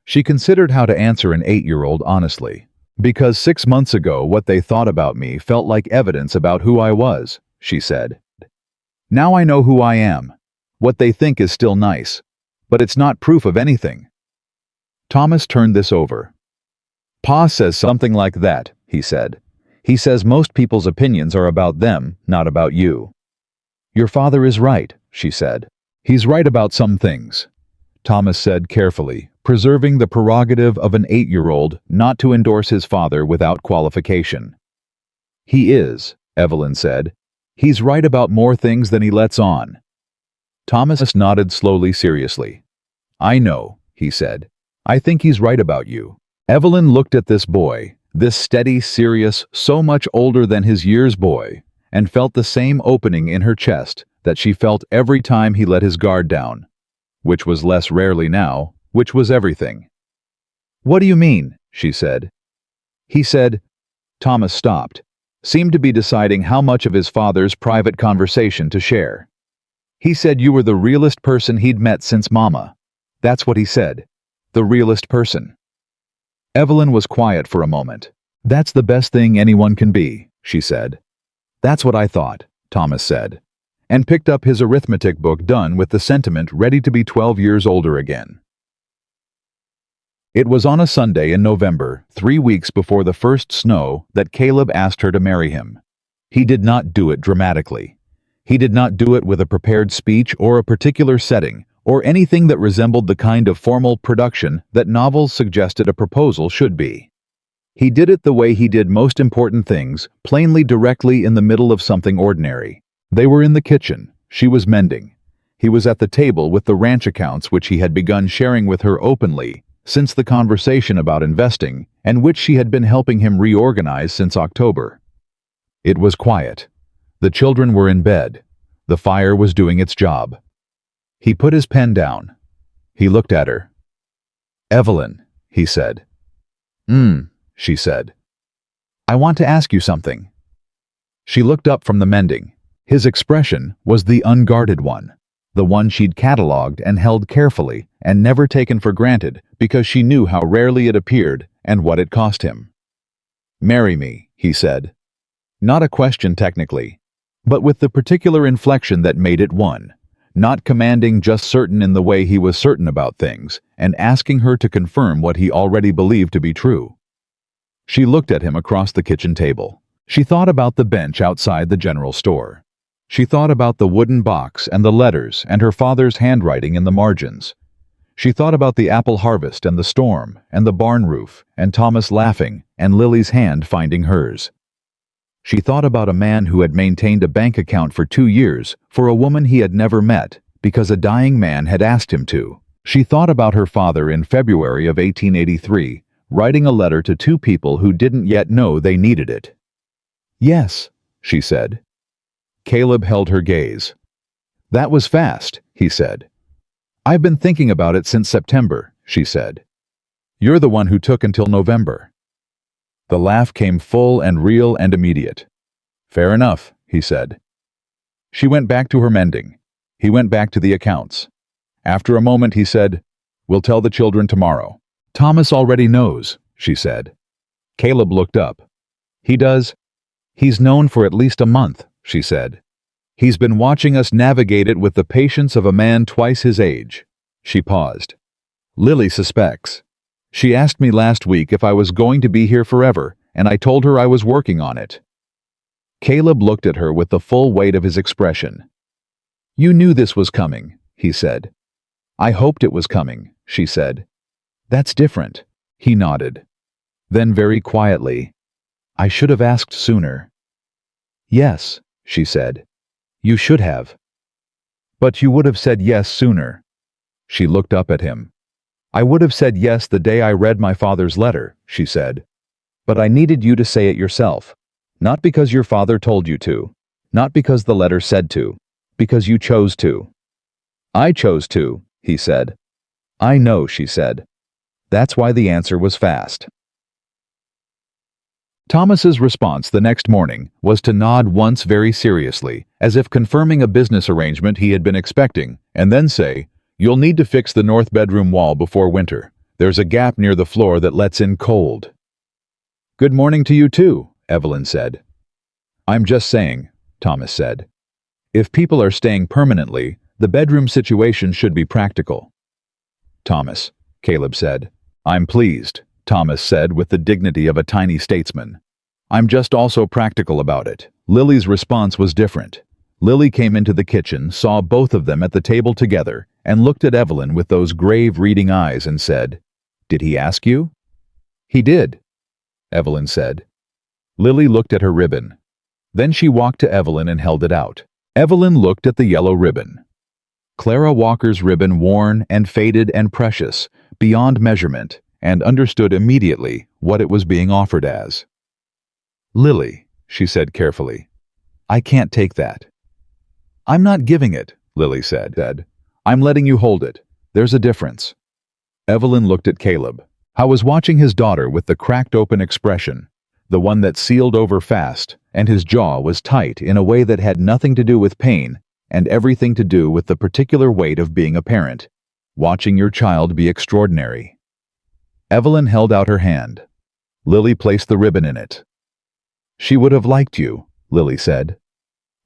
She considered how to answer an 8-year-old honestly. "Because 6 months ago what they thought about me felt like evidence about who I was," she said. Now I know who I am. What they think is still nice. But it's not proof of anything. Thomas turned this over. Pa says something like that, he said. He says most people's opinions are about them, not about you. Your father is right, she said. He's right about some things, Thomas said carefully, preserving the prerogative of an 8-year-old not to endorse his father without qualification. He is, Evelyn said. He's right about more things than he lets on. Thomas nodded slowly, seriously. I know, he said. I think he's right about you. Evelyn looked at this boy, this steady, serious, so much older than his years boy, and felt the same opening in her chest that she felt every time he let his guard down, which was less rarely now, which was everything. What do you mean? She said. He said. Thomas stopped, seemed to be deciding how much of his father's private conversation to share. He said you were the realest person he'd met since Mama. That's what he said. The realest person. Evelyn was quiet for a moment. That's the best thing anyone can be, she said. That's what I thought, Thomas said, and picked up his arithmetic book done with the sentiment ready to be 12 years older again. It was on a Sunday in November, 3 weeks before the first snow, that Caleb asked her to marry him. He did not do it dramatically. He did not do it with a prepared speech or a particular setting, or anything that resembled the kind of formal production that novels suggested a proposal should be. He did it the way he did most important things, plainly, directly in the middle of something ordinary. They were in the kitchen. She was mending. He was at the table with the ranch accounts which he had begun sharing with her openly since the conversation about investing, and which she had been helping him reorganize since October. It was quiet. The children were in bed. The fire was doing its job. He put his pen down. He looked at her. Evelyn, he said. She said. I want to ask you something. She looked up from the mending. His expression was the unguarded one, the one she'd catalogued and held carefully and never taken for granted because she knew how rarely it appeared and what it cost him. Marry me, he said. Not a question technically, but with the particular inflection that made it one. Not commanding, just certain in the way he was certain about things, and asking her to confirm what he already believed to be true. She looked at him across the kitchen table. She thought about the bench outside the general store. She thought about the wooden box and the letters and her father's handwriting in the margins. She thought about the apple harvest and the storm and the barn roof and Thomas laughing and Lily's hand finding hers. She thought about a man who had maintained a bank account for 2 years for a woman he had never met because a dying man had asked him to. She thought about her father in February of 1883, writing a letter to 2 people who didn't yet know they needed it. Yes, she said. Caleb held her gaze. That was fast, he said. I've been thinking about it since September, she said. You're the one who took until November. The laugh came full and real and immediate. Fair enough, he said. She went back to her mending. He went back to the accounts. After a moment he said, We'll tell the children tomorrow. Thomas already knows, she said. Caleb looked up. He does? He's known for at least a month, she said. He's been watching us navigate it with the patience of a man twice his age. She paused. Lily suspects. She asked me last week if I was going to be here forever, and I told her I was working on it. Caleb looked at her with the full weight of his expression. You knew this was coming, he said. I hoped it was coming, she said. That's different, he nodded. Then very quietly, I should have asked sooner. Yes, she said. You should have. But you would have said yes sooner. She looked up at him. I would have said yes the day I read my father's letter, she said. But I needed you to say it yourself. Not because your father told you to. Not because the letter said to. Because you chose to. I chose to, he said. I know, she said. That's why the answer was fast. Thomas's response the next morning was to nod once very seriously, as if confirming a business arrangement he had been expecting, and then say, You'll need to fix the north bedroom wall before winter. There's a gap near the floor that lets in cold. Good morning to you too, Evelyn said. I'm just saying, Thomas said. If people are staying permanently, the bedroom situation should be practical. Thomas, Caleb said. I'm pleased, Thomas said with the dignity of a tiny statesman. I'm just also practical about it. Lily's response was different. Lily came into the kitchen, saw both of them at the table together, and looked at Evelyn with those grave reading eyes and said, Did he ask you? He did, Evelyn said. Lily looked at her ribbon. Then she walked to Evelyn and held it out. Evelyn looked at the yellow ribbon. Clara Walker's ribbon, worn and faded and precious, beyond measurement, and understood immediately what it was being offered as. Lily, she said carefully, I can't take that. I'm not giving it, Lily said. I'm letting you hold it. There's a difference. Evelyn looked at Caleb. I was watching his daughter with the cracked open expression, the one that sealed over fast, and his jaw was tight in a way that had nothing to do with pain and everything to do with the particular weight of being a parent, watching your child be extraordinary. Evelyn held out her hand. Lily placed the ribbon in it. She would have liked you, Lily said.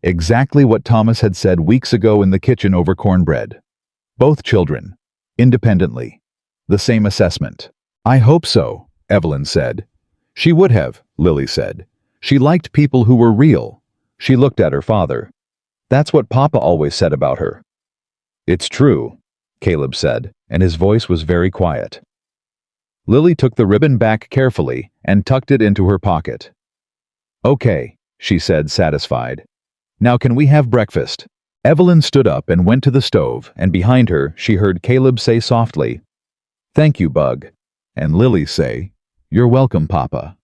Exactly what Thomas had said weeks ago in the kitchen over cornbread. Both children, independently. The same assessment. I hope so, Evelyn said. She would have, Lily said. She liked people who were real. She looked at her father. That's what Papa always said about her. It's true, Caleb said, and his voice was very quiet. Lily took the ribbon back carefully and tucked it into her pocket. Okay, she said, satisfied. Now can we have breakfast? Evelyn stood up and went to the stove, and behind her she heard Caleb say softly, Thank you, Bug, and Lily say, You're welcome, Papa,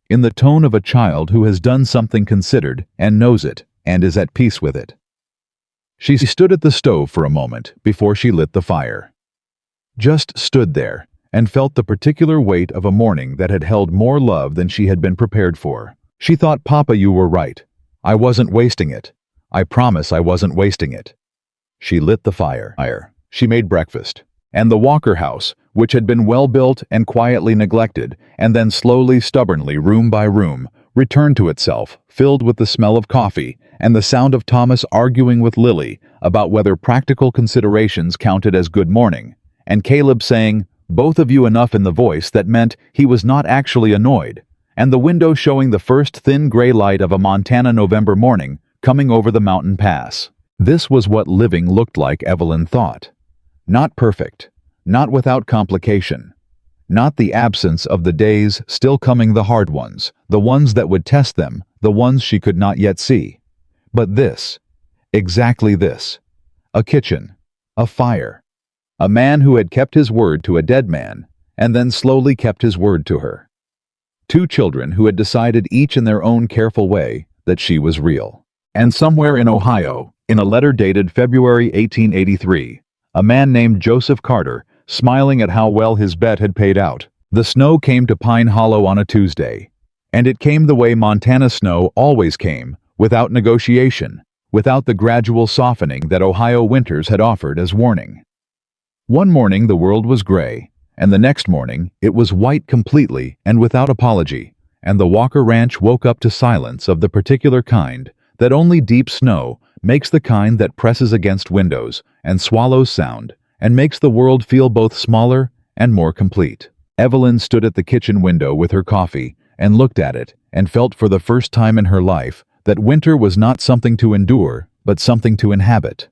in the tone of a child who has done something considered and knows it and is at peace with it. She stood at the stove for a moment before she lit the fire. Just stood there and felt the particular weight of a morning that had held more love than she had been prepared for. She thought, Papa, you were right. I wasn't wasting it. I promise I wasn't wasting it. She lit the fire. She made breakfast. And the Walker house, which had been well built and quietly neglected, and then slowly, stubbornly, room by room, returned to itself, filled with the smell of coffee and the sound of Thomas arguing with Lily about whether practical considerations counted as good morning, and Caleb saying, Both of you, enough in the voice that meant he was not actually annoyed, and the window showing the first thin gray light of a Montana November morning coming over the mountain pass. This was what living looked like, Evelyn thought. Not perfect, not without complication, not the absence of the days still coming, the hard ones, the ones that would test them, the ones she could not yet see. But this, exactly this, a kitchen, a fire, a man who had kept his word to a dead man, and then slowly kept his word to her. Two children who had decided each in their own careful way that she was real. And somewhere in Ohio, in a letter dated February 1883, a man named Joseph Carter, smiling at how well his bet had paid out. The snow came to Pine Hollow on a Tuesday, and it came the way Montana snow always came, without negotiation, without the gradual softening that Ohio winters had offered as warning. One morning the world was gray, and the next morning it was white completely and without apology, and the Walker Ranch woke up to silence of the particular kind that only deep snow makes, the kind that presses against windows and swallows sound and makes the world feel both smaller and more complete. Evelyn stood at the kitchen window with her coffee and looked at it and felt for the first time in her life that winter was not something to endure, but something to inhabit.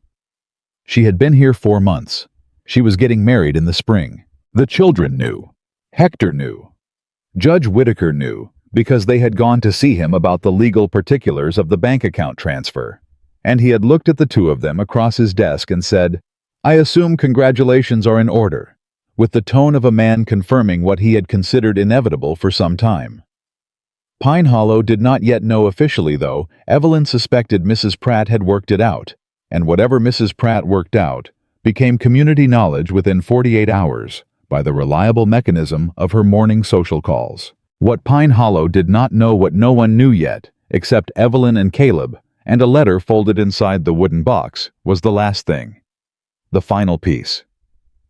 She had been here 4 months. She was getting married in the spring. The children knew. Hector knew. Judge Whitaker knew, because they had gone to see him about the legal particulars of the bank account transfer. And he had looked at the two of them across his desk and said, I assume congratulations are in order, with the tone of a man confirming what he had considered inevitable for some time. Pine Hollow did not yet know officially, though. Evelyn suspected Mrs. Pratt had worked it out, and whatever Mrs. Pratt worked out became community knowledge within 48 hours by the reliable mechanism of her morning social calls. What Pine Hollow did not know, what no one knew yet, except Evelyn and Caleb, and a letter folded inside the wooden box, was the last thing. The final piece.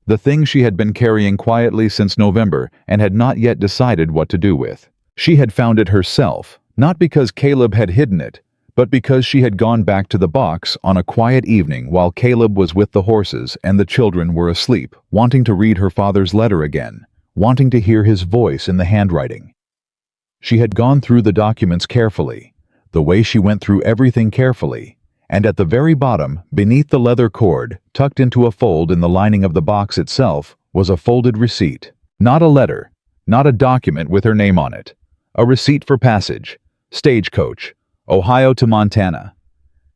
The thing she had been carrying quietly since November and had not yet decided what to do with. She had found it herself, not because Caleb had hidden it, but because she had gone back to the box on a quiet evening while Caleb was with the horses and the children were asleep, wanting to read her father's letter again, wanting to hear his voice in the handwriting. She had gone through the documents carefully, the way she went through everything carefully, and at the very bottom, beneath the leather cord, tucked into a fold in the lining of the box itself, was a folded receipt. Not a letter, not a document with her name on it. A receipt for passage, stagecoach, Ohio to Montana.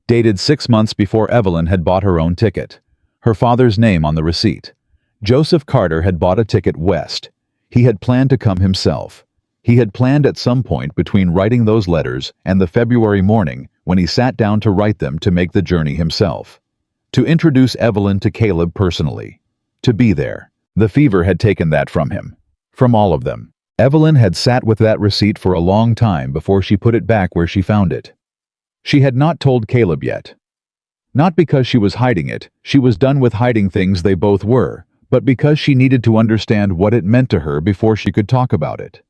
Dated 6 months before Evelyn had bought her own ticket. Her father's name on the receipt. Joseph Carter had bought a ticket west. He had planned to come himself. He had planned at some point between writing those letters and the February morning when he sat down to write them to make the journey himself. To introduce Evelyn to Caleb personally. To be there. The fever had taken that from him. From all of them. Evelyn had sat with that receipt for a long time before she put it back where she found it. She had not told Caleb yet. Not because she was hiding it, she was done with hiding things they both were, but because she needed to understand what it meant to her before she could talk about it.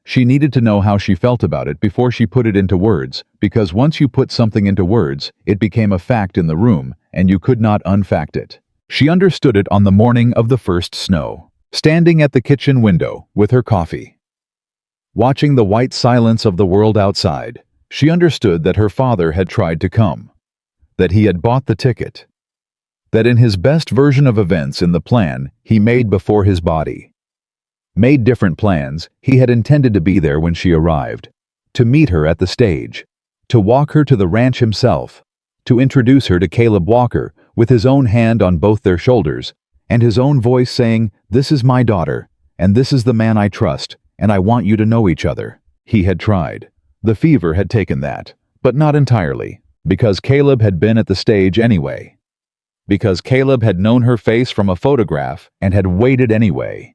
She needed to know how she felt about it before she put it into words, because once you put something into words, it became a fact in the room, and you could not unfact it. She understood it on the morning of the first snow, standing at the kitchen window with her coffee. Watching the white silence of the world outside, she understood that her father had tried to come, that he had bought the ticket, that in his best version of events in the plan he made before his body. Made different plans, he had intended to be there when she arrived, to meet her at the stage, to walk her to the ranch himself, to introduce her to Caleb Walker with his own hand on both their shoulders, and his own voice saying, "This is my daughter, and this is the man I trust, and I want you to know each other." He had tried. The fever had taken that, but not entirely, because Caleb had been at the stage anyway. Because Caleb had known her face from a photograph and had waited anyway.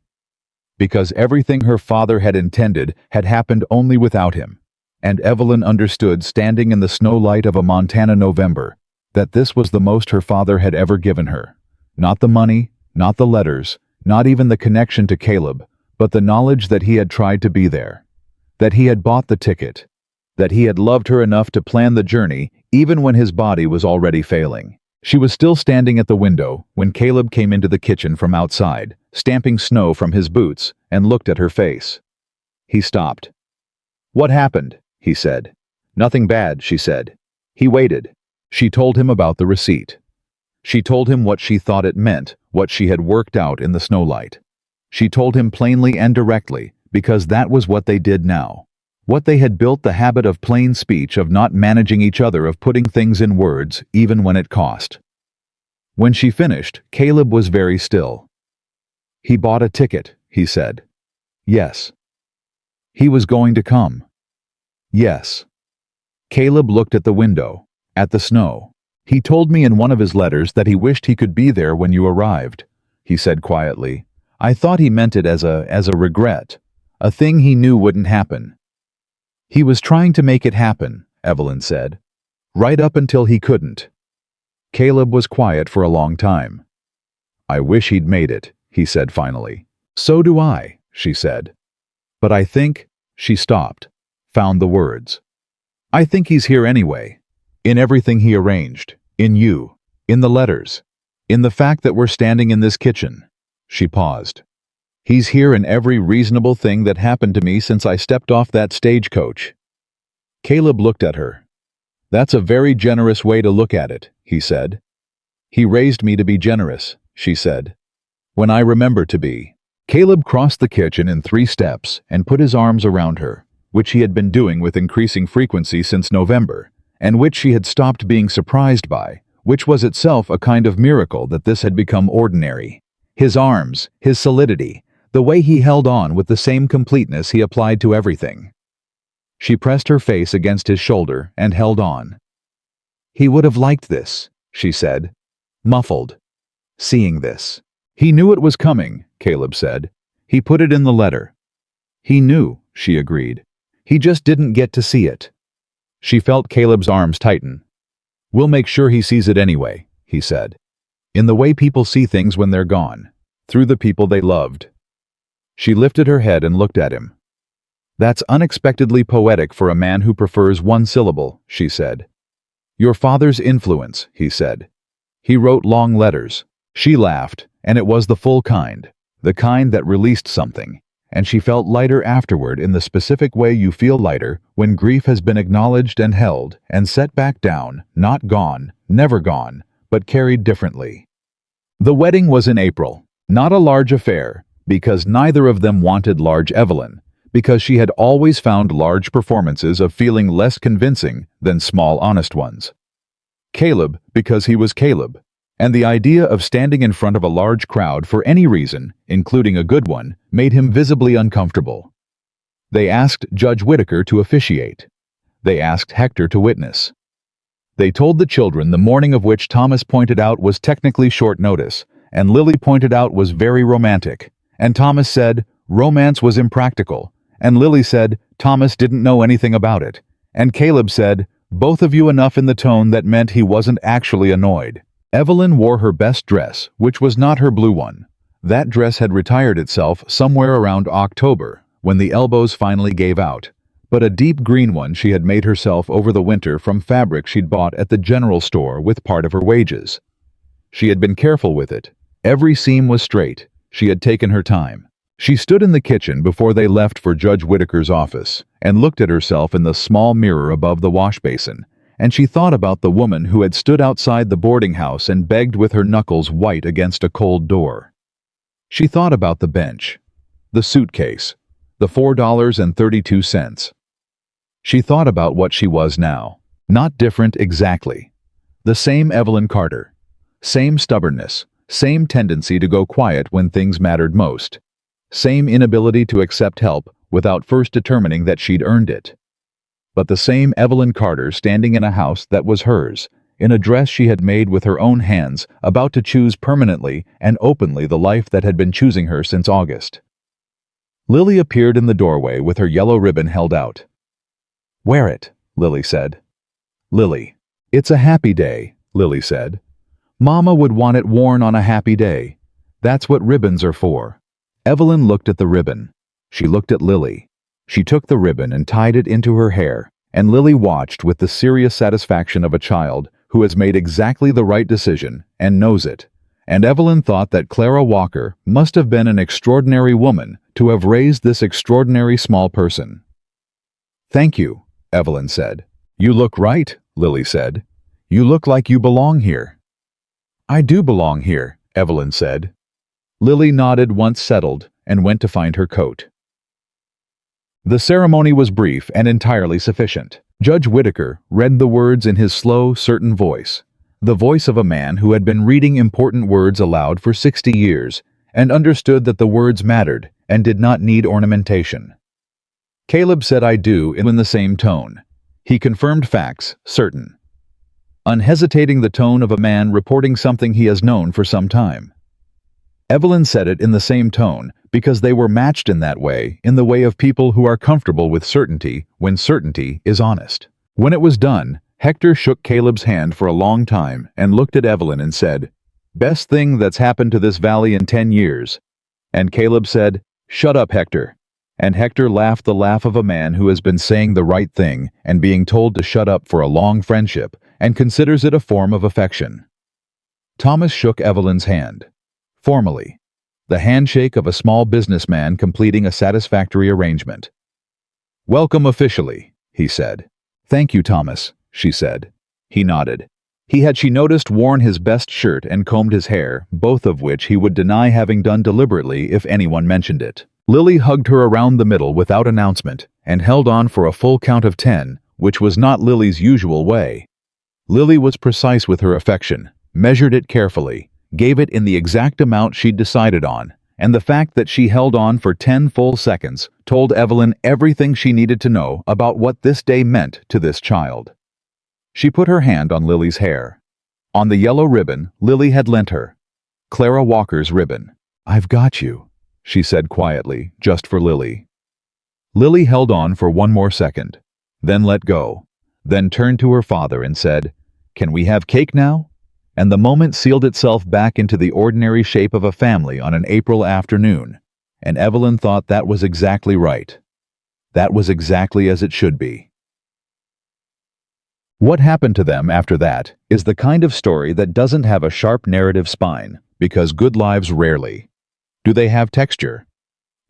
Because everything her father had intended had happened only without him, and Evelyn understood standing in the snow light of a Montana November that this was the most her father had ever given her. Not the money, not the letters, not even the connection to Caleb, but the knowledge that he had tried to be there, that he had bought the ticket, that he had loved her enough to plan the journey even when his body was already failing. She was still standing at the window when Caleb came into the kitchen from outside, stamping snow from his boots, and looked at her face. He stopped. "What happened?" he said. "Nothing bad," she said. He waited. She told him about the receipt. She told him what she thought it meant, what she had worked out in the snowlight. She told him plainly and directly, because that was what they did now. What they had built the habit of plain speech, of not managing each other, of putting things in words, even when it cost. When she finished, Caleb was very still. "He bought a ticket," he said. "Yes." "He was going to come." "Yes." Caleb looked at the window, at the snow. "He told me in one of his letters that he wished he could be there when you arrived," he said quietly. "I thought he meant it as a regret, a thing he knew wouldn't happen." "He was trying to make it happen," Evelyn said. "Right up until he couldn't." Caleb was quiet for a long time. "I wish he'd made it," he said finally. "So do I," she said. "But I think," she stopped, found the words. "I think he's here anyway. In everything he arranged. In you. In the letters. In the fact that we're standing in this kitchen." She paused. "He's here in every reasonable thing that happened to me since I stepped off that stagecoach." Caleb looked at her. "That's a very generous way to look at it," he said. "He raised me to be generous," she said. "When I remember to be." Caleb crossed the kitchen in 3 steps and put his arms around her, which he had been doing with increasing frequency since November, and which she had stopped being surprised by, which was itself a kind of miracle that this had become ordinary. His arms, his solidity, the way he held on with the same completeness he applied to everything. She pressed her face against his shoulder and held on. "He would have liked this," she said, muffled. "Seeing this." "He knew it was coming," Caleb said. "He put it in the letter." "He knew," she agreed. "He just didn't get to see it." She felt Caleb's arms tighten. "We'll make sure he sees it anyway," he said. "In the way people see things when they're gone. Through the people they loved." She lifted her head and looked at him. "That's unexpectedly poetic for a man who prefers one syllable," she said. "Your father's influence," he said. "He wrote long letters." She laughed, and it was the full kind, the kind that released something, and she felt lighter afterward in the specific way you feel lighter when grief has been acknowledged and held and set back down, not gone, never gone, but carried differently. The wedding was in April, not a large affair, because neither of them wanted large Evelyn, because she had always found large performances of feeling less convincing than small honest ones. Caleb, because he was Caleb, and the idea of standing in front of a large crowd for any reason, including a good one, made him visibly uncomfortable. They asked Judge Whitaker to officiate. They asked Hector to witness. They told the children the morning of which Thomas pointed out was technically short notice, and Lily pointed out was very romantic, and Thomas said romance was impractical, and Lily said Thomas didn't know anything about it, and Caleb said, both of you, enough in the tone that meant he wasn't actually annoyed. Evelyn wore her best dress, which was not her blue one. That dress had retired itself somewhere around October, when the elbows finally gave out, but a deep green one she had made herself over the winter from fabric she'd bought at the general store with part of her wages. She had been careful with it. Every seam was straight. She had taken her time. She stood in the kitchen before they left for Judge Whitaker's office and looked at herself in the small mirror above the wash basin, and she thought about the woman who had stood outside the boarding house and begged with her knuckles white against a cold door. She thought about the bench, the suitcase, the $4.32. She thought about what she was now. Not different exactly. The same Evelyn Carter. Same stubbornness. Same tendency to go quiet when things mattered most. Same inability to accept help without first determining that she'd earned it. But the same Evelyn Carter standing in a house that was hers, in a dress she had made with her own hands, about to choose permanently and openly the life that had been choosing her since August. Lily appeared in the doorway with her yellow ribbon held out. "Wear it," Lily said. "Lily, it's a happy day," Lily said. "Mama would want it worn on a happy day. That's what ribbons are for." Evelyn looked at the ribbon. She looked at Lily. She took the ribbon and tied it into her hair, and Lily watched with the serious satisfaction of a child who has made exactly the right decision and knows it. And Evelyn thought that Clara Walker must have been an extraordinary woman to have raised this extraordinary small person. "Thank you," Evelyn said. "You look right," Lily said. "You look like you belong here." "I do belong here," Evelyn said. Lily nodded once settled and went to find her coat. The ceremony was brief and entirely sufficient. Judge Whitaker read the words in his slow, certain voice, the voice of a man who had been reading important words aloud for 60 years and understood that the words mattered and did not need ornamentation. Caleb said "I do" in the same tone. He confirmed facts, certain. Unhesitating, the tone of a man reporting something he has known for some time. Evelyn said it in the same tone because they were matched in that way, in the way of people who are comfortable with certainty when certainty is honest. When it was done, Hector shook Caleb's hand for a long time and looked at Evelyn and said, "Best thing that's happened to this valley in 10 years. And Caleb said, "Shut up, Hector." And Hector laughed the laugh of a man who has been saying the right thing and being told to shut up for a long friendship and considers it a form of affection. Thomas shook Evelyn's hand. Formally. The handshake of a small businessman completing a satisfactory arrangement. "Welcome officially," he said. "Thank you, Thomas," she said. He nodded. He had, she noticed, worn his best shirt and combed his hair, both of which he would deny having done deliberately if anyone mentioned it. Lily hugged her around the middle without announcement and held on for a full count of 10, which was not Lily's usual way. Lily was precise with her affection, measured it carefully, gave it in the exact amount she'd decided on, and the fact that she held on for 10 full seconds told Evelyn everything she needed to know about what this day meant to this child. She put her hand on Lily's hair. On the yellow ribbon Lily had lent her. Clara Walker's ribbon. "I've got you," she said quietly, just for Lily. Lily held on for one more second, then let go, then turned to her father and said, "Can we have cake now?" And the moment sealed itself back into the ordinary shape of a family on an April afternoon, and Evelyn thought that was exactly right. That was exactly as it should be. What happened to them after that is the kind of story that doesn't have a sharp narrative spine, because good lives rarely do they have texture.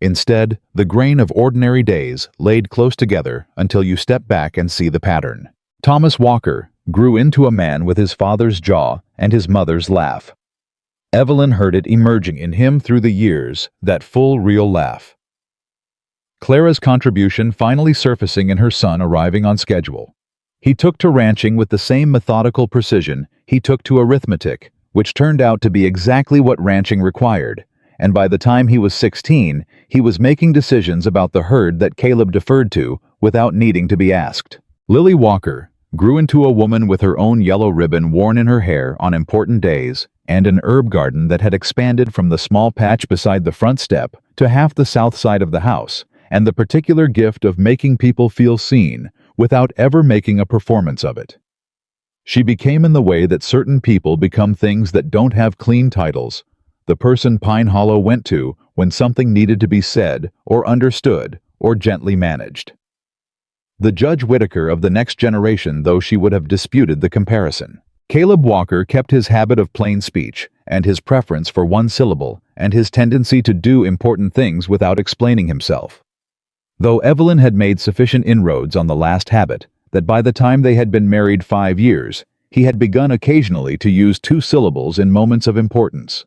Instead, the grain of ordinary days laid close together until you step back and see the pattern. Thomas Walker grew into a man with his father's jaw and his mother's laugh. Evelyn heard it emerging in him through the years, that full, real laugh. Clara's contribution finally surfacing in her son arriving on schedule. He took to ranching with the same methodical precision he took to arithmetic, which turned out to be exactly what ranching required, and by the time he was 16, he was making decisions about the herd that Caleb deferred to without needing to be asked. Lily Walker grew into a woman with her own yellow ribbon worn in her hair on important days, and an herb garden that had expanded from the small patch beside the front step to half the south side of the house, and the particular gift of making people feel seen without ever making a performance of it. She became in the way that certain people become things that don't have clean titles, the person Pine Hollow went to when something needed to be said or understood or gently managed. The Judge Whittaker of the next generation, though she would have disputed the comparison. Caleb Walker kept his habit of plain speech and his preference for one syllable and his tendency to do important things without explaining himself. Though Evelyn had made sufficient inroads on the last habit that by the time they had been married 5 years, he had begun occasionally to use 2 syllables in moments of importance.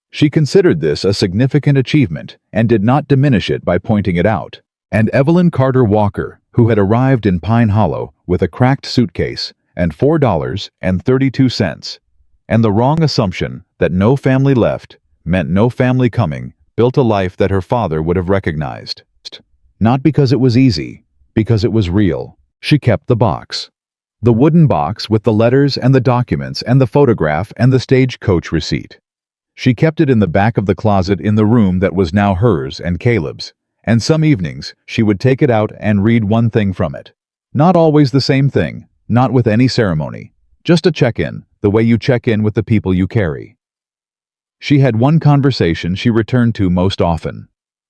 She considered this a significant achievement and did not diminish it by pointing it out. And Evelyn Carter Walker, who had arrived in Pine Hollow with a cracked suitcase and $4.32, and the wrong assumption that no family left meant no family coming, built a life that her father would have recognized. Not because it was easy, because it was real. She kept the box. The wooden box with the letters and the documents and the photograph and the stagecoach receipt. She kept it in the back of the closet in the room that was now hers and Caleb's, and some evenings she would take it out and read one thing from it. Not always the same thing, not with any ceremony, just a check-in, the way you check in with the people you carry. She had one conversation she returned to most often.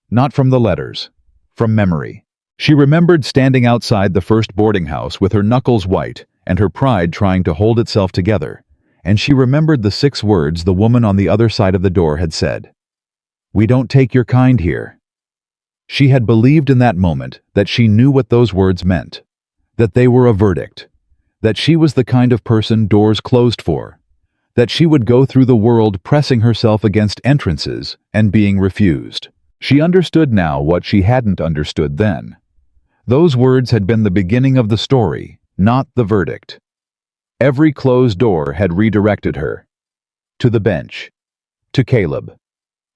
Not from the letters, from memory. She remembered standing outside the first boarding house with her knuckles white and her pride trying to hold itself together, and she remembered the 6 words the woman on the other side of the door had said. "We don't take your kind here." She had believed in that moment that she knew what those words meant, that they were a verdict, that she was the kind of person doors closed for, that she would go through the world pressing herself against entrances and being refused. She understood now what she hadn't understood then. Those words had been the beginning of the story, not the verdict. Every closed door had redirected her. To the bench. To Caleb.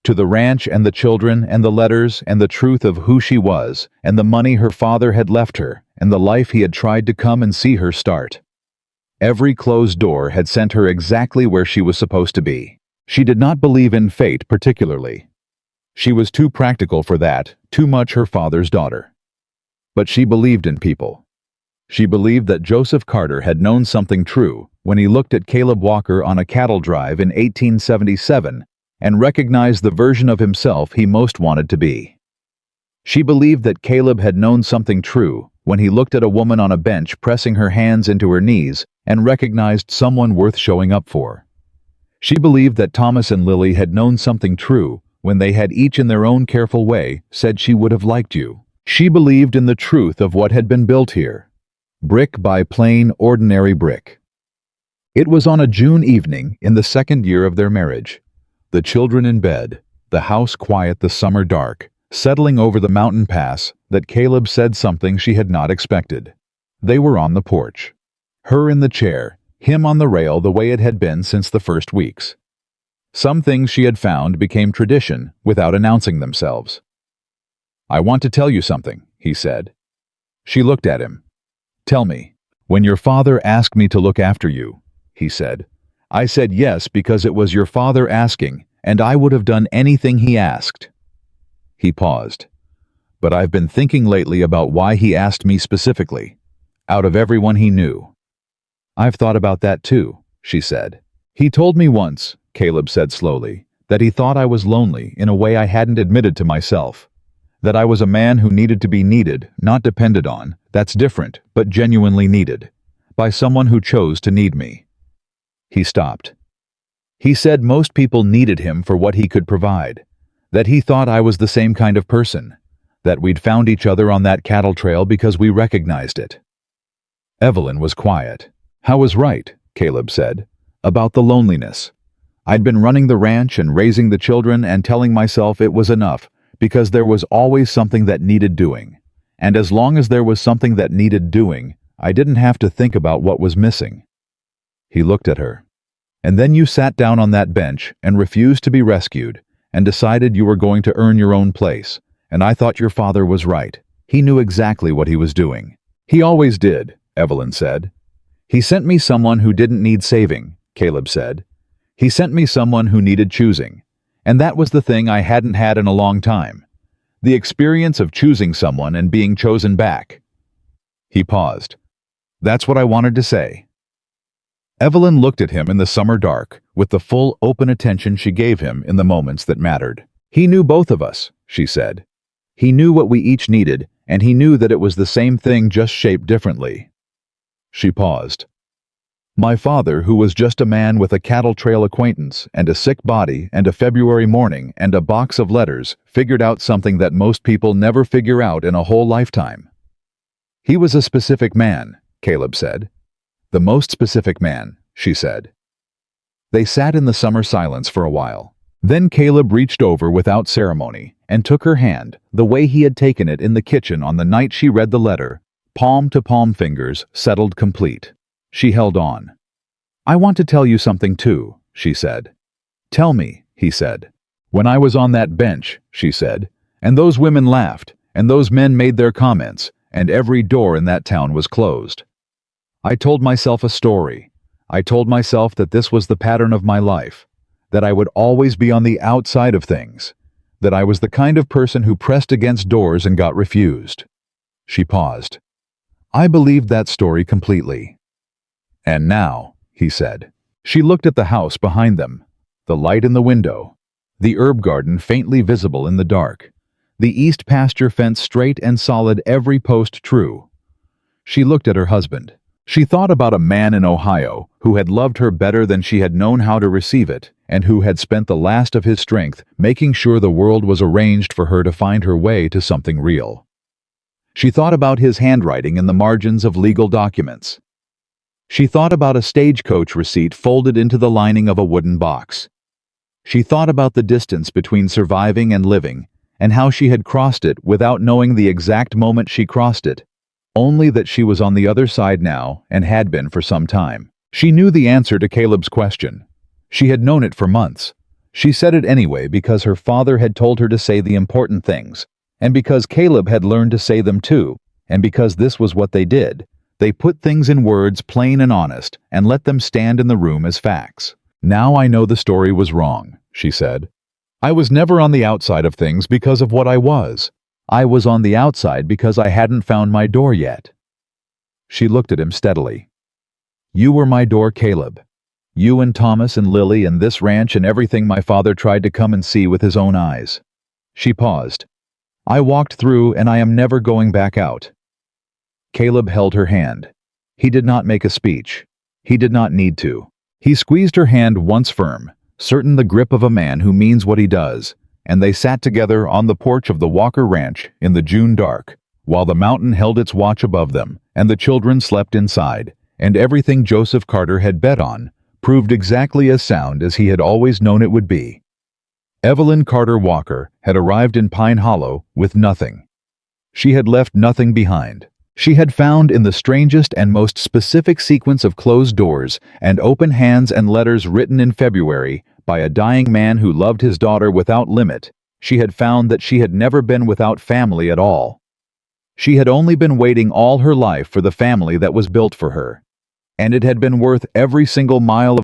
To the ranch and the children and the letters and the truth of who she was and the money her father had left her and the life he had tried to come and see her start. Every closed door had sent her exactly where she was supposed to be. She did not believe in fate particularly. She was too practical for that, too much her father's daughter. But she believed in people. She believed that Joseph Carter had known something true when he looked at Caleb Walker on a cattle drive in 1877 and recognized the version of himself he most wanted to be. She believed that Caleb had known something true when he looked at a woman on a bench pressing her hands into her knees and recognized someone worth showing up for. She believed that Thomas and Lily had known something true when they had each in their own careful way said she would have liked you. She believed in the truth of what had been built here, brick by plain, ordinary brick. It was on a June evening in the 2nd year of their marriage. The children in bed, the house quiet, the summer dark, settling over the mountain pass, that Caleb said something she had not expected. They were on the porch. Her in the chair, him on the rail the way it had been since the first weeks. Some things she had found became tradition without announcing themselves. "I want to tell you something," he said. She looked at him. "Tell me." "When your father asked me to look after you," he said, "I said yes because it was your father asking, and I would have done anything he asked." He paused. "But I've been thinking lately about why he asked me specifically, out of everyone he knew." "I've thought about that too," she said. "He told me once," Caleb said slowly, "that he thought I was lonely in a way I hadn't admitted to myself. That I was a man who needed to be needed, not depended on, that's different, but genuinely needed. By someone who chose to need me. He stopped. He said most people needed him for what he could provide. That he thought I was the same kind of person. That we'd found each other on that cattle trail because we recognized it. Evelyn was quiet. I was right, Caleb said, about the loneliness. I'd been running the ranch and raising the children and telling myself it was enough, because there was always something that needed doing. And as long as there was something that needed doing, I didn't have to think about what was missing. He looked at her. And then you sat down on that bench and refused to be rescued, and decided you were going to earn your own place, and I thought your father was right. He knew exactly what he was doing. He always did, Evelyn said. He sent me someone who didn't need saving, Caleb said. He sent me someone who needed choosing. And that was the thing I hadn't had in a long time. The experience of choosing someone and being chosen back. He paused. That's what I wanted to say. Evelyn looked at him in the summer dark, with the full, open attention she gave him in the moments that mattered. He knew both of us, she said. He knew what we each needed, and he knew that it was the same thing just shaped differently. She paused. My father, who was just a man with a cattle trail acquaintance and a sick body and a February morning and a box of letters, figured out something that most people never figure out in a whole lifetime. He was a specific man, Caleb said. The most specific man, she said. They sat in the summer silence for a while. Then Caleb reached over without ceremony and took her hand, the way he had taken it in the kitchen on the night she read the letter, palm to palm, fingers settled complete. She held on. I want to tell you something too, she said. Tell me, he said. When I was on that bench, she said, and those women laughed, and those men made their comments, and every door in that town was closed. I told myself a story. I told myself that this was the pattern of my life, that I would always be on the outside of things, that I was the kind of person who pressed against doors and got refused. She paused. I believed that story completely. And now, he said. She looked at the house behind them, the light in the window, the herb garden faintly visible in the dark, the east pasture fence straight and solid, every post true. She looked at her husband. She thought about a man in Ohio who had loved her better than she had known how to receive it, and who had spent the last of his strength making sure the world was arranged for her to find her way to something real. She thought about his handwriting in the margins of legal documents. She thought about a stagecoach receipt folded into the lining of a wooden box. She thought about the distance between surviving and living, and how she had crossed it without knowing the exact moment she crossed it, only that she was on the other side now and had been for some time. She knew the answer to Caleb's question. She had known it for months. She said it anyway because her father had told her to say the important things, and because Caleb had learned to say them too, and because this was what they did. They put things in words plain and honest and let them stand in the room as facts. Now I know the story was wrong, she said. I was never on the outside of things because of what I was. I was on the outside because I hadn't found my door yet. She looked at him steadily. You were my door, Caleb. You and Thomas and Lily and this ranch and everything my father tried to come and see with his own eyes. She paused. I walked through and I am never going back out. Caleb held her hand. He did not make a speech. He did not need to. He squeezed her hand once firm, certain the grip of a man who means what he does, and they sat together on the porch of the Walker Ranch in the June dark, while the mountain held its watch above them, and the children slept inside, and everything Joseph Carter had bet on proved exactly as sound as he had always known it would be. Evelyn Carter Walker had arrived in Pine Hollow with nothing. She had left nothing behind. She had found in the strangest and most specific sequence of closed doors and open hands and letters written in February by a dying man who loved his daughter without limit, she had found that she had never been without family at all. She had only been waiting all her life for the family that was built for her, and it had been worth every single mile of